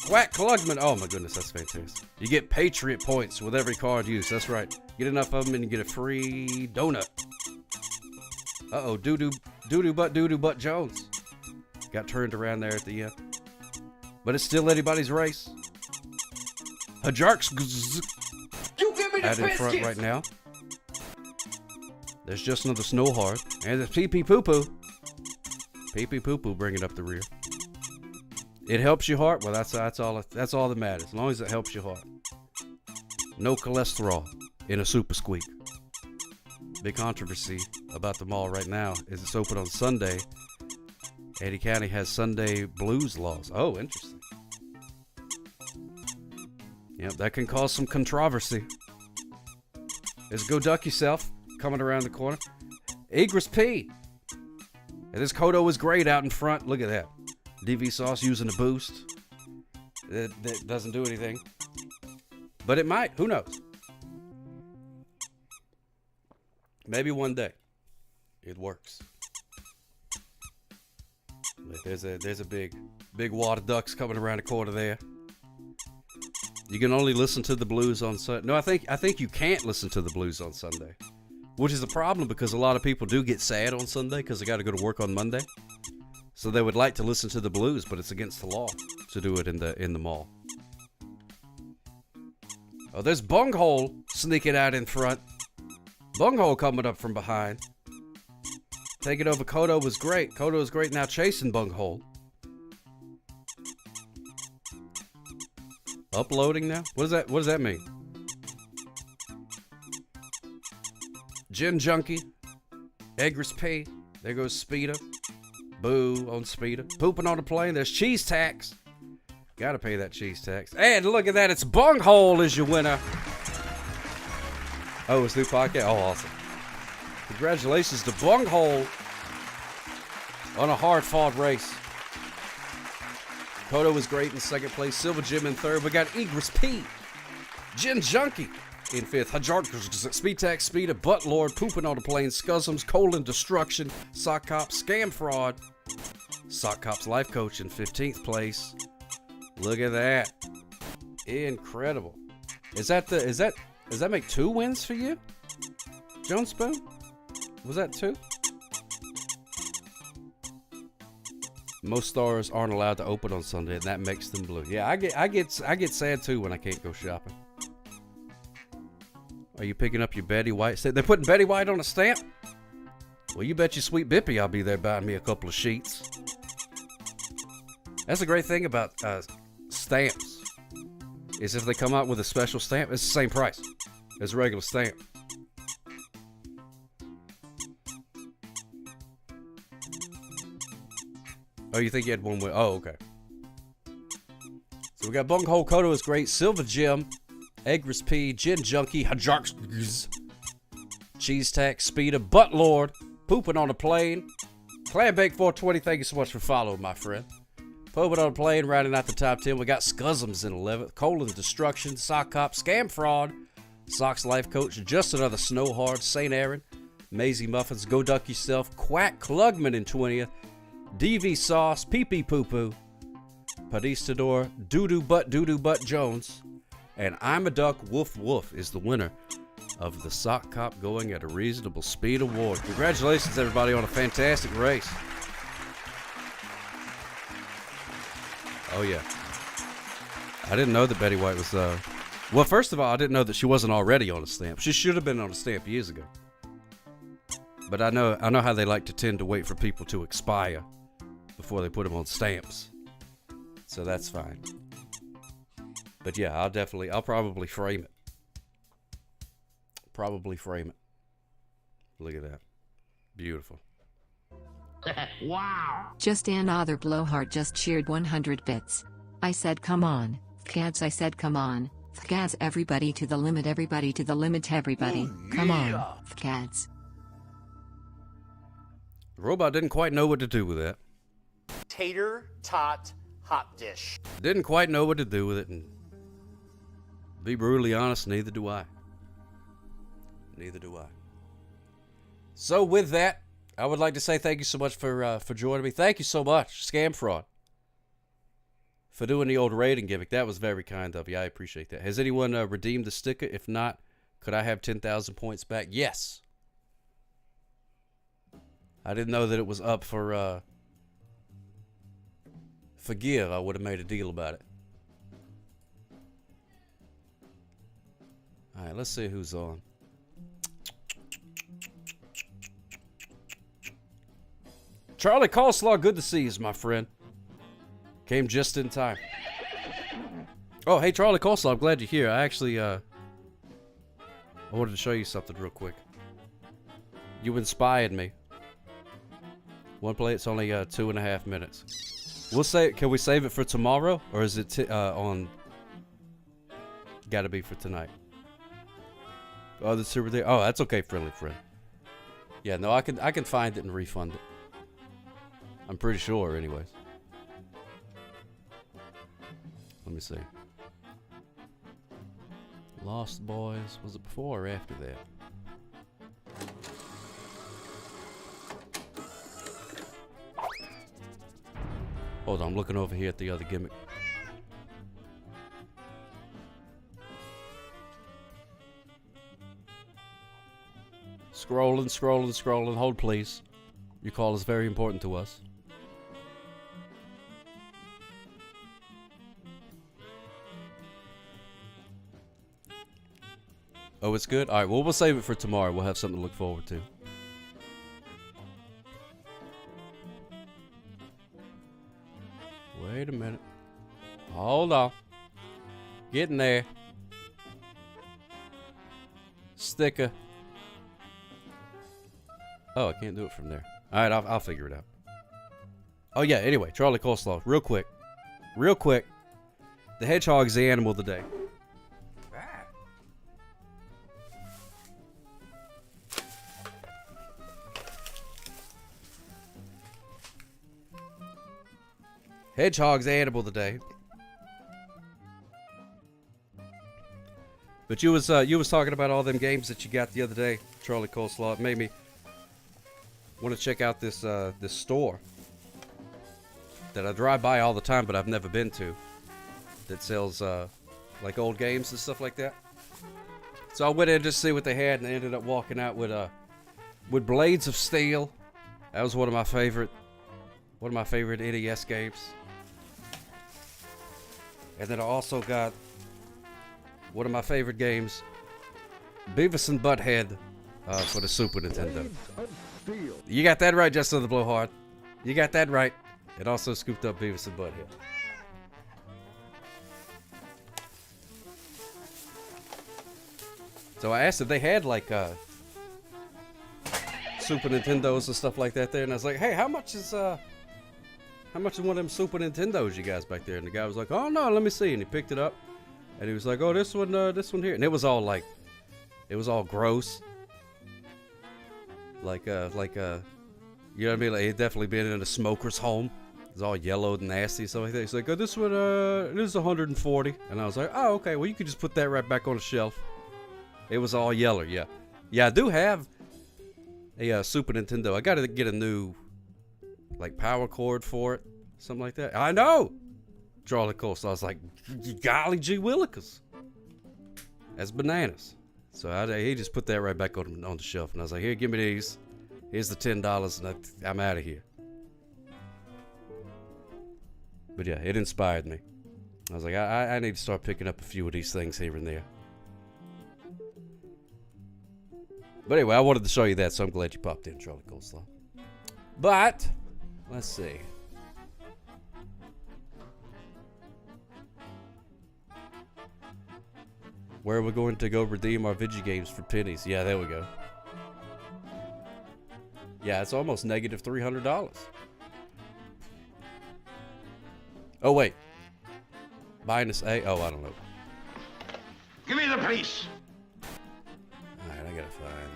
Quack Klugman. Oh my goodness, that's fantastic. You get Patriot points with every card used. That's right. Get enough of them and you get a free donut. Uh-oh, doo-doo butt Jones. Got turned around there at the end. But it's still anybody's race. Hajarks out in front right now. There's just another Snowhard. And there's Pee Pee Poo Poo. Pee Pee Poo Poo bringing up the rear. It helps your heart. Well, that's all that matters. As long as it helps your heart. No cholesterol in a super squeak. Big controversy about the mall right now is it's open on Sunday. Eddie County has Sunday blues laws. Oh, interesting. Yep, that can cause some controversy. There's Go Duck Yourself coming around the corner. Egris P. And this Kodo was great out in front. Look at that. DV Sauce using a boost. That doesn't do anything. But it might. Who knows? Maybe one day it works. But there's a big wad of ducks coming around the corner there. You can only listen to the blues on Sunday. No, I think you can't listen to the blues on Sunday, which is a problem because a lot of people do get sad on Sunday because they got to go to work on Monday. So they would like to listen to the blues, but it's against the law to do it in the mall. Oh, there's Bunghole sneaking out in front. Bunghole coming up from behind. Taking over Kodo was great. Kodo was great now chasing Bunghole. Uploading now? What does that mean? Gin Junkie. Egris P. There goes Speeder. Boo on Speeder. Pooping on the plane. There's cheese tax. Gotta pay that cheese tax. And look at that. It's Bunghole is your winner. Oh, it's new podcast? Oh, awesome. Congratulations to Bunghole on a hard-fought race. Kodo was great in second place. Silver Jim in third. We got Egris P. Gin Junkie in fifth. Hajar, Speed Tax, Speeder, Butt Lord, Pooping on the Plane, Scuzzums, Colon Destruction, Sock Cop, Scam Fraud. Sock Cop's Life Coach in 15th place. Look at that. Incredible. Does that make 2 wins for you? Jones Spoon? Was that 2? Most stores aren't allowed to open on Sunday, and that makes them blue. Yeah, I get sad too when I can't go shopping. Are you picking up your Betty White? They're putting Betty White on a stamp? Well, you bet your sweet Bippy I'll be there buying me a couple of sheets. That's the great thing about stamps. is if they come out with a special stamp, it's the same price as a regular stamp. Oh, you think you had one with... Oh, okay. So we got Bunghole Koto is great. Silver Gem. Egris P. Gin Junkie. Hajarks. Cheese Tack. Speeder. Butt Lord. Pooping on a Plane. Clambake 420. Thank you so much for following, my friend. Pooping on a Plane. Rounding out the top 10. We got Scuzzums in 11th. Colon Destruction. Sock Cop. Scam Fraud. Socks Life Coach. Just Another Snow Hard. St. Aaron. Maisie Muffins. Go Duck Yourself. Quack Klugman in 20th. DV Sauce, Pee Pee Poo Poo, Padistador, Doo Butt Jones, and I'm a Duck Woof Woof is the winner of the Sock Cop Going at a Reasonable Speed Award. Congratulations, everybody, on a fantastic race. Oh, yeah. I didn't know that Betty White was, well, first of all, I didn't know that she wasn't already on a stamp. She should have been on a stamp years ago. But I know how they like to tend to wait for people to expire before they put them on stamps. So that's fine. But yeah, I'll probably frame it. Probably frame it. Look at that. Beautiful. Wow. Just another blowhard just cheered 100 bits. I said come on, Thcads, I said come on, Thcads, everybody to the limit, everybody to the limit, everybody. Come on, Thcads. The robot didn't quite know what to do with that. Tater tot hot dish. Didn't quite know what to do with it, and to be brutally honest, neither do I. Neither do I. So with that, I would like to say thank you so much for joining me. Thank you so much, Scam Fraud, for doing the old rating gimmick. That was very kind of you. I appreciate that. Has anyone redeemed the sticker? If not, could I have 10,000 points back? Yes. I didn't know that it was up for gear. I would have made a deal about it. All right, let's see who's on. Charlie Coleslaw, good to see you, my friend. Came just in time. Oh, hey, Charlie Coleslaw, I'm glad you're here. I actually, I wanted to show you something real quick. You inspired me. One play, it's only 2.5 minutes. We'll say, can we save it for tomorrow, or is it on? Got to be for tonight. Oh, the super there. Oh, that's okay, friendly friend. Yeah, no, I can find it and refund it. I'm pretty sure, anyways. Let me see. Lost Boys. Was it before or after that? Hold on, I'm looking over here at the other gimmick. Scrolling. Hold, please. Your call is very important to us. Oh, it's good? All right, well, we'll save it for tomorrow. We'll have something to look forward to. Wait a minute. Hold on. Getting there. Sticker. Oh, I can't do it from there. All right, I'll figure it out. Oh, yeah, anyway, Charlie Coleslaw. Real quick. The hedgehog's the animal of the day. Hedgehog's animal today. But you was talking about all them games that you got the other day, Charlie Coleslaw. It made me want to check out this this store that I drive by all the time, but I've never been to. That sells like old games and stuff like that. So I went in just to see what they had, and I ended up walking out with Blades of Steel. That was one of my favorite NES games. And then I also got one of my favorite games, Beavis and Butthead, for the Super Nintendo. You got that right, Just Another Blowhard. You got that right. It also scooped up Beavis and Butthead. So I asked if they had like Super Nintendos and stuff like that there, and I was like, hey, how much is one of them Super Nintendos you guys back there? And the guy was like, oh no, let me see. And he picked it up, and he was like, oh, this one here, and it was all like, it was all gross, like you know what I mean? Like, it definitely been in a smoker's home. It's all yellowed and nasty and stuff like that. He's like, oh, this one, this is 140, and I was like, oh, okay, well you could just put that right back on the shelf. It was all yellow, yeah. Yeah, I do have a Super Nintendo. I got to get a new, like, power cord for it, something like that. I know, Charlie Coast. I was like, golly gee willikers, that's bananas. So he just put that right back on the shelf, and I was like, here, give me these. Here's the $10, and I'm out of here. But yeah, it inspired me. I was like, I need to start picking up a few of these things here and there. But anyway, I wanted to show you that, so I'm glad you popped in, Charlie Coleslaw. But, let's see. Where are we going to go redeem our Vigigames for pennies? Yeah, there we go. Yeah, it's almost negative $300. Oh, wait. Minus A? Oh, I don't know. Give me the police. Alright, I gotta find.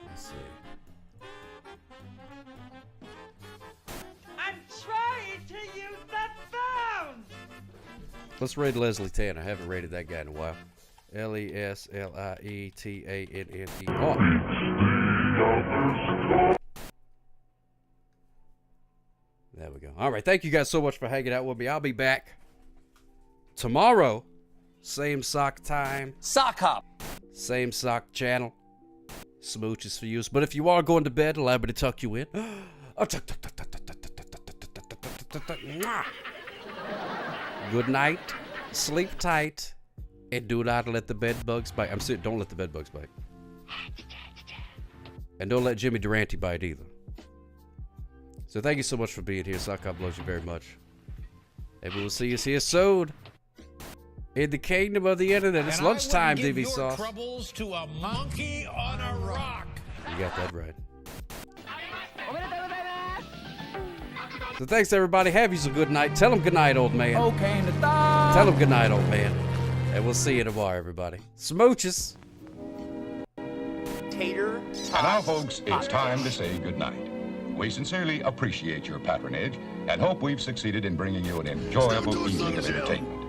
Let's see. I'm trying to use that phone. Let's raid Leslie Tanner. I haven't raided that guy in a while. LESLIETANNE. There we go. All right. Thank you guys so much for hanging out with me. I'll be back tomorrow. Same sock time. Sock hop. Same sock channel. Smooches for you. But if you are going to bed, allow me to tuck you in. Good night. Sleep tight. And do not let the bed bugs bite. I'm serious. Don't let the bed bugs bite. And don't let Jimmy Durante bite either. So thank you so much for being here. Sock loves you very much. And we will see you here soon. In the kingdom of the internet. It's lunchtime, DV Sauce. Troubles to a monkey on a rock. You got that right. So thanks everybody. Have you some good night. Tell them good night, old man. Okay, in the thigh. Tell them good night, old man. And we'll see you tomorrow, everybody. Smooches. Tater. And now, folks, it's time to say goodnight. We sincerely appreciate your patronage and hope we've succeeded in bringing you an enjoyable evening of entertainment.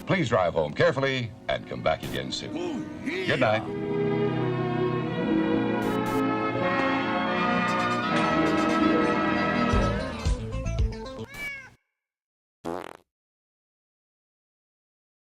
Please drive home carefully and come back again soon. Good night.